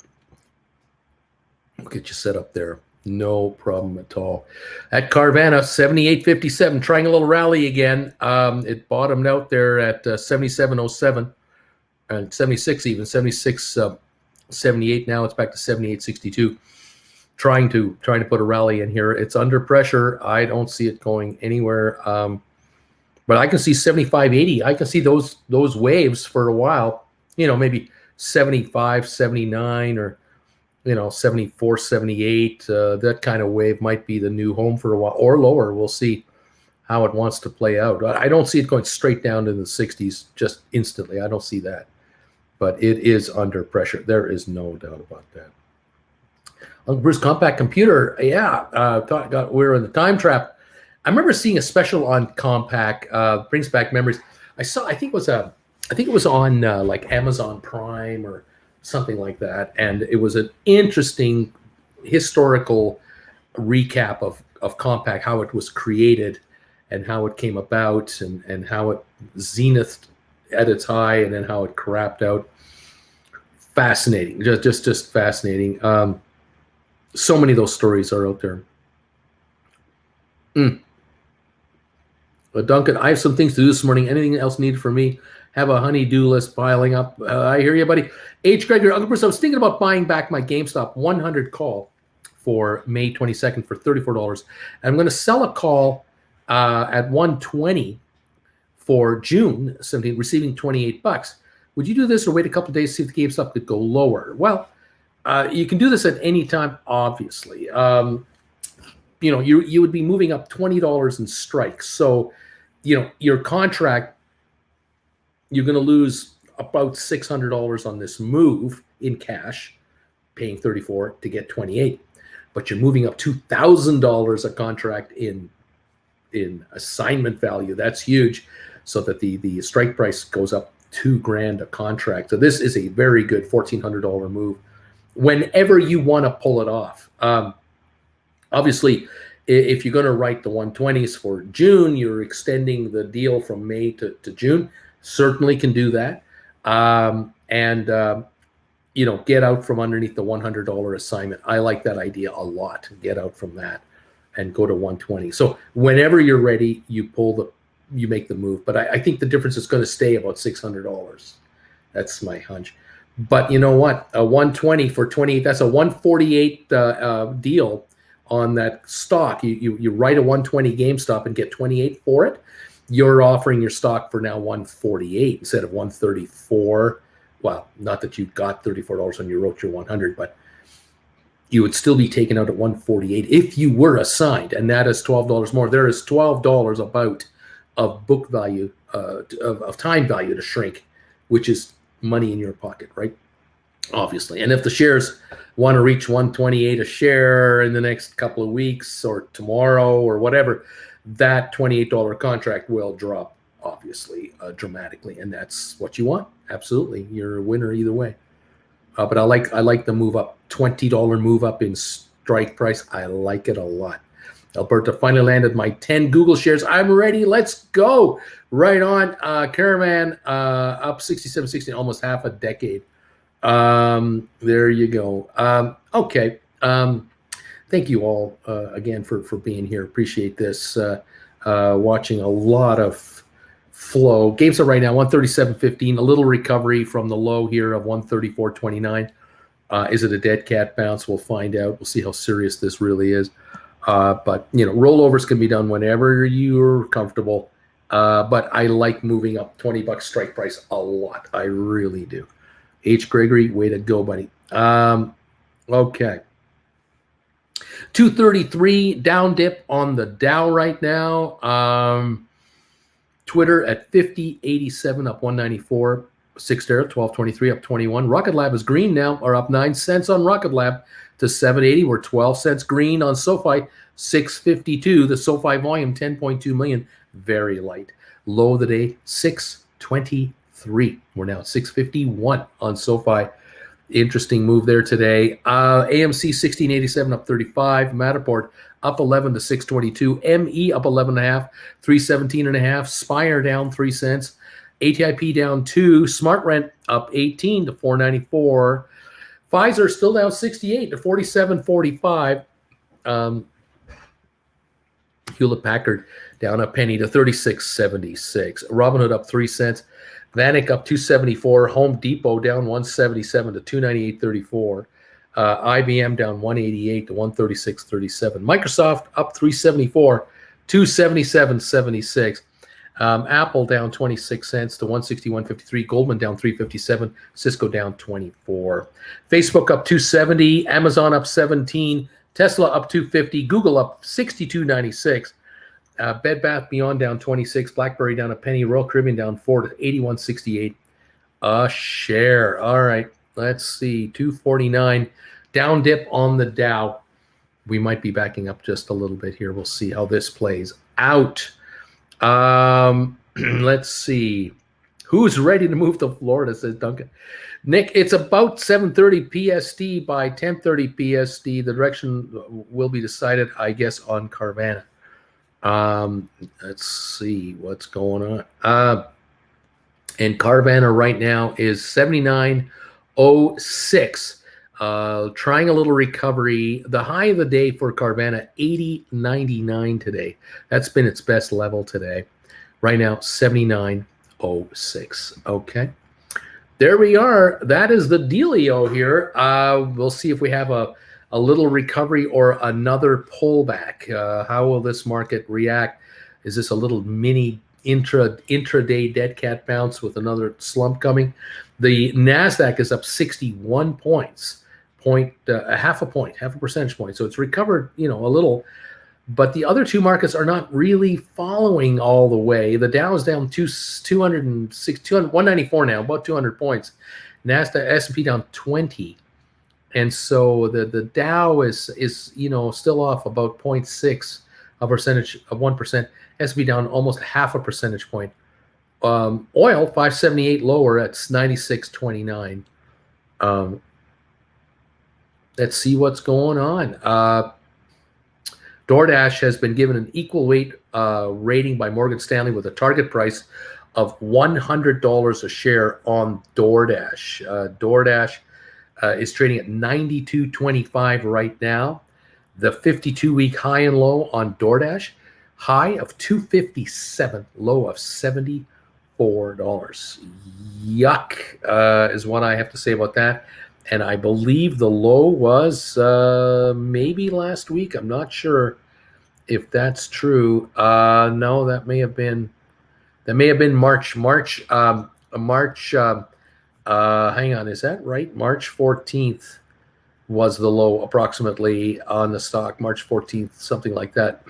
We'll get you set up there. No problem at all. At Carvana, 78.57, trying a little rally again. It bottomed out there at 77.07 and 76 even, 76.78 now. It's back to 78.62. Trying to put a rally in here. It's under pressure. I don't see it going anywhere. But I can see 75.80. I can see those waves for a while. Maybe 75, 79, or 74, 78. That kind of wave might be the new home for a while, or lower. We'll see how it wants to play out. I don't see it going straight down to the 60s just instantly. I don't see that. But it is under pressure. There is no doubt about that. Uncle Bruce, Compact Computer. Yeah, we're in the time trap. I remember seeing a special on Compact. Brings back memories. I think it was on like Amazon Prime or something like that, and it was an interesting historical recap of Compact, how it was created and how it came about, and how it zenithed at its high and then how it crapped out. Fascinating, just fascinating. So many of those stories are out there. But Duncan, I have some things to do this morning. Anything else needed for me? Have a honey-do list piling up. I hear you, buddy. H. Gregor, Uncle Bruce, I was thinking about buying back my GameStop 100 call for May 22nd for $34. I'm going to sell a call at 120 for June 17th, receiving $28. Would you do this or wait a couple of days to see if the GameStop could go lower? Well, you can do this at any time, obviously. You would be moving up $20 in strikes. So, your contract, you're going to lose about $600 on this move in cash, paying $34 to get $28. But you're moving up $2,000 a contract in assignment value. That's huge. So that the strike price goes up $2,000 a contract. So this is a very good $1,400 move whenever you want to pull it off. Obviously, if you're going to write the 120s for June, you're extending the deal from May to June. Certainly can do that. Get out from underneath the $100 assignment. I like that idea a lot. Get out from that and go to 120. So whenever you're ready, you make the move. But I think the difference is going to stay about $600. That's my hunch. But you know what? A 120 for 28, that's a 148 deal on that stock. You write a 120 GameStop and get 28 for it. You're offering your stock for now 148 instead of 134. Well, not that you got $34 when you wrote your 100, but you would still be taken out at 148 if you were assigned, and that is $12 more. There is $12 about of book value, of time value to shrink, which is money in your pocket, right? Obviously. And if the shares want to reach 128 a share in the next couple of weeks or tomorrow or whatever, that $28 contract will drop, obviously, dramatically. And that's what you want. Absolutely. You're a winner either way. But I like the move up, $20 move up in strike price. I like it a lot. Alberta finally landed my 10 Google shares. I'm ready. Let's go. Right on. Caravan up 67.60, almost half a decade. There you go. Okay. Thank you all again for being here. Appreciate this. Watching a lot of flow. GameStop right now 137.15. A little recovery from the low here of 134.29. Is it a dead cat bounce? We'll find out. We'll see how serious this really is. But rollovers can be done whenever you're comfortable. But I like moving up $20 strike price a lot. I really do. H. Gregory, way to go, buddy. Okay. 233 down dip on the Dow right now. Twitter at 50.87 up 194. Cyxtera 1223 up 21. Rocket Lab is green now, or up 9 cents on Rocket Lab to 780. We're 12 cents green on SoFi, 652. The SoFi volume 10.2 million, very light. Low of the day 623. We're now at 651 on SoFi. Interesting move there today. AMC 1687 up 35. Matterport up 11 to 622. ME up 11.5, 317.5. Spire down 3 cents. ATIP down 2. SmartRent up 18 to 494. Pfizer still down 68 to 47.45. Hewlett Packard down a penny to 36.76. Robinhood up 3 cents. Vanik up 274. Home Depot down 177 to 298.34. IBM down 188 to 136.37. Microsoft up 374, 277.76. Apple down 26 cents to 161.53. Goldman down 357. Cisco down 24. Facebook up 270. Amazon up 17. Tesla up 250. Google up 62.96. Bed Bath Beyond down 26. BlackBerry down a penny. Royal Caribbean down 4 to 81.68 a share. All right, let's see. 249 down dip on the Dow. We might be backing up just a little bit here. We'll see how this plays out. Let's see. Who's ready to move to Florida, says Duncan. Nick, it's about 7:30 PST by 10:30 PST. The direction will be decided, I guess, on Carvana. Let's see what's going on. And Carvana right now is 79.06. Trying a little recovery. The high of the day for Carvana, 80.99 today. That's been its best level today. Right now, 79.06. Okay. There we are. That is the dealio here. We'll see if we have a little recovery or another pullback. How will this market react? Is this a little mini intraday dead cat bounce with another slump coming? The NASDAQ is up 61 points, half a percentage point. So it's recovered, a little. But the other two markets are not really following all the way. The Dow is down 194 now, about 200 points. NASDAQ, S&P down 20. And so the Dow is still off about 0.6 a percentage of 1%. S&P down almost half a percentage point. Oil 578 lower at 96.29. Let's see what's going on. DoorDash has been given an equal weight rating by Morgan Stanley with a target price of $100 a share on DoorDash. DoorDash is trading at 92.25 right now. The 52-week high and low on DoorDash, high of 257, low of $74. Yuck is what I have to say about that. And I believe the low was maybe last week. I'm not sure if that's true. No, that may have been March. Hang on, is that right? March 14th was the low approximately on the stock. March 14th, something like that.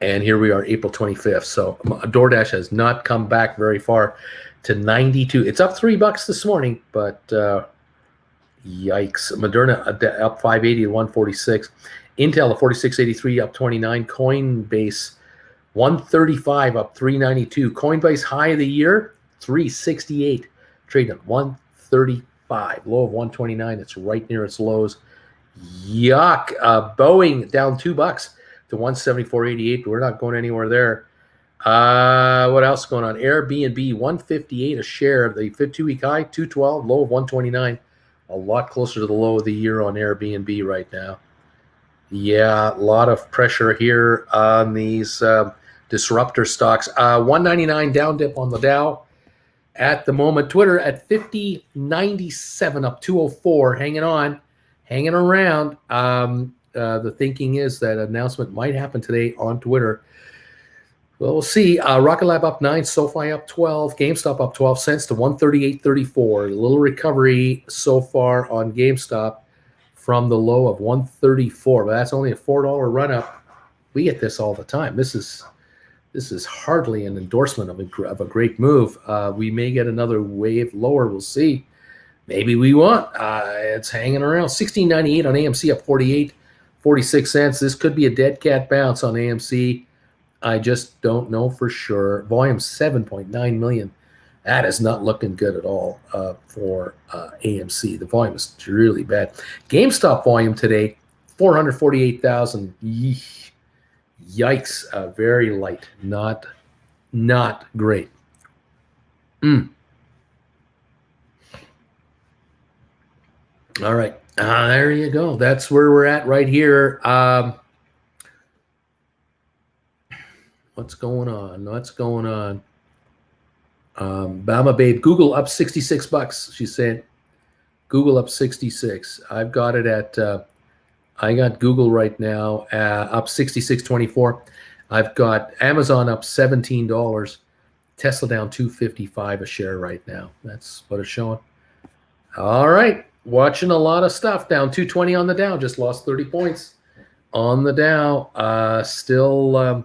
And here we are, April 25th. So DoorDash has not come back very far to 92. It's up $3 this morning, but yikes. Moderna up 580 to 146. Intel at 46.83 up 29. Coinbase 135 up 392. Coinbase high of the year 368. Trading at 135. Low of 129. It's right near its lows. Yuck. Boeing down $2 to 174.88. We're not going anywhere there. What else going on? Airbnb 158 a share. The 2-week high 212, low of 129. A lot closer to the low of the year on Airbnb right now. Yeah, a lot of pressure here on these disruptor stocks. 199 down dip on the Dow at the moment. Twitter at 50.97 up 204, hanging on, hanging around. The thinking is that announcement might happen today on Twitter. Well, we'll see. Rocket Lab up 9, SoFi up 12, GameStop up 12 cents to 138.34. A little recovery so far on GameStop from the low of 134, but that's only a $4 run up. We get this all the time. This is hardly an endorsement of a great move. We may get another wave lower. We'll see. Maybe we won't. It's hanging around. 16.98 on AMC, up 46 cents. This could be a dead cat bounce on AMC. I just don't know for sure. Volume 7.9 million. That is not looking good at all for AMC. The volume is really bad. GameStop volume today, 448,000. Yikes. Very light. Not great. All right. There you go. That's where we're at right here. What's going on? Bama Babe, Google up $66. She said, Google up 66. I've got it at, I got Google right now up 66.24. I've got Amazon up $17. Tesla down $2.55 a share right now. That's what it's showing. All right. Watching a lot of stuff. Down 220 on the Dow. Just lost 30 points on the Dow. Still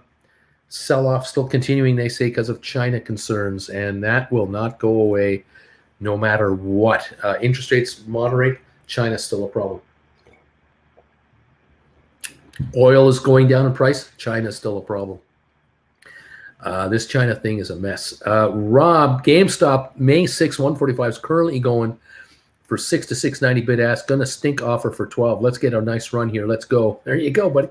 sell-off still continuing, they say, because of China concerns, and that will not go away no matter what. Interest rates moderate. China's still a problem. Oil is going down in price. China's still a problem. This China thing is a mess. Rob, GameStop, May 6, 145 is currently going for 6 to 690 bid ask. Gonna stink offer for 12. Let's get a nice run here. Let's go. There you go, buddy.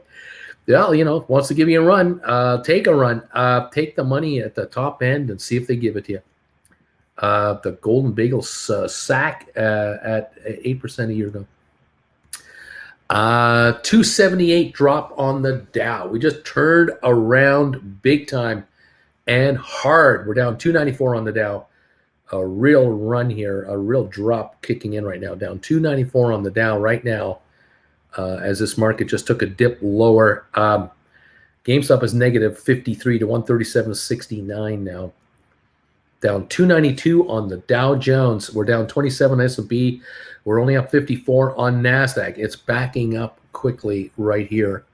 Well, wants to give you a run. Take a run. Take the money at the top end and see if they give it to you. The Golden Bagels sack at 8% a year ago. 278 drop on the Dow. We just turned around big time and hard. We're down 294 on the Dow. A real run here, a real drop kicking in right now. Down 294 on the Dow right now as this market just took a dip lower. GameStop is negative 53 to 137.69 now. Down 292 on the Dow Jones. We're down 27 on S&P. We're only up 54 on NASDAQ. It's backing up quickly right here.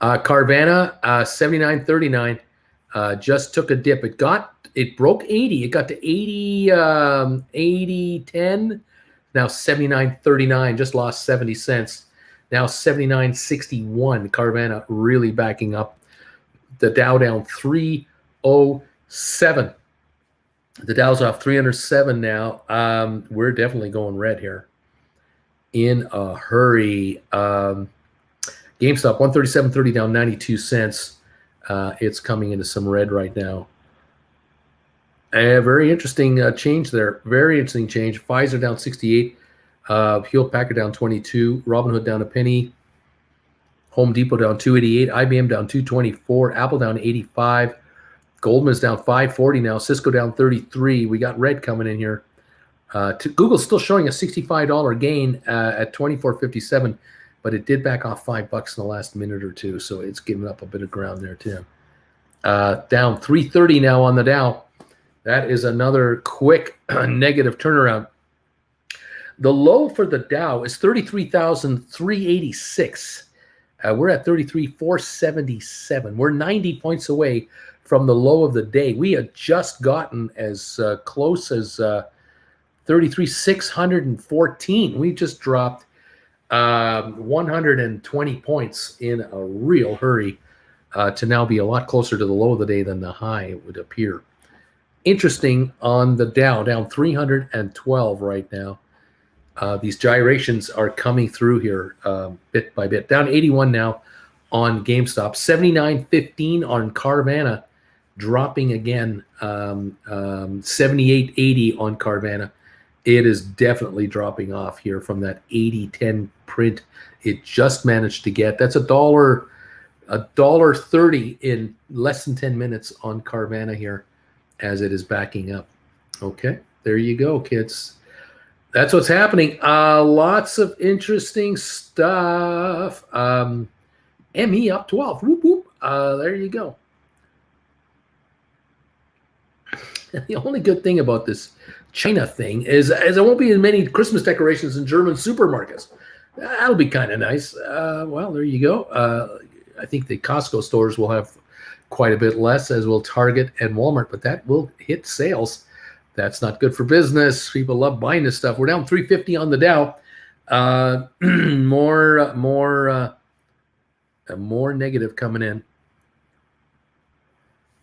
Carvana, 79.39, just took a dip. It broke 80. It got to 80.10. Now 79.39, just lost 70 cents. Now 79.61. Carvana really backing up. The Dow down 307. The Dow's off 307 now. We're definitely going red here. In a hurry. GameStop 137.30 down 92 cents. It's coming into some red right now. A very interesting change there. Very interesting change. Pfizer down 68. Hewlett Packard down 22. Robinhood down a penny. Home Depot down 288. IBM down 224. Apple down 85. Goldman's down 540 now. Cisco down 33. We got red coming in here. Google's still showing a $65 gain at 24.57, but it did back off $5 in the last minute or two, so it's giving up a bit of ground there too. Down 330 now on the Dow. That is another quick negative turnaround. The low for the Dow is 33,386. We're at 33,477. We're 90 points away from the low of the day. We had just gotten as close as 33,614. We just dropped 120 points in a real hurry to now be a lot closer to the low of the day than the high, it would appear. Interesting on the Dow, down 312 right now. These gyrations are coming through here bit by bit. Down 81 now on GameStop. 79.15 on Carvana, dropping again. 78.80 on Carvana. It is definitely dropping off here from that 80.10 print it just managed to get. That's $1.30 in less than 10 minutes on Carvana here as it is backing up. Okay, there you go, kids. That's what's happening. Lots of interesting stuff. ME up 12. Whoop, whoop. There you go. The only good thing about this China thing is there won't be as many Christmas decorations in German supermarkets. That'll be kind of nice. Well, there you go. I think the Costco stores will have quite a bit less, as will Target and Walmart, but that will hit sales. That's not good for business. People love buying this stuff. We're down 350 on the Dow. More negative coming in.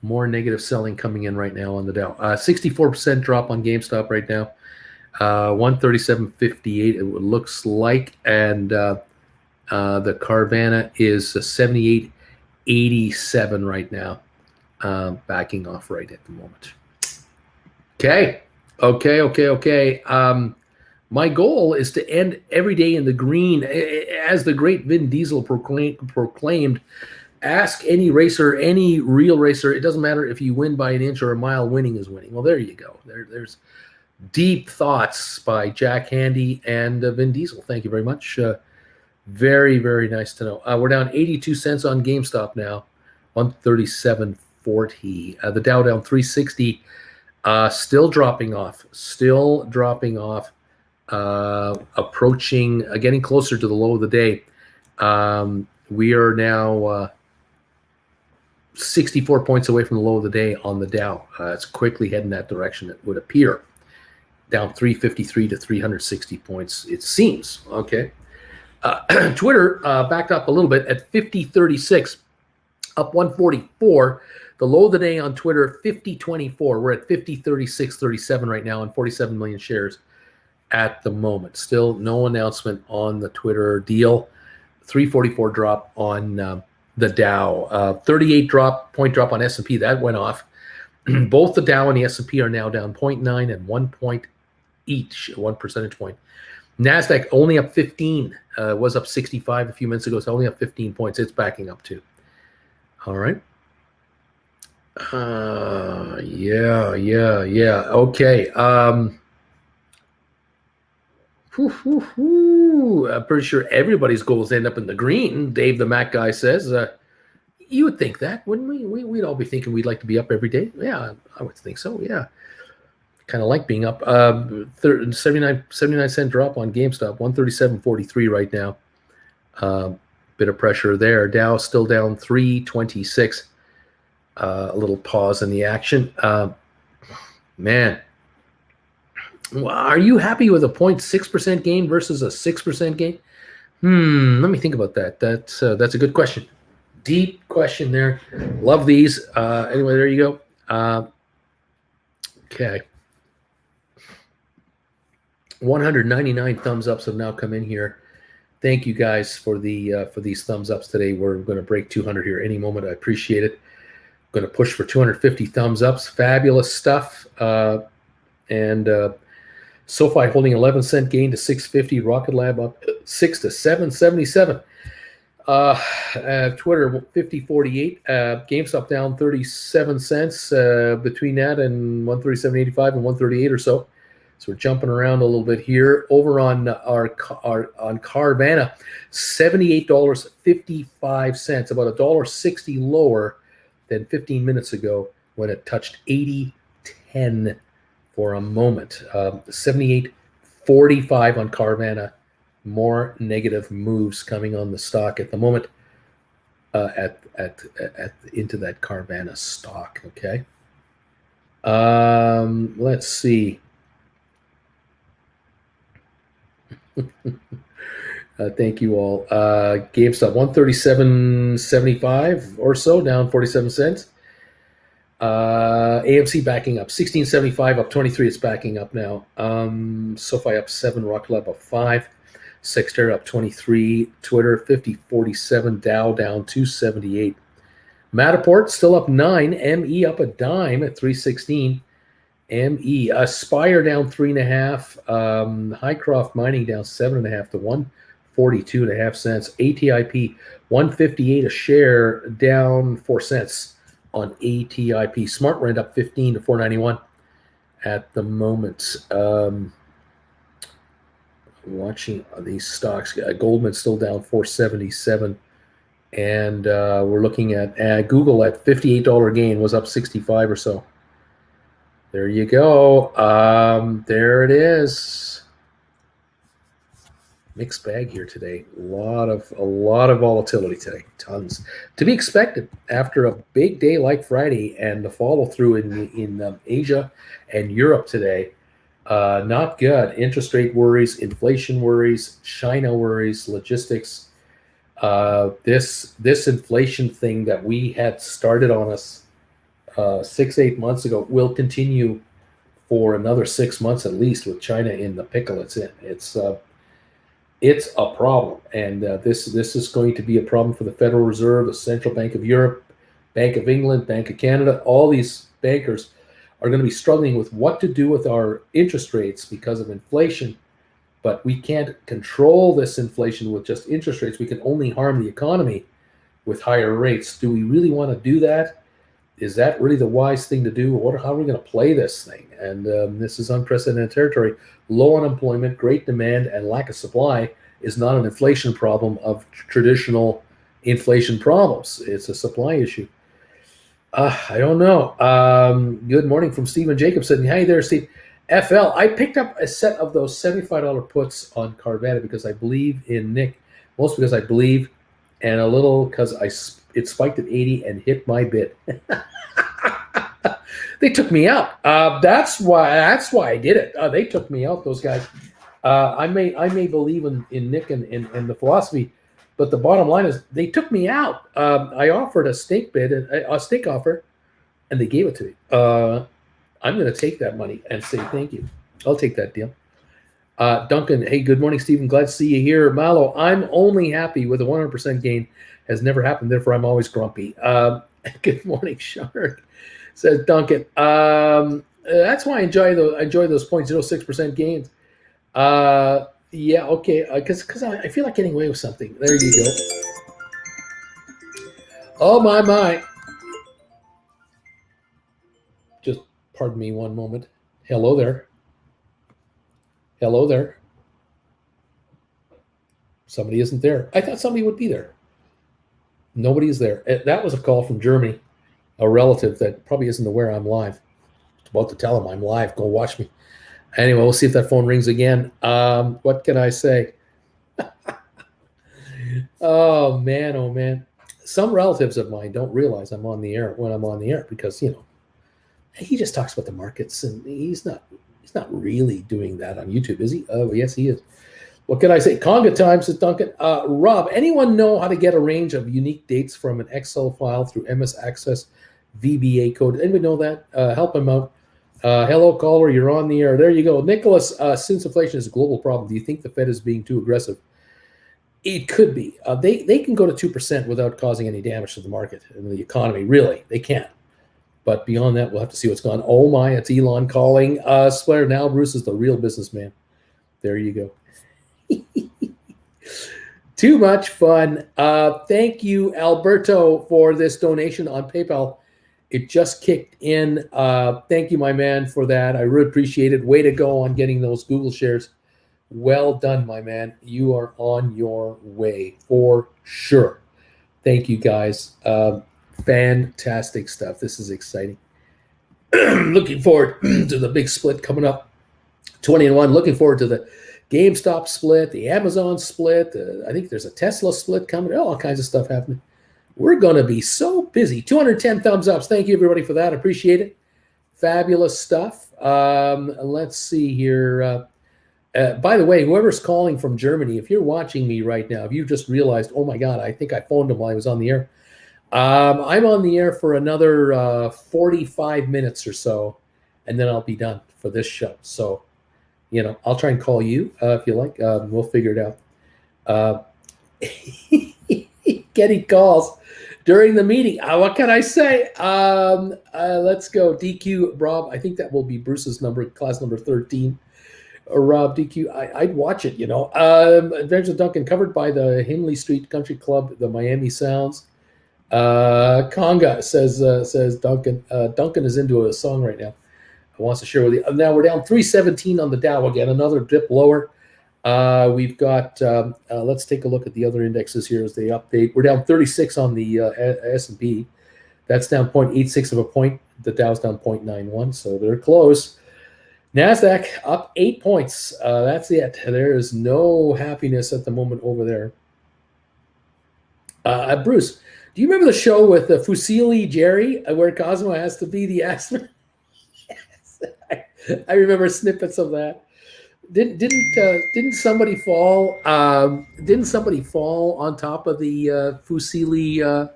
More negative selling coming in right now on the Dow. 64% drop on GameStop right now. 137.58 it looks like, and the Carvana is 78.87 right now, backing off right at the moment. Okay. My goal is to end every day in the green, as the great Vin Diesel proclaimed. Ask any racer, any real racer. It doesn't matter if you win by an inch or a mile. Winning is winning. Well, there you go. There's deep thoughts by Jack Handy and Vin Diesel. Thank you very much. Very, very nice to know. We're down 82 cents on GameStop now, 137.40. The Dow down 360. Still dropping off. Approaching, getting closer to the low of the day. We are now 64 points away from the low of the day on the Dow. It's quickly heading that direction, it would appear. Down 353 to 360 points, it seems. Okay. Twitter backed up a little bit at 50.36, up 144. The low of the day on Twitter, 50.24. We're at 50.36.37 right now on 47 million shares at the moment. Still no announcement on the Twitter deal. 344 drop on the Dow. 38 point drop on S&P. That went off. Both the Dow and the S&P are now down 0.9 and 1 point each, 1 percentage point. NASDAQ only up 15. Was up 65 a few minutes ago, so only up 15 points. It's backing up too. All right. Yeah. Okay. I'm pretty sure everybody's goals end up in the green. Dave the Mac guy says. You would think that, wouldn't we? We'd all be thinking we'd like to be up every day. Yeah, I would think so. Yeah. Kind of like being up. 79 cent drop on GameStop, 137.43 right now. Bit of pressure there. Dow still down 326. A little pause in the action. Man, are you happy with a 0.6% gain versus a 6% gain? Let me think about that. That's a good question. Deep question there. Love these. Anyway, there you go. Okay. 199 thumbs ups have now come in here. Thank you guys for these thumbs ups today. We're going to break 200 here any moment. I appreciate it. Going to push for 250 thumbs ups. Fabulous stuff. And SoFi holding 11-cent gain to 650. Rocket Lab up 6 to 777. Twitter 50.48. GameStop down 37 cents between that and 137.85 and 138 or so. So we're jumping around a little bit here. Over on our on Carvana, $78.55, about $1.60 lower than 15 minutes ago when it touched 80.10 for a moment. 78.45 on Carvana. More negative moves coming on the stock at the moment. Into that Carvana stock. Okay. Let's see. Thank you all. GameStop 137.75 or so, down 47 cents. AMC backing up 16.75, up 23. It's backing up now. SoFi up 7, Rocket Lab up 5, Sexter up 23, Twitter 50.47, Dow down 278. Matterport still up 9, ME up a dime at 316. ME, Aspire down 3.5, Hycroft Mining down 7.5 to 142.5 cents. ATIP 158 a share, down 4 cents on ATIP. Smart Rent up 15 to 491 at the moment. watching these stocks. Goldman's still down 477. And we're looking at Google at $58 gain, was up 65 or so. There you go. There it is. Mixed bag here today. A lot of volatility today. Tons to be expected after a big day like Friday and the follow through in Asia and Europe today. Not good. Interest rate worries, inflation worries, China worries, logistics. This inflation thing that we had started on us 6-8 months ago will continue for another 6 months at least, with China in the pickle it's in. It's a problem, and this is going to be a problem for the Federal Reserve, the Central Bank of Europe, Bank of England, Bank of Canada. All these bankers are going to be struggling with what to do with our interest rates because of inflation. But we can't control this inflation with just interest rates. We can only harm the economy with higher rates. Do we really want to do that? Is that really the wise thing to do? How are we going to play this thing? And this is unprecedented territory. Low unemployment, great demand, and lack of supply is not an inflation problem of traditional inflation problems. It's a supply issue. I don't know. Good morning from Stephen Jacobson. Hey there, Steve. FL, I picked up a set of those $75 puts on Carvana because I believe in Nick, mostly because I believe, and a little because it spiked at 80 and hit my bid. They took me out. That's why I did it. They took me out, those guys. I may believe in Nick and the philosophy, but the bottom line is they took me out. I offered a stake bid, a stake offer, and they gave it to me. I'm going to take that money and say thank you. I'll take that deal. Duncan, hey, good morning, Stephen. Glad to see you here. Malo, I'm only happy with a 100% gain. Has never happened, therefore I'm always grumpy. Good morning, Shark, says Duncan. That's why I enjoy those 0.06% gains. Yeah, okay, because I feel like getting away with something. There you go. Oh, my. Just pardon me one moment. Hello there. Somebody isn't there. I thought somebody would be there. Nobody's there. That was a call from Germany, a relative that probably isn't aware I'm live. About to tell him I'm live. Go watch me. Anyway, we'll see if that phone rings again. What can I say? Oh, man. Some relatives of mine don't realize I'm on the air when I'm on the air because, he just talks about the markets, and he's not really doing that on YouTube, is he? Oh, yes, he is. What can I say? Conga time, says Duncan. Rob, anyone know how to get a range of unique dates from an Excel file through MS Access VBA code? Anyone know that? Help him out. Hello, caller. You're on the air. There you go. Nicholas, since inflation is a global problem, do you think the Fed is being too aggressive? It could be. They can go to 2% without causing any damage to the market and the economy. Really, they can. But beyond that, we'll have to see what's going on. Oh, my, it's Elon calling. Splatter, now Bruce is the real businessman. There you go. Too much fun. Thank you, Alberto, for this donation on PayPal. It just kicked in. Thank you, my man, for that. I really appreciate it. Way to go on getting those Google shares. Well done, my man. You are on your way for sure. Thank you, guys. Fantastic stuff. This is exciting. Looking forward to the big split coming up. 20-1. Looking forward to the GameStop split, the Amazon split. I think there's a Tesla split coming. All kinds of stuff happening. We're going to be so busy. 210 thumbs ups. Thank you, everybody, for that. Appreciate it. Fabulous stuff. Let's see here. By the way, whoever's calling from Germany, if you're watching me right now, if you just realized, oh, my God, I think I phoned him while I was on the air. I'm on the air for another 45 minutes or so, and then I'll be done for this show. So, I'll try and call you if you like. We'll figure it out. Getting calls during the meeting. What can I say? Let's go. DQ, Rob. I think that will be Bruce's number, class number 13. Rob, DQ. I'd watch it, Adventures of Duncan, covered by the Hindley Street Country Club, the Miami Sounds. Conga says Duncan. Duncan is into a song right now. Wants to share with you. Now we're down 317 on the Dow again, another dip lower. We've got, let's take a look at the other indexes here as they update. We're down 36 on the S&P. That's down 0.86 of a point. The Dow's down 0.91, so they're close. NASDAQ up 8 points. That's it. There is no happiness at the moment over there. Bruce, do you remember the show with Fusilli Jerry where Cosmo has to be the astronaut? Yes, I remember snippets of that. Didn't somebody fall? Didn't somebody fall on top of the Fusilli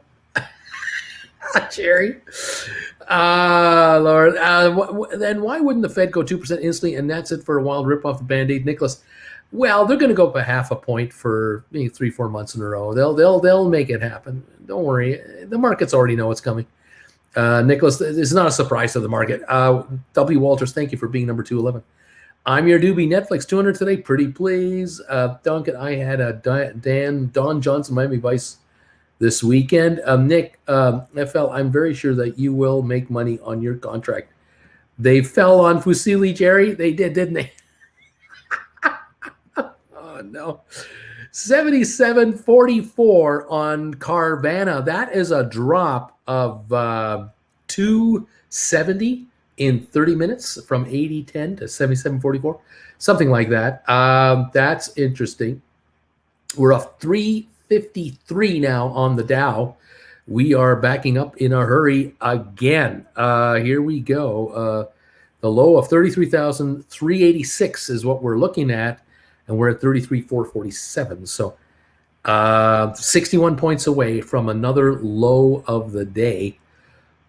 Jerry? Lord. Then why wouldn't the Fed go 2% instantly and that's it for a wild rip off the Band-Aid, Nicholas? Well, they're going to go up a half a point for maybe 3-4 months in a row. They'll make it happen. Don't worry. The markets already know what's coming. Nicholas, this is not a surprise to the market. W. Walters, thank you for being number 211. I'm your doobie. Netflix 200 today. Pretty please. Duncan, I had a Don Johnson, Miami Vice this weekend. Nick, FL, I'm very sure that you will make money on your contract. They fell on Fusilli Jerry. They did, didn't they? Oh, no. 77.44 on Carvana. That is a drop of 270 in 30 minutes from 80.10 to 77.44, something like that. That's interesting. We're off 353 now on the Dow. We are backing up in a hurry again. Here we go. The low of 33,386 is what we're looking at, and we're at 33,447. So 61 points away from another low of the day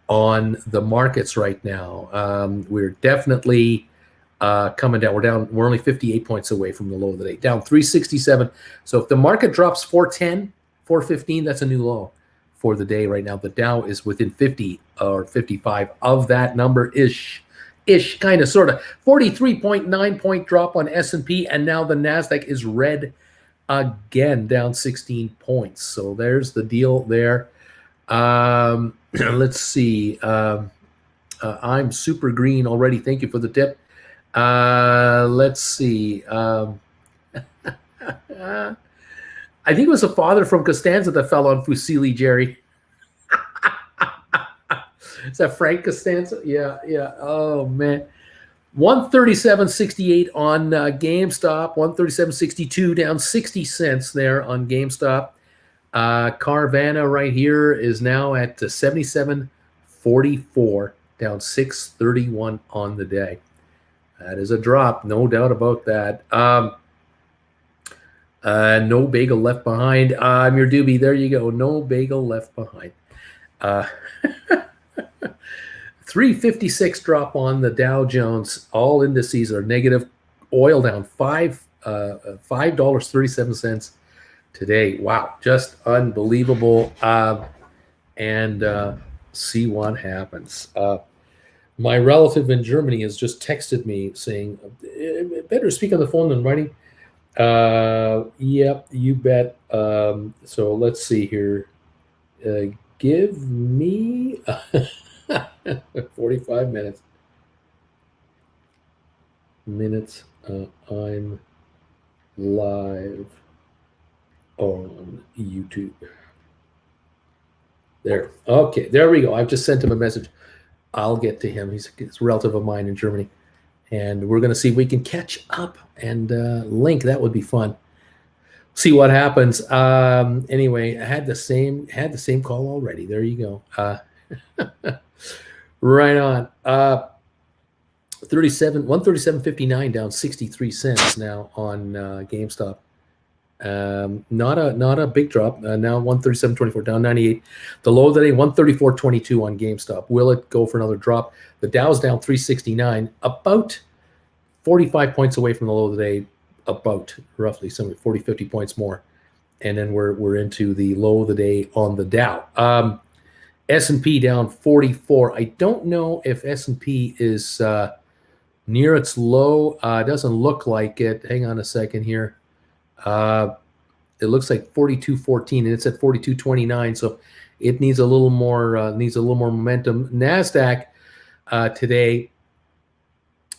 on the markets right now. We're definitely coming down. We're only 58 points away from the low of the day, down 367. So if the market drops 410, 415, that's a new low for the day right now. The Dow is within 50 or 55 of that number ish, kind of, sort of. 43.9 point drop on S&P, and now the NASDAQ is red again, down 16 points. So there's the deal there. Let's see. I'm super green already. Thank you for the tip. Let's see. I think it was a father from Costanza that fell on Fusilli Jerry. Is that Frank Costanza? Yeah. Oh, man. 137.68 on GameStop. 137.62, down 60 cents there on GameStop. Carvana right here is now at 77.44, down 6.31 on the day. That is a drop, no doubt about that. No bagel left behind. I'm your doobie. There you go. No bagel left behind. 356 drop on the Dow Jones. All indices are negative. Oil down $5.37 today. Wow, just unbelievable. And see what happens. My relative in Germany has just texted me saying, better speak on the phone than writing. Yep, you bet. So let's see here. Give me 45 minutes. I'm live on YouTube. There. Okay, there we go. I've just sent him a message. I'll get to him. He's a relative of mine in Germany. And we're going to see if we can catch up and link. That would be fun. See what happens. Anyway, I had the same call already. There you go. Right on. 137.59, down 63 cents now on GameStop. Not a big drop. Now 137.24, down 98. The low of the day, 134.22 on GameStop. Will it go for another drop? The Dow's down 369, about 45 points away from the low of the day, about roughly some 40, 50 points more. And then we're into the low of the day on the Dow. S&P down 44. I don't know if S&P is near its low. It doesn't look like it. Hang on a second here. It looks like 42.14, and it's at 42.29. So it needs a little more momentum. Nasdaq today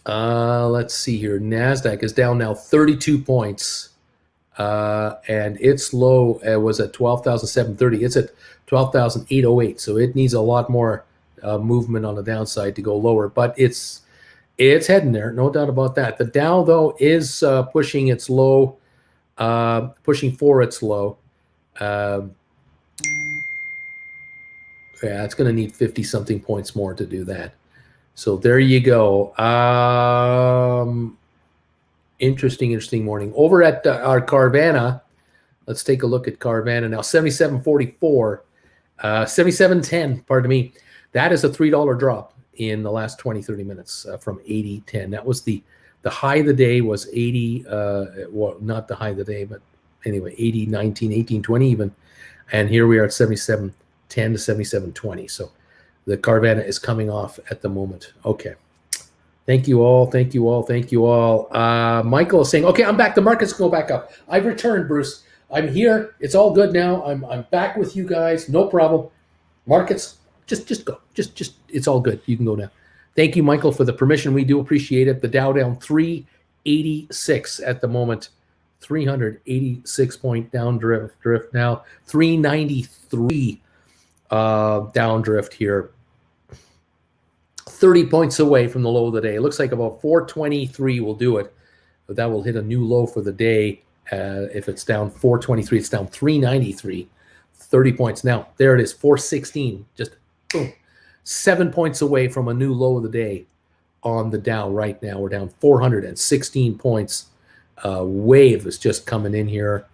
Let's see here. NASDAQ is down now 32 points. And its low was at 12,730. It's at 12,808. So it needs a lot more movement on the downside to go lower. But it's heading there, no doubt about that. The Dow, though, is pushing its low, pushing for its low. Yeah, it's going to need 50-something points more to do that. So there you go. Interesting morning. Over at our Carvana, let's take a look at Carvana now. 77.44, 77.10, pardon me. That is a $3 drop in the last 20-30 minutes from 80.10. That was the high of the day was 80, well, not the high of the day, but anyway, 80.19, 18.20 even. And here we are at 77.10 to 77.20. So the Carvana is coming off at the moment. Okay. Thank you all. Michael is saying, okay, I'm back. The market's go back up. I've returned, Bruce. I'm here. It's all good now. I'm back with you guys. No problem. Markets, just go. Just it's all good. You can go now. Thank you, Michael, for the permission. We do appreciate it. The Dow down 386 at the moment. 386 point down drift now. 393 down drift here. 30 points away from the low of the day. It looks like about 423 will do it. But that will hit a new low for the day. If it's down 423, it's down 393. 30 points. Now, there it is, 416. Just boom. 7 points away from a new low of the day on the Dow right now. We're down 416 points. Wave is just coming in here.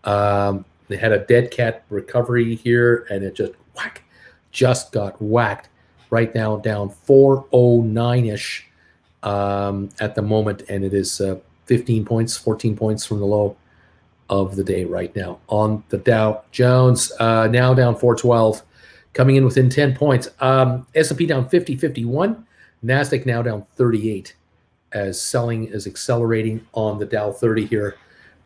They had a dead cat recovery here, and it just got whacked. Right now, down 409-ish at the moment, and it is 14 points from the low of the day right now on the Dow Jones. Now down 412, coming in within 10 points. S&P down 51. NASDAQ now down 38 as selling is accelerating on the Dow 30 here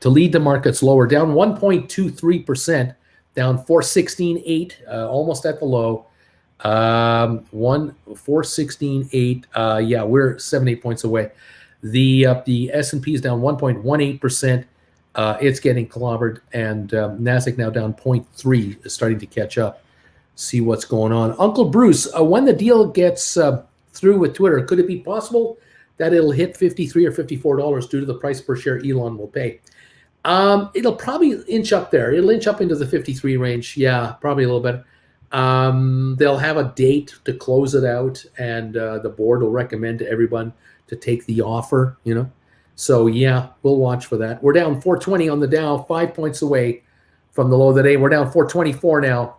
to lead the markets lower, down 1.23%, down 416.8, almost at the low. 416.8. Yeah, we're 7-8 points away. The S&P is down 1.18%. It's getting clobbered, and Nasdaq now down 0.3, is starting to catch up. See what's going on. Uncle Bruce, when the deal gets through with Twitter, could it be possible that it'll hit $53 or $54 due to the price per share Elon will pay? It'll probably inch up there. It'll inch up into the 53 range. Yeah, probably a little bit. They'll have a date to close it out, and the board will recommend to everyone to take the offer, So, yeah, we'll watch for that. We're down 420 on the Dow, 5 points away from the low of the day. We're down 424 now.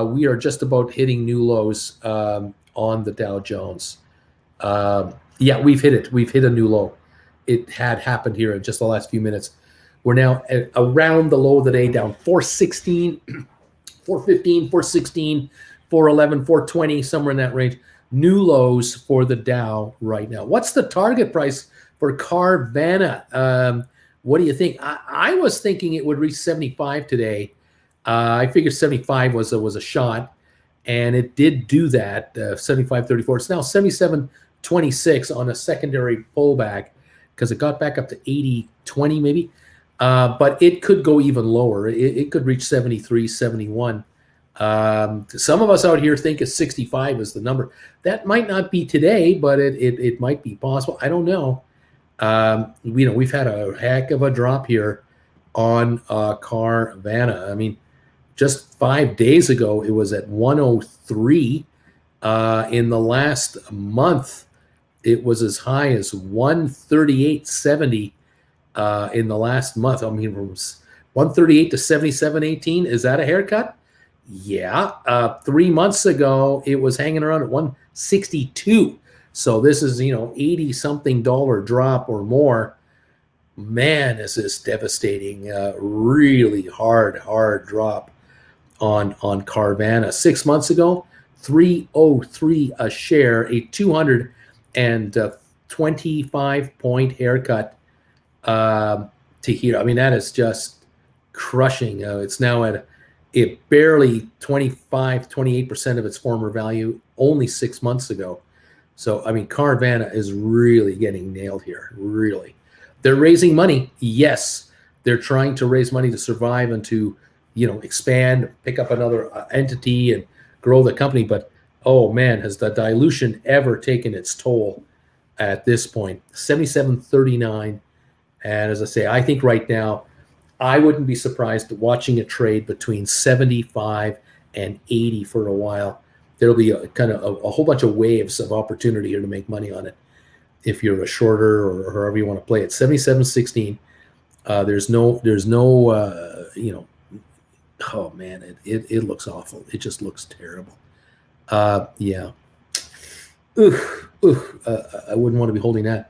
We are just about hitting new lows on the Dow Jones. Yeah, we've hit it. We've hit a new low. It had happened here in just the last few minutes. We're now at around the low of the day, down 416. 415, 416, 411, 420, somewhere in that range. New lows for the Dow right now. What's the target price for Carvana? What do you think? I was thinking it would reach 75 today. I figured 75 was a shot, and it did do that. 75.34. It's now 77.26 on a secondary pullback because it got back up to 80.20 maybe. But it could go even lower. It could reach 73, 71. Some of us out here think 65 is the number. That might not be today, but it might be possible. I don't know. We've had a heck of a drop here on Carvana. I mean, just 5 days ago, it was at 103. In the last month, it was as high as 138.70. In the last month. I mean, from 138 to 77.18. Is that a haircut? Yeah. 3 months ago, it was hanging around at 162. So this is, $80-something drop or more. Man, is this devastating. Really hard drop on Carvana. 6 months ago, 303 a share, a 225-point haircut. To here. I mean, that is just crushing. It's now at it barely 25, 28% of its former value only 6 months ago. So, I mean, Carvana is really getting nailed here. Really. They're raising money. Yes. They're trying to raise money to survive and to, expand, pick up another entity and grow the company. But, oh man, has the dilution ever taken its toll at this point? 77.39. And as I say, I think right now, I wouldn't be surprised watching a trade between 75 and 80 for a while. There'll be a whole bunch of waves of opportunity here to make money on it if you're a shorter or however you want to play it. 77.16. There's no oh man, it looks awful. It just looks terrible. Yeah. I wouldn't want to be holding that.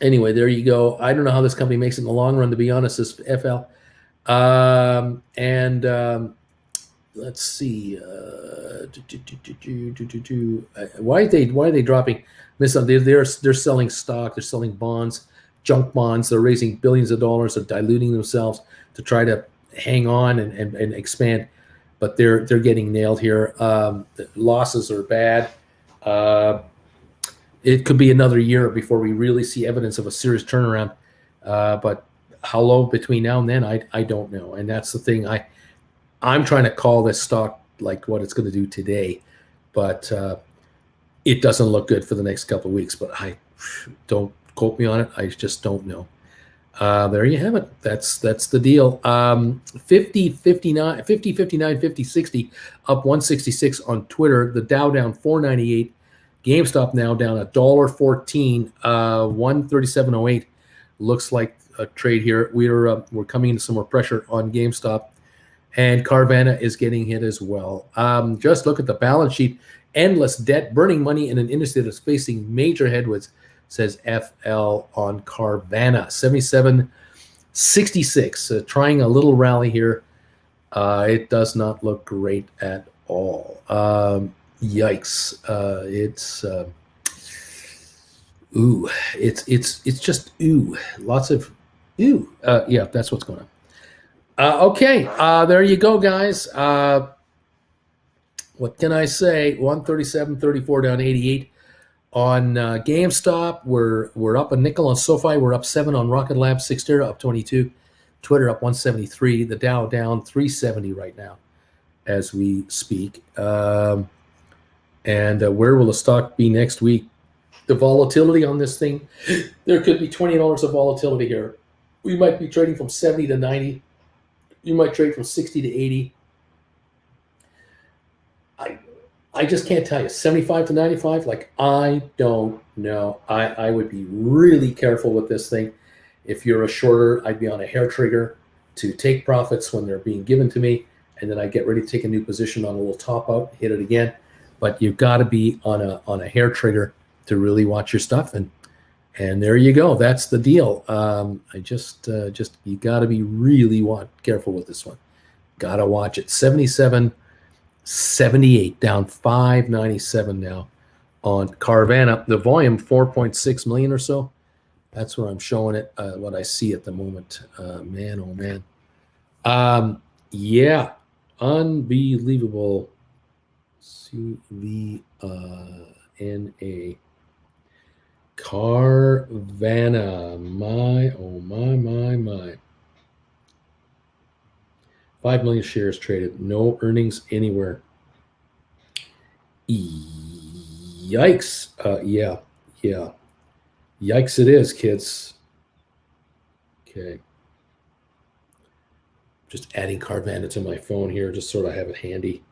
Anyway, there you go. I don't know how this company makes it in the long run, to be honest, this FL. Let's see. Why are they dropping? They're selling stock. They're selling bonds, junk bonds. They're raising billions of dollars. They're diluting themselves to try to hang on and expand. But they're getting nailed here. The losses are bad. It could be another year before we really see evidence of a serious turnaround. But how low between now and then, I don't know. And that's the thing. I'm trying to call this stock like what it's going to do today, but it doesn't look good for the next couple of weeks. But I don't quote me on it. I just don't know. There you have it. That's the deal. 50, 59, 50, 59, 50, 60, up 166 on Twitter. The Dow down 498. GameStop now down $1.14, 137.08. Looks like a trade here. We're coming into some more pressure on GameStop, and Carvana is getting hit as well. Just look at the balance sheet. Endless debt, burning money in an industry that's facing major headwinds, says FL on Carvana. 77.66, trying a little rally here. It does not look great at all. Yikes! It's just lots of yeah, that's what's going on. Okay, there you go, guys. What can I say? 137.34 down 88 on GameStop. We're up a nickel on SoFi. We're up 7 on Rocket Lab. Cyxtera up 22. Twitter up 173. The Dow down 370 right now as we speak. And where will the stock be next week? The volatility on this thing, there could be $20 of volatility here. We might be trading from 70 to 90. You might trade from 60 to 80. I just can't tell you. 75 to 95, like, I don't know. I would be really careful with this thing. If you're a shorter, I'd be on a hair trigger to take profits when they're being given to me, and then I get ready to take a new position on a little top out, hit it again. But you've got to be on a hair trigger to really watch your stuff, and there you go. That's the deal. I just you got to be really careful with this one. Got to watch it. 77.78 down 597 now on Carvana. The volume 4.6 million or so. That's where I'm showing it. What I see at the moment. Man, oh man. Yeah, unbelievable. CVNA. Carvana. My, oh my. 5 million shares traded. No earnings anywhere. Yikes. Yeah. Yikes it is, kids. Okay. Just adding Carvana to my phone here, just sort of have it handy.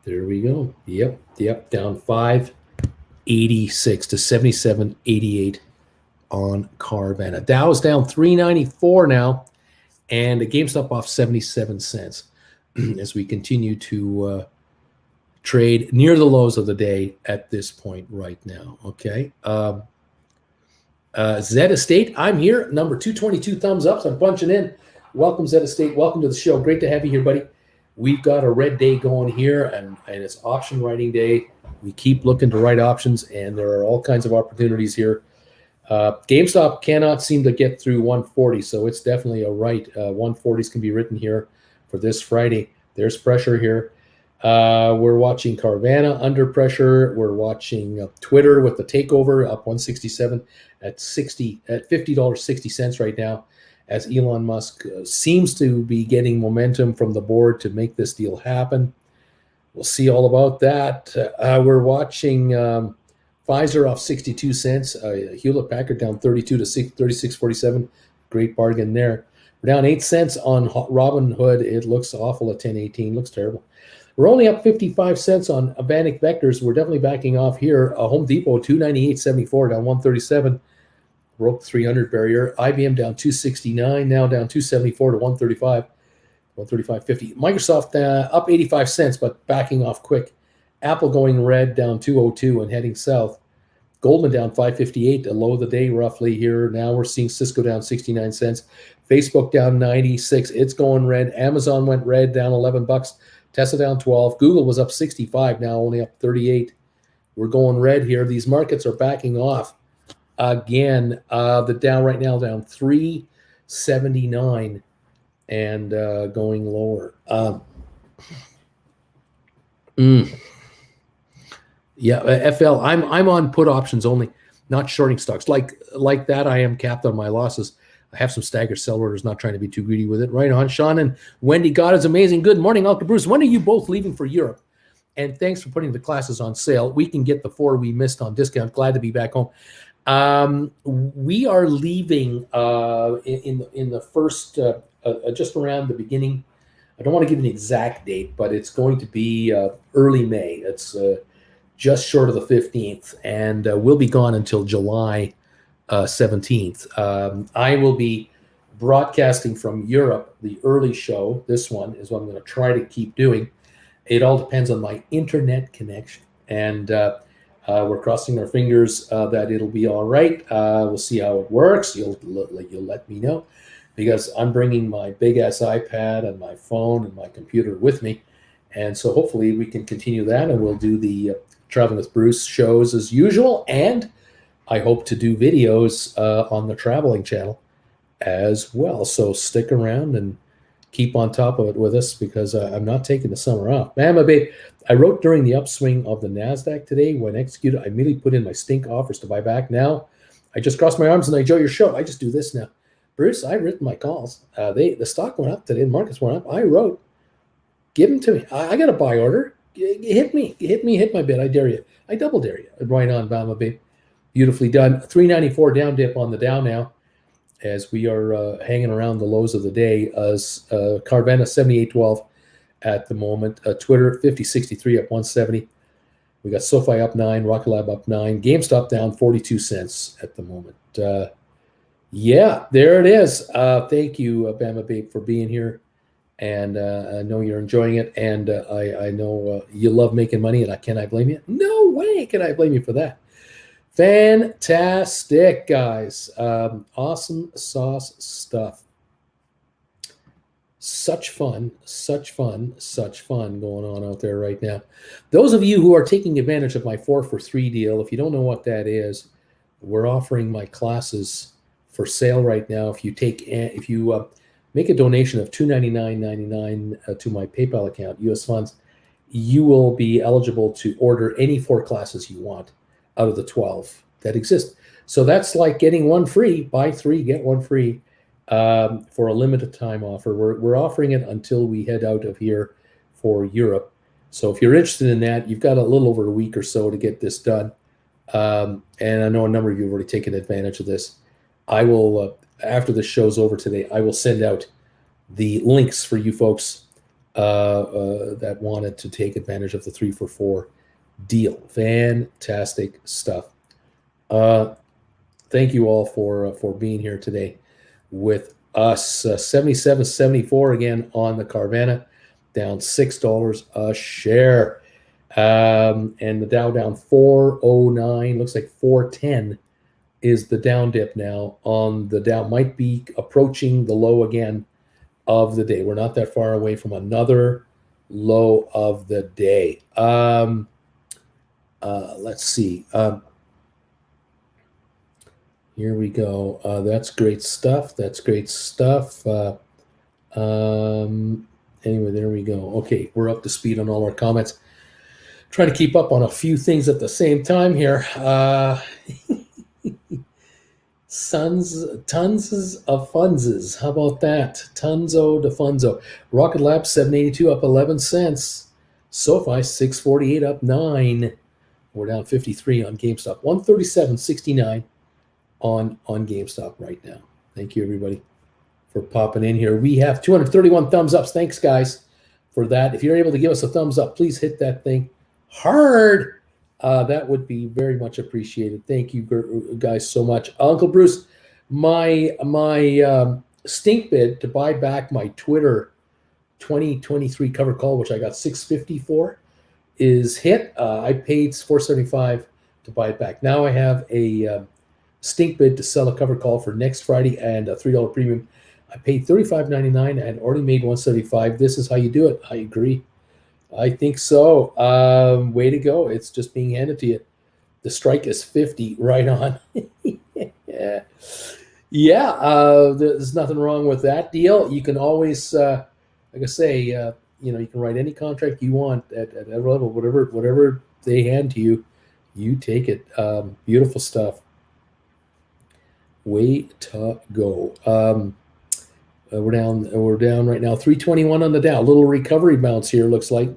There we go. Yep. Down 586 to 77.88 on Carvana. Dow is down 394 now, and the GameStop off 77 cents as we continue to trade near the lows of the day at this point right now. Okay. Zed Estate, I'm here. Number 222 thumbs ups. I'm punching in. Welcome, Zed Estate. Welcome to the show. Great to have you here, buddy. We've got a red day going here, and it's option writing day. We keep looking to write options, and there are all kinds of opportunities here. GameStop cannot seem to get through 140, so it's definitely a right. 140s can be written here for this Friday. There's pressure here. We're watching Carvana under pressure. We're watching Twitter with the takeover up 167 at $50.60 right now, as Elon Musk seems to be getting momentum from the board to make this deal happen. We'll see all about that. We're watching Pfizer off 62 cents. Hewlett Packard down 32 to 36.47. Great bargain there. We're down 8 cents on Robinhood. It looks awful at 10.18. Looks terrible. We're only up 55 cents on Vanek Vectors. We're definitely backing off here. Home Depot 298.74 down 137. Broke 300 barrier. IBM down 269, now down 274 to 135. 135.50. Microsoft up 85 cents, but backing off quick. Apple going red, down 202 and heading south. Goldman down 558, a low of the day roughly here. Now we're seeing Cisco down 69 cents. Facebook down 96. It's going red. Amazon went red, down 11 bucks. Tesla down 12. Google was up 65, now only up 38. We're going red here. These markets are backing off again. The Dow right now down 379 and going lower. Yeah, FL. I'm on put options only, not shorting stocks. Like that, I am capped on my losses. I have some staggered sell orders, not trying to be too greedy with it. Right on, Sean and Wendy. God is amazing. Good morning, Uncle Bruce. When are you both leaving for Europe? And thanks for putting the classes on sale. We can get the 4 we missed on discount. Glad to be back home. We are leaving in the first, just around the beginning. I don't want to give an exact date, but it's going to be early May. It's just short of the 15th, and we'll be gone until July 17th. I will be broadcasting from Europe, the early show. This one is what I'm going to try to keep doing. It all depends on my internet connection, and we're crossing our fingers that it'll be all right. We'll see how it works. You'll let me know, because I'm bringing my big ass iPad and my phone and my computer with me, and so hopefully we can continue that, and we'll do the Traveling with Bruce shows as usual, and I hope to do videos on the traveling channel as well. So stick around and keep on top of it with us, because I'm not taking the summer off. Mama babe, I wrote during the upswing of the NASDAQ today. When executed, I immediately put in my stink offers to buy back. Now I just cross my arms and I enjoy your show. I just do this now. Bruce, I've written my calls. The stock went up today. The markets went up. I wrote, give them to me. I got a buy order. Hit me, hit my bid. I dare you. I double dare you. Right on, Bama babe. Beautifully done. 394 down dip on the Dow now, as we are hanging around the lows of the day. As Carvana 78.12 at the moment. Twitter 50.63 up 170. We got SoFi up 9, Rocket Lab up 9, GameStop down 42 cents at the moment. Yeah, there it is. Thank you, Bama babe, for being here. And I know you're enjoying it, and I know you love making money, and can I blame you? No way can I blame you for that. Fantastic, guys. Awesome sauce stuff. Such fun going on out there right now. Those of you who are taking advantage of my 4 for 3 deal, if you don't know what that is, we're offering my classes for sale right now. If you make a donation of $299.99 to my PayPal account, US funds, you will be eligible to order any 4 classes you want out of the 12 that exist. So that's like getting 1 free. Buy 3, get 1 free for a limited time offer. We're offering it until we head out of here for Europe. So if you're interested in that, you've got a little over a week or so to get this done. And I know a number of you have already taken advantage of this. I will, after the show's over today, I will send out the links for you folks that wanted to take advantage of the 3 for 4 deal. Fantastic stuff. Thank you all for being here today with us. 77.74 again on the Carvana, down $6 a share. And the Dow down 409. Looks like 410 is the down dip now on the Dow. Might be approaching the low again of the day. We're not that far away from another low of the day. Let's see. Here we go. That's great stuff. Anyway, there we go. Okay, we're up to speed on all our comments. Trying to keep up on a few things at the same time here. Tons of funses. How about that? Tunzo de funzo. Rocket Lab 782 up 11 cents. SoFi 648 up 9. We're down 53 on GameStop. 137.69 on GameStop right now. Thank you, everybody, for popping in here. We have 231 thumbs ups. Thanks, guys, for that. If you're able to give us a thumbs up, please hit that thing hard. That would be very much appreciated. Thank you, guys, so much. Uncle Bruce, my stink bid to buy back my Twitter 2023 cover call, which I got $650 for, is hit. I paid $475 to buy it back. Now I have a stink bid to sell a cover call for next Friday and a $3 premium. I paid $35.99 and already made $175. This is how you do it. I agree. I think so. Way to go. It's just being handed to you. The strike is 50 right on. There's nothing wrong with that deal. You can always, like I say, you can write any contract you want at a level, whatever they hand to you, you take it. Beautiful stuff. Way to go. We're down right now. 321 on the Dow. A little recovery bounce here, looks like.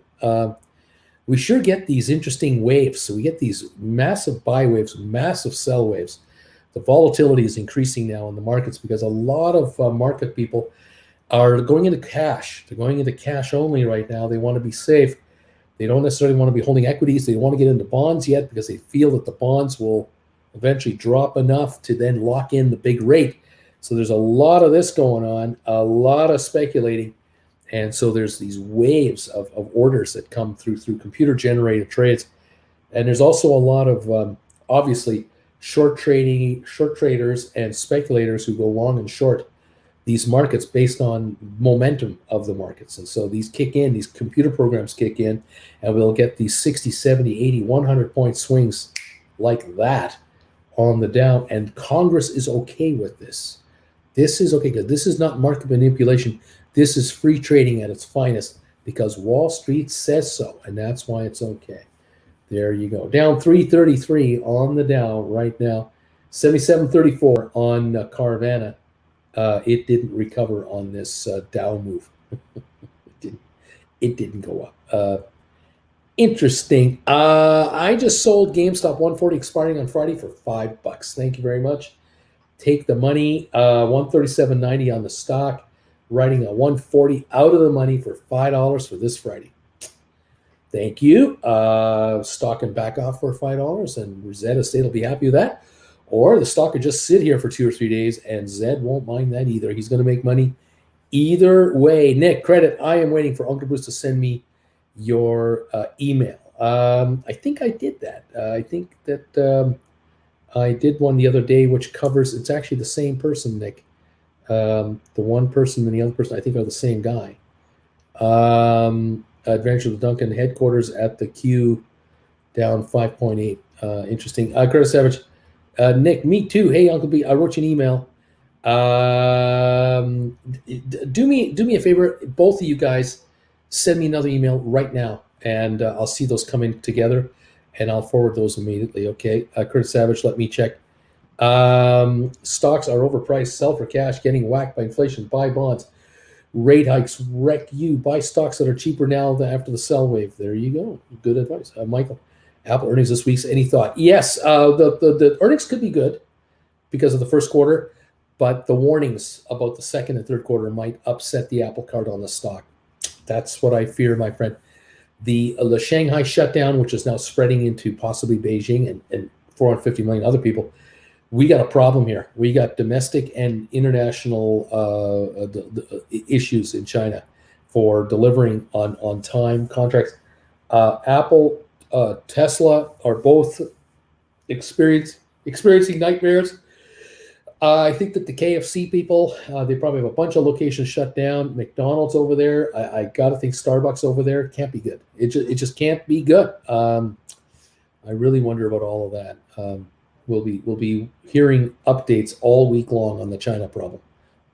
We sure get these interesting waves. So we get these massive buy waves, massive sell waves. The volatility is increasing now in the markets because a lot of market people are going into cash. They're going into cash only right now. They want to be safe. They don't necessarily want to be holding equities. They don't want to get into bonds yet because they feel that the bonds will eventually drop enough to then lock in the big rate. So there's a lot of this going on, a lot of speculating. And so there's these waves of orders that come through computer-generated trades. And there's also a lot of, obviously, short traders and speculators who go long and short these markets based on momentum of the markets. And so these kick in, these computer programs kick in, and we'll get these 60, 70, 80, 100-point swings like that on the Dow. And Congress is okay with this. This is okay because this is not market manipulation. This is free trading at its finest because Wall Street says so, and that's why it's okay. There you go. Down 333 on the Dow right now. 77.34 on Carvana. It didn't recover on this Dow move. It didn't go up. Interesting. I just sold GameStop 140 expiring on Friday for $5. Thank you very much. Take the money. 137.90 on the stock. Writing a 140 out of the money for $5 for this Friday. Thank you. Stock can back off for $5, and Zed Estate will be happy with that. Or the stock could just sit here for 2 or 3 days, and Zed won't mind that either. He's going to make money either way. Nick, credit. I am waiting for Uncle Bruce to send me your email. I think I did that. I think that I did one the other day, which covers, it's actually the same person, Nick. The one person and the other person, I think, are the same guy. Adventure of the Duncan headquarters at the Q, down 5.8. Interesting. Curtis Savage. Nick, me too. Hey, Uncle B, I wrote you an email. Do me a favor, both of you guys, send me another email right now, and I'll see those coming together, and I'll forward those immediately. Okay, Curtis Savage, let me check. Stocks are overpriced. Sell for cash. Getting whacked by inflation. Buy bonds. Rate hikes wreck you. Buy stocks that are cheaper now than after the sell wave. There you go. Good advice, Michael. Apple earnings this week. Any thought? Yes, the earnings could be good because of the first quarter, but the warnings about the second and third quarter might upset the apple cart on the stock. That's what I fear, my friend. The Shanghai shutdown, which is now spreading into possibly Beijing and 450 million other people. We got a problem here. We got domestic and international issues in China for delivering on time contracts. Apple, Tesla are both experiencing nightmares. I think that the KFC people, they probably have a bunch of locations shut down. McDonald's over there. I got to think Starbucks over there. Can't be good. It just can't be good. I really wonder about all of that. We'll be hearing updates all week long on the China problem,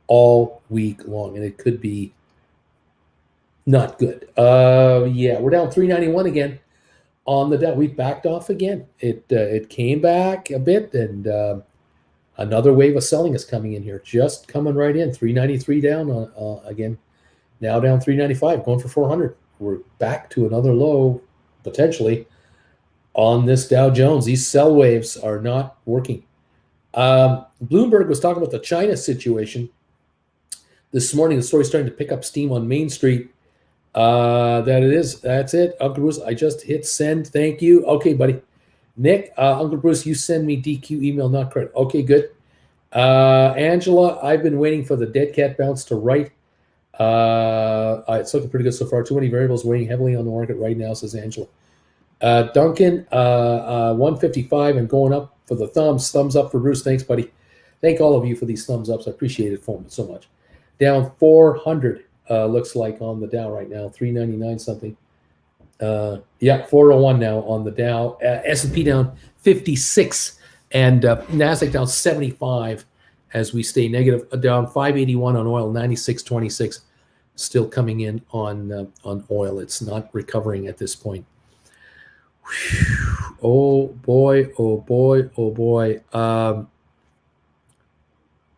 all week long, and it could be Not good. Yeah, we're down 391 again on the Dow. We backed off again. It came back a bit, and another wave of selling is coming in here. Just coming right in. 393 down again. Now down 395, going for 400. We're back to another low potentially on this Dow Jones. These sell waves are not working. Bloomberg was talking about the China situation this morning. The story's starting to pick up steam on Main Street. That it is. That's it. Uncle Bruce, I just hit send. Thank you. Okay, buddy. Nick, Uncle Bruce, you send me DQ email, not credit. Okay, good. Angela, I've been waiting for the dead cat bounce to right. It's looking pretty good so far. Too many variables weighing heavily on the market right now, says Angela. Duncan, 155 and going up for the thumbs. Thumbs up for Bruce. Thanks, buddy. Thank all of you for these thumbs ups. I appreciate it so much. Down 400, looks like on the Dow right now. 399 something. Yeah, 401 now on the Dow. S&P down 56 and NASDAQ down 75 as we stay negative. Down 581 on oil, 96.26 still coming in on oil. It's not recovering at this point. Whew. Oh boy, oh boy, oh boy.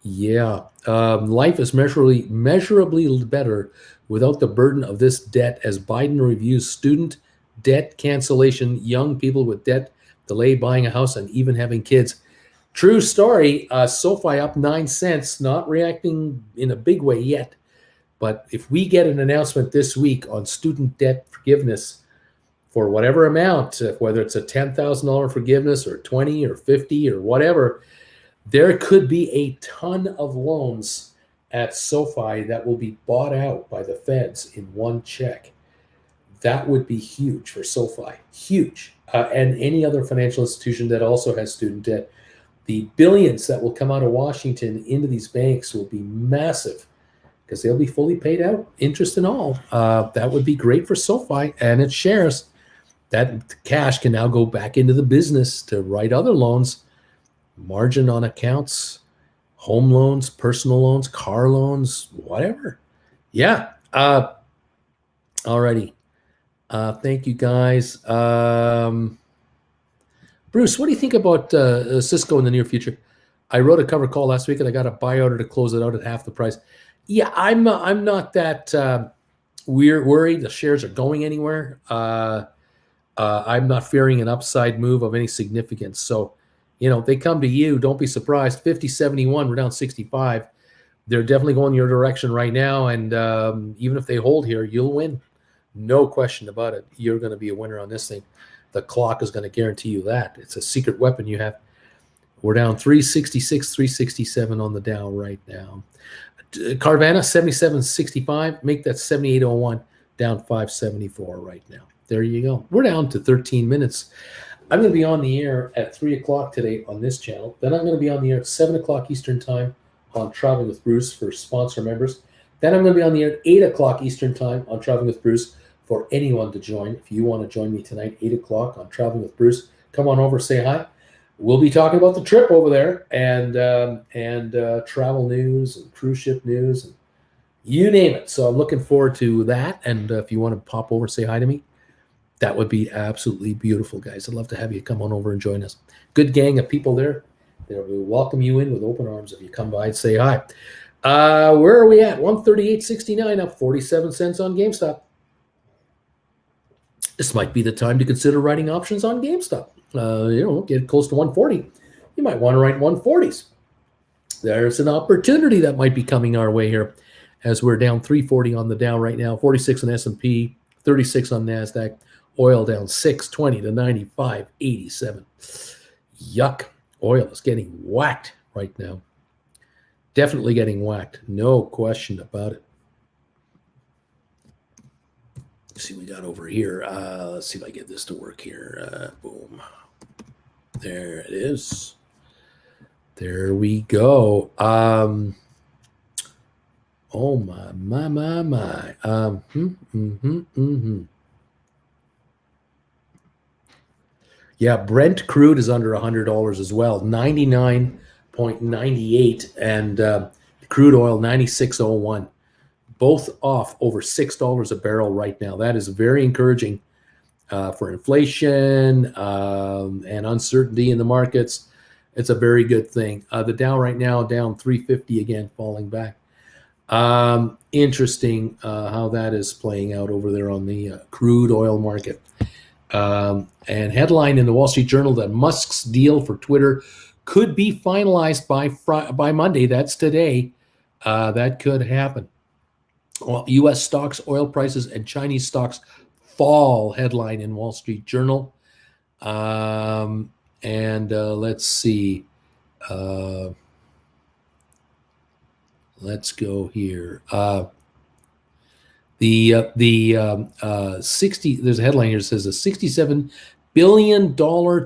Yeah, life is measurably better without the burden of this debt as Biden reviews student debt cancellation, young people with debt, delay buying a house, and even having kids. True story. SoFi up 9 cents, not reacting in a big way yet. But if we get an announcement this week on student debt forgiveness for whatever amount, whether it's a $10,000 forgiveness or 20 or 50 or whatever, there could be a ton of loans at SoFi that will be bought out by the feds in one check. That would be huge for SoFi, huge. And any other financial institution that also has student debt. The billions that will come out of Washington into these banks will be massive because they'll be fully paid out, interest and all. That would be great for SoFi and its shares. That cash can now go back into the business to write other loans, margin on accounts, home loans, personal loans, car loans, whatever. Yeah. Alrighty. Thank you, guys. Bruce, what do you think about Cisco in the near future? I wrote a cover call last week, and I got a buy order to close it out at half the price. Yeah, I'm not that worried. The shares are going anywhere. I'm not fearing an upside move of any significance. So, they come to you. Don't be surprised. 50.71, we're down 65. They're definitely going your direction right now. And even if they hold here, you'll win. No question about it. You're going to be a winner on this thing. The clock is going to guarantee you that. It's a secret weapon you have. We're down 366, 367 on the Dow right now. Carvana, 77.65. Make that 78.01. Down 574 right now. There you go. We're down to 13 minutes. I'm going to be on the air at 3 o'clock today on this channel. Then I'm going to be on the air at 7 o'clock Eastern Time on Traveling with Bruce for sponsor members. Then I'm going to be on the air at 8 o'clock Eastern Time on Traveling with Bruce for anyone to join. If you want to join me tonight, 8 o'clock on Traveling with Bruce, come on over, say hi. We'll be talking about the trip over there and travel news and cruise ship news and you name it. So I'm looking forward to that. And if you want to pop over, say hi to me, that would be absolutely beautiful, guys. I'd love to have you come on over and join us. Good gang of people there. They will welcome you in with open arms if you come by and say hi. Where are we at? 138.69, up 47 cents on GameStop. This might be the time to consider writing options on GameStop. Get close to 140. You might want to write 140s. There's an opportunity that might be coming our way here as we're down 340 on the Dow right now, 46 on S&P, 36 on NASDAQ. Oil down 620 to 95.87. Yuck. Oil is getting whacked right now. Definitely getting whacked. No question about it. Let's see what we got over here. Let's see if I get this to work here. Boom. There it is. There we go. Oh, my. Yeah, Brent crude is under $100 as well, 99.98, and crude oil 96.01. both off over $6 a barrel right now. That is very encouraging for inflation and uncertainty in the markets. It's a very good thing. The Dow right now down 350 again, falling back. Interesting how that is playing out over there on the crude oil market. And headline in the Wall Street Journal that Musk's deal for Twitter could be finalized by Monday. That's today. That could happen. Well, U.S. stocks, oil prices, and Chinese stocks fall. Headline in Wall Street Journal. Let's see. Let's go here. There's a headline here that says a $67 billion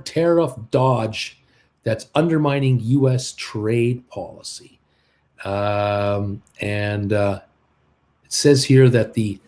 tariff dodge that's undermining U.S. trade policy. It says here that the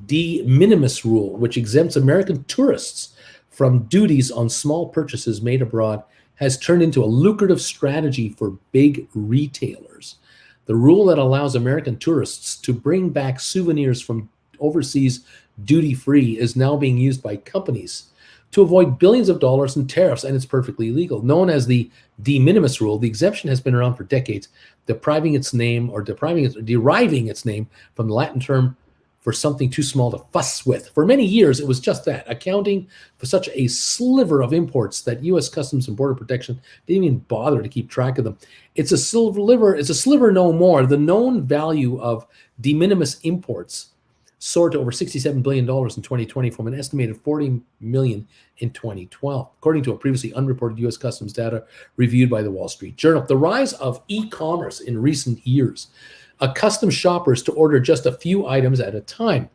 de minimis rule, which exempts American tourists from duties on small purchases made abroad, has turned into a lucrative strategy for big retailers. The rule that allows American tourists to bring back souvenirs from overseas duty-free is now being used by companies to avoid billions of dollars in tariffs, and it's perfectly legal. Known as the de minimis rule, the exemption has been around for decades, deriving its name from the Latin term for something too small to fuss with. For many years, it was just that, accounting for such a sliver of imports that U.S. Customs and Border Protection didn't even bother to keep track of them. It's a sliver no more. The known value of de minimis imports soared to over $67 billion in 2020 from an estimated $40 million in 2012, according to a previously unreported U.S. Customs data reviewed by the Wall Street Journal. The rise of e-commerce in recent years accustoms shoppers to order just a few items at a time,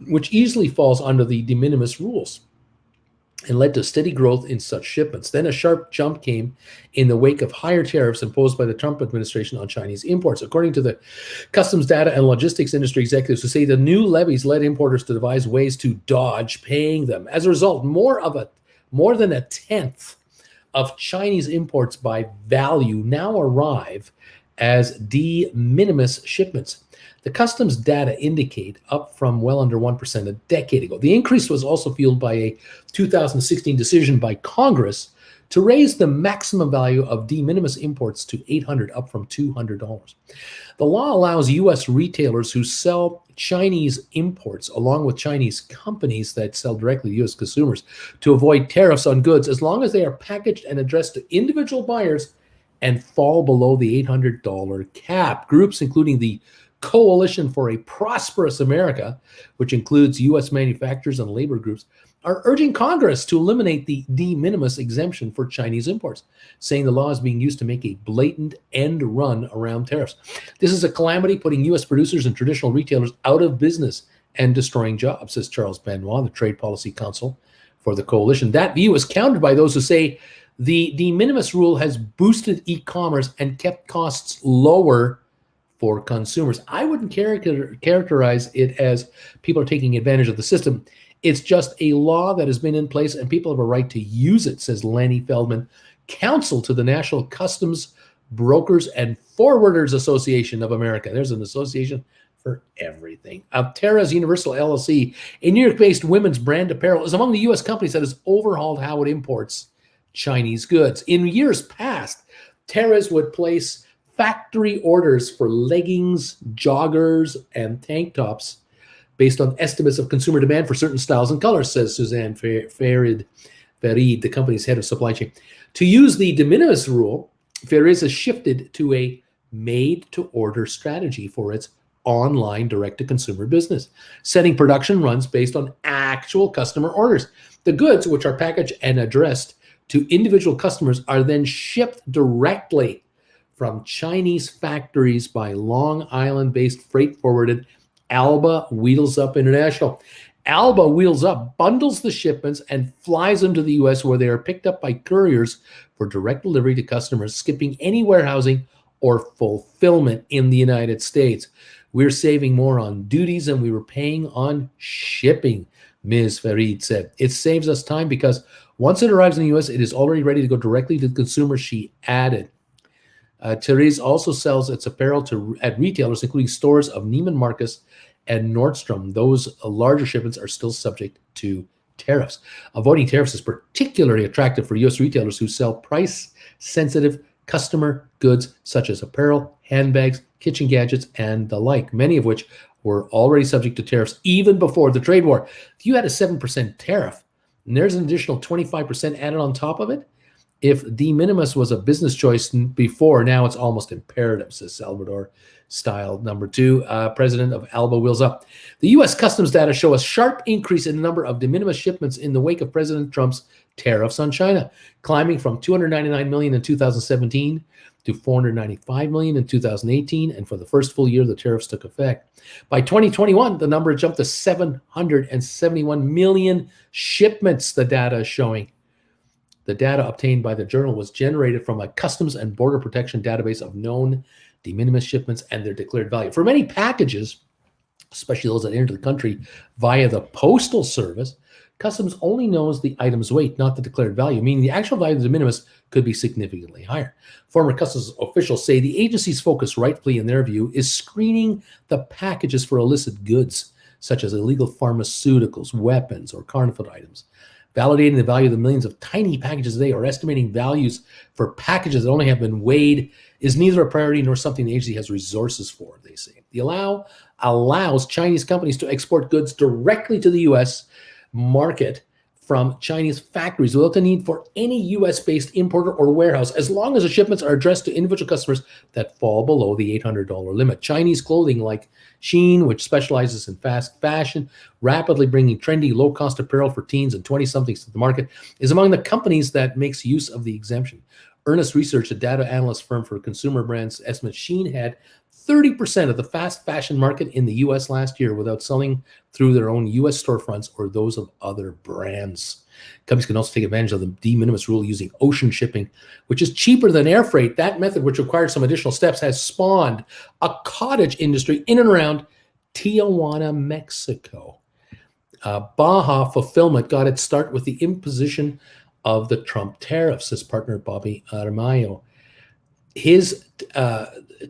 which easily falls under the de minimis rules, and led to steady growth in such shipments. Then a sharp jump came in the wake of higher tariffs imposed by the Trump administration on Chinese imports. According to the customs data and logistics industry executives who say the new levies led importers to devise ways to dodge paying them. As a result, more than a tenth of Chinese imports by value now arrive as de minimis shipments. The customs data indicate up from well under 1% a decade ago. The increase was also fueled by a 2016 decision by Congress to raise the maximum value of de minimis imports to $800, up from $200. The law allows U.S. retailers who sell Chinese imports, along with Chinese companies that sell directly to U.S. consumers, to avoid tariffs on goods as long as they are packaged and addressed to individual buyers and fall below the $800 cap. Groups including the Coalition for a Prosperous America, which includes U.S. manufacturers and labor groups, are urging Congress to eliminate the de minimis exemption for Chinese imports, saying the law is being used to make a blatant end run around tariffs. This is a calamity, putting U.S. producers and traditional retailers out of business and destroying jobs, says Charles Benoit, the Trade Policy Counsel for the Coalition. That view is countered by those who say the de minimis rule has boosted e-commerce and kept costs lower for consumers. I wouldn't characterize it as people are taking advantage of the system. It's just a law that has been in place and people have a right to use it, says Lanny Feldman, counsel to the National Customs Brokers and Forwarders Association of America. There's an association for everything. Terra's Universal LLC, a New York-based women's brand apparel, is among the U.S. companies that has overhauled how it imports Chinese goods. In years past, Terra's would place factory orders for leggings, joggers, and tank tops based on estimates of consumer demand for certain styles and colors, says Suzanne Farid, the company's head of supply chain. To use the de minimis rule, Farid has shifted to a made-to-order strategy for its online direct-to-consumer business, setting production runs based on actual customer orders. The goods, which are packaged and addressed to individual customers, are then shipped directly from Chinese factories by Long Island-based freight-forwarded Alba Wheels Up International. Alba Wheels Up bundles the shipments and flies them to the U.S., where they are picked up by couriers for direct delivery to customers, skipping any warehousing or fulfillment in the United States. We're saving more on duties than we were paying on shipping, Ms. Farid said. It saves us time because once it arrives in the U.S., it is already ready to go directly to the consumer, she added. Therese also sells its apparel at retailers, including stores of Neiman Marcus and Nordstrom. Those larger shipments are still subject to tariffs. Avoiding tariffs is particularly attractive for U.S. retailers who sell price-sensitive customer goods such as apparel, handbags, kitchen gadgets, and the like, many of which were already subject to tariffs even before the trade war. If you had a 7% tariff and there's an additional 25% added on top of it, if de minimis was a business choice before, now it's almost imperative, says Salvador Style, number 2, president of Alba Wheels Up. The U.S. customs data show a sharp increase in the number of de minimis shipments in the wake of President Trump's tariffs on China, climbing from 299 million in 2017 to 495 million in 2018, and for the first full year the tariffs took effect. By 2021, the number jumped to 771 million shipments, the data is showing. The data obtained by the journal was generated from a Customs and Border Protection database of known de minimis shipments and their declared value. For many packages, especially those that enter the country via the Postal Service, Customs only knows the item's weight, not the declared value, meaning the actual value of the de minimis could be significantly higher. Former Customs officials say the agency's focus, rightfully in their view, is screening the packages for illicit goods, such as illegal pharmaceuticals, weapons, or counterfeit items. Validating the value of the millions of tiny packages a day or estimating values for packages that only have been weighed is neither a priority nor something the agency has resources for, they say. The allows Chinese companies to export goods directly to the U.S. market from Chinese factories without the need for any U.S.-based importer or warehouse, as long as the shipments are addressed to individual customers that fall below the $800 limit. Chinese clothing like Shein, which specializes in fast fashion, rapidly bringing trendy, low-cost apparel for teens and 20-somethings to the market, is among the companies that makes use of the exemption. Earnest Research, a data analyst firm for consumer brands, estimates Shein had 30% of the fast fashion market in the U.S. last year without selling through their own U.S. storefronts or those of other brands. Companies can also take advantage of the de minimis rule using ocean shipping, which is cheaper than air freight. That method, which requires some additional steps, has spawned a cottage industry in and around Tijuana, Mexico. Baja Fulfillment got its start with the imposition of the Trump tariffs, says partner Bobby Aramayo. His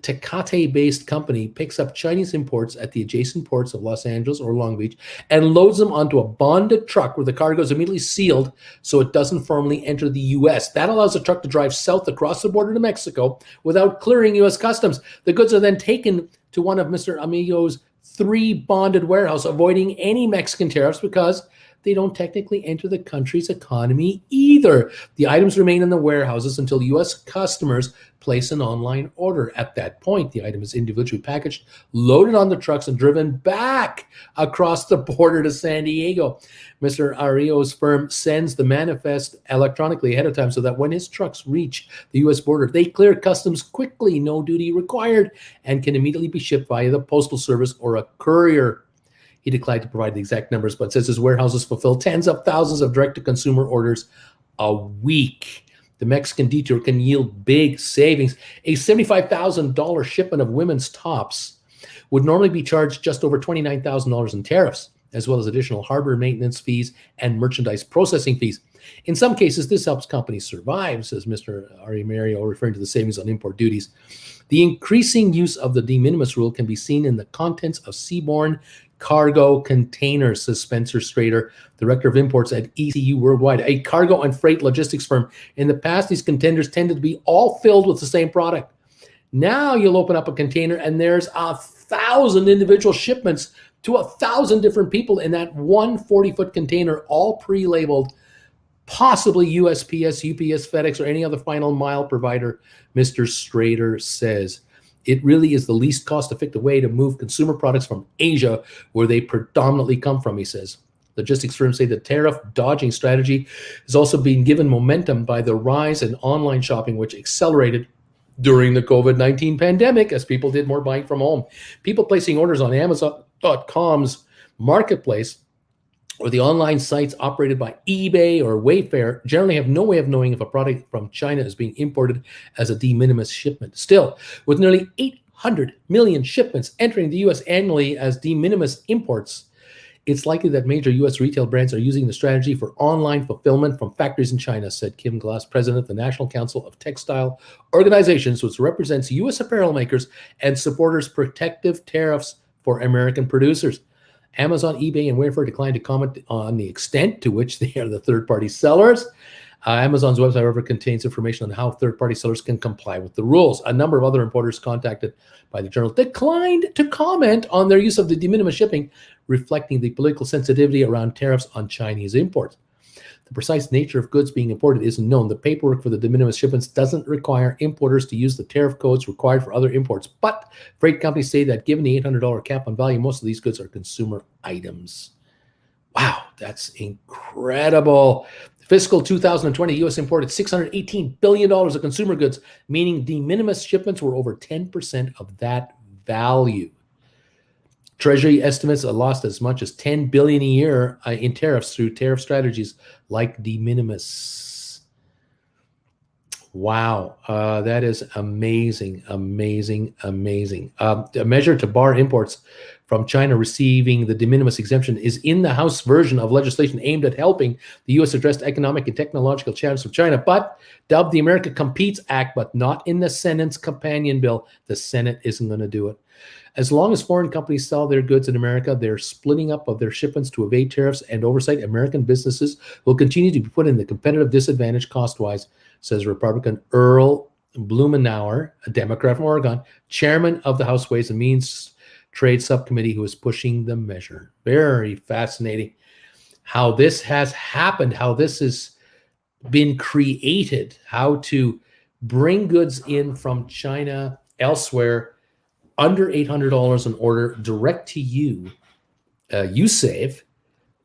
Tecate-based company picks up Chinese imports at the adjacent ports of Los Angeles or Long Beach and loads them onto a bonded truck where the cargo is immediately sealed so it doesn't formally enter the U.S. That allows the truck to drive south across the border to Mexico without clearing U.S. customs. The goods are then taken to one of Mr. Amigo's 3 bonded warehouses, avoiding any Mexican tariffs because they don't technically enter the country's economy either. The items remain in the warehouses until U.S. customers place an online order. At that point, the item is individually packaged, loaded on the trucks, and driven back across the border to San Diego. Mr. Ario's firm sends the manifest electronically ahead of time so that when his trucks reach the U.S. border, they clear customs quickly, no duty required, and can immediately be shipped via the Postal Service or a courier. He declined to provide the exact numbers, but says his warehouses fulfill tens of thousands of direct-to-consumer orders a week. The Mexican detour can yield big savings. A $75,000 shipment of women's tops would normally be charged just over $29,000 in tariffs, as well as additional harbor maintenance fees and merchandise processing fees. In some cases, this helps companies survive, says Mr. Ari Mario, referring to the savings on import duties. The increasing use of the de minimis rule can be seen in the contents of seaborne cargo containers, says Spencer Strader, Director of Imports at ECU Worldwide, a cargo and freight logistics firm. In the past, these containers tended to be all filled with the same product. Now you'll open up a container and there's 1,000 individual shipments to 1,000 different people in that one 40-foot container, all pre-labeled, possibly USPS, UPS, FedEx, or any other final mile provider, Mr. Strader says. It really is the least cost-effective way to move consumer products from Asia, where they predominantly come from, he says. Logistics firms say the tariff dodging strategy is also being given momentum by the rise in online shopping, which accelerated during the COVID-19 pandemic as people did more buying from home. People placing orders on Amazon.com's marketplace or the online sites operated by eBay or Wayfair generally have no way of knowing if a product from China is being imported as a de minimis shipment. Still, with nearly 800 million shipments entering the U.S. annually as de minimis imports, It's likely that major U.S. retail brands are using the strategy for online fulfillment from factories in China, said Kim Glass, president of the National Council of Textile Organizations, which represents U.S. apparel makers and supporters protective tariffs for American producers. Amazon, eBay, and Wayfair declined to comment on the extent to which they are the third-party sellers. Amazon's website, however, contains information on how third-party sellers can comply with the rules. A number of other importers contacted by the journal declined to comment on their use of the de minimis shipping, reflecting the political sensitivity around tariffs on Chinese imports. The precise nature of goods being imported isn't known. The paperwork for the de minimis shipments doesn't require importers to use the tariff codes required for other imports, but freight companies say that given the $800 cap on value, most of these goods are consumer items. Wow, that's incredible. Fiscal 2020, the U.S. imported $618 billion of consumer goods, meaning de minimis shipments were over 10% of that value. Treasury estimates lost as much as $10 billion a year in tariffs through tariff strategies like de minimis. Wow, that is amazing, amazing, amazing. A measure to bar imports from China receiving the de minimis exemption is in the House version of legislation aimed at helping the U.S. address economic and technological challenges of China, but dubbed the America Competes Act, but not in the Senate's companion bill. The Senate isn't going to do it. As long as foreign companies sell their goods in America, they're splitting up of their shipments to evade tariffs and oversight. American businesses will continue to be put in the competitive disadvantage cost-wise, says Republican Earl Blumenauer, a Democrat from Oregon, chairman of the House Ways and Means Trade Subcommittee, who is pushing the measure. Very fascinating how this has happened, how this has been created, how to bring goods in from China elsewhere under $800 an order direct to you. You save,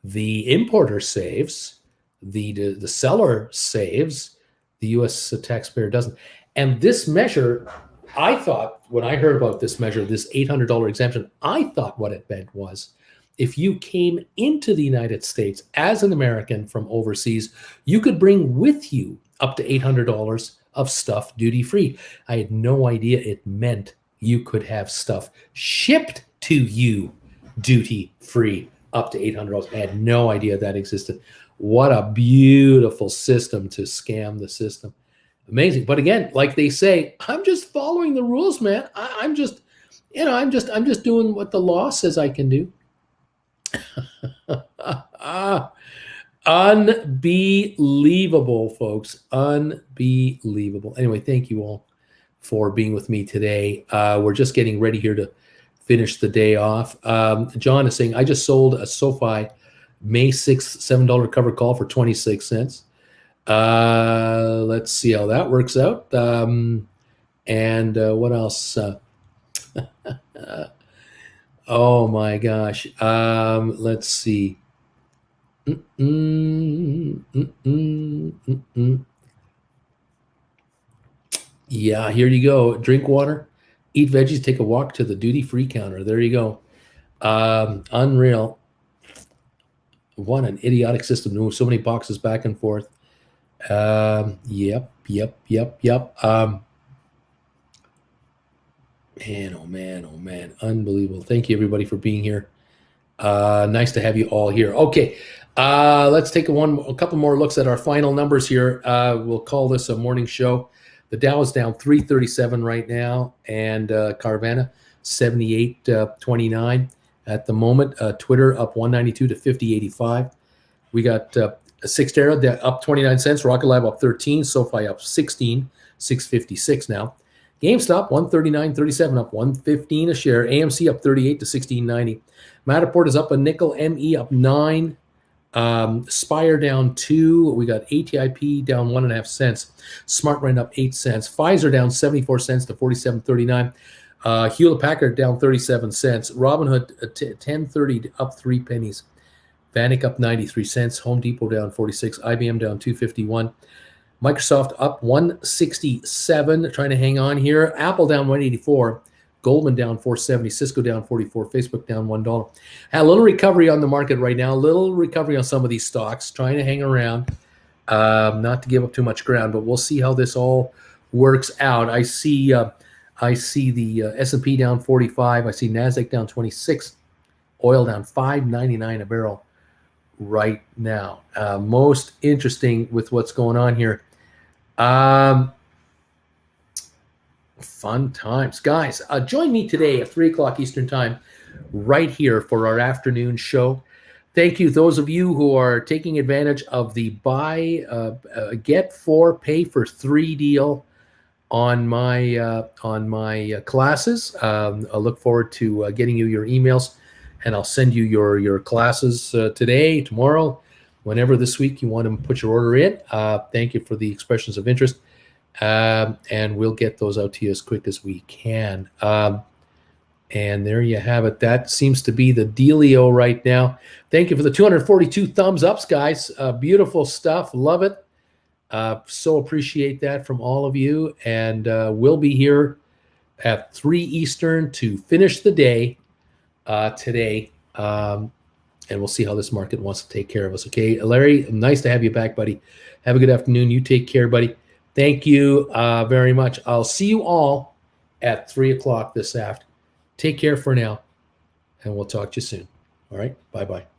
the importer saves, the seller saves, the U.S. taxpayer doesn't. And this measure, I thought, when I heard about this measure, this $800 exemption, I thought what it meant was if you came into the United States as an American from overseas, you could bring with you up to $800 of stuff duty-free. I had no idea it meant you could have stuff shipped to you duty-free up to $800. I had no idea that existed. What a beautiful system to scam the system. Amazing. But again, like they say, I'm just following the rules, man. I'm just doing what the law says I can do. Unbelievable, folks. Unbelievable. Anyway, thank you all for being with me today. We're just getting ready here to finish the day off. John is saying, I just sold a SoFi May 6th $7 covered call for 26 cents. Let's see how that works out. And what else? Oh my gosh. Let's see. Yeah, here you go. Drink water, eat veggies, take a walk to the duty-free counter. There you go. Unreal. What an idiotic system to move so many boxes back and forth. Yep. Man, oh man. Unbelievable. Thank you, everybody, for being here. Nice to have you all here. Okay, let's take a couple more looks at our final numbers here. We'll call this a morning show. The Dow is down 337 right now, and Carvana 78.29 at the moment. Twitter up 192 to 50.85. We got Cyxtera up 29 cents. Rocket Lab up 13. SoFi up 16, 656 now. GameStop 139.37 up 115 a share. AMC up 38 to 16.90. Matterport is up a nickel. ME up 9. Spire down 2. We got ATIP down 1.5 cents. SmartRent up 8 cents. Pfizer down 74 cents to 47.39. Hewlett Packard down 37 cents. Robinhood 10.30 up 3 pennies. Vanik up 93 cents. Home Depot down 46. IBM down 251. Microsoft up 167, trying to hang on here. Apple down 184. Goldman down 470. Cisco down 44. Facebook down $1. A little recovery on the market right now. A little recovery on some of these stocks. Trying to hang around, not to give up too much ground, but we'll see how this all works out. I see the S&P down 45. I see Nasdaq down 26. Oil down $5.99 a barrel right now. Most interesting with what's going on here. Fun times. Guys, join me today at 3 o'clock Eastern Time right here for our afternoon show. Thank you, those of you who are taking advantage of the get 4, pay for 3 deal on my classes. I look forward to getting you your emails, and I'll send you your classes today, tomorrow, whenever this week you want to put your order in. Thank you for the expressions of interest, and we'll get those out to you as quick as we can. And there you have it. That seems to be the dealio right now. Thank you for the 242 thumbs ups, guys. Beautiful stuff. Love it. So appreciate that from all of you. And we'll be here at 3 Eastern to finish the day today. And we'll see how this market wants to take care of us. Okay, Larry, nice to have you back, buddy. Have a good afternoon. You take care, buddy. Thank you very much. I'll see you all at 3 o'clock this afternoon. Take care for now, and we'll talk to you soon. All right, bye-bye.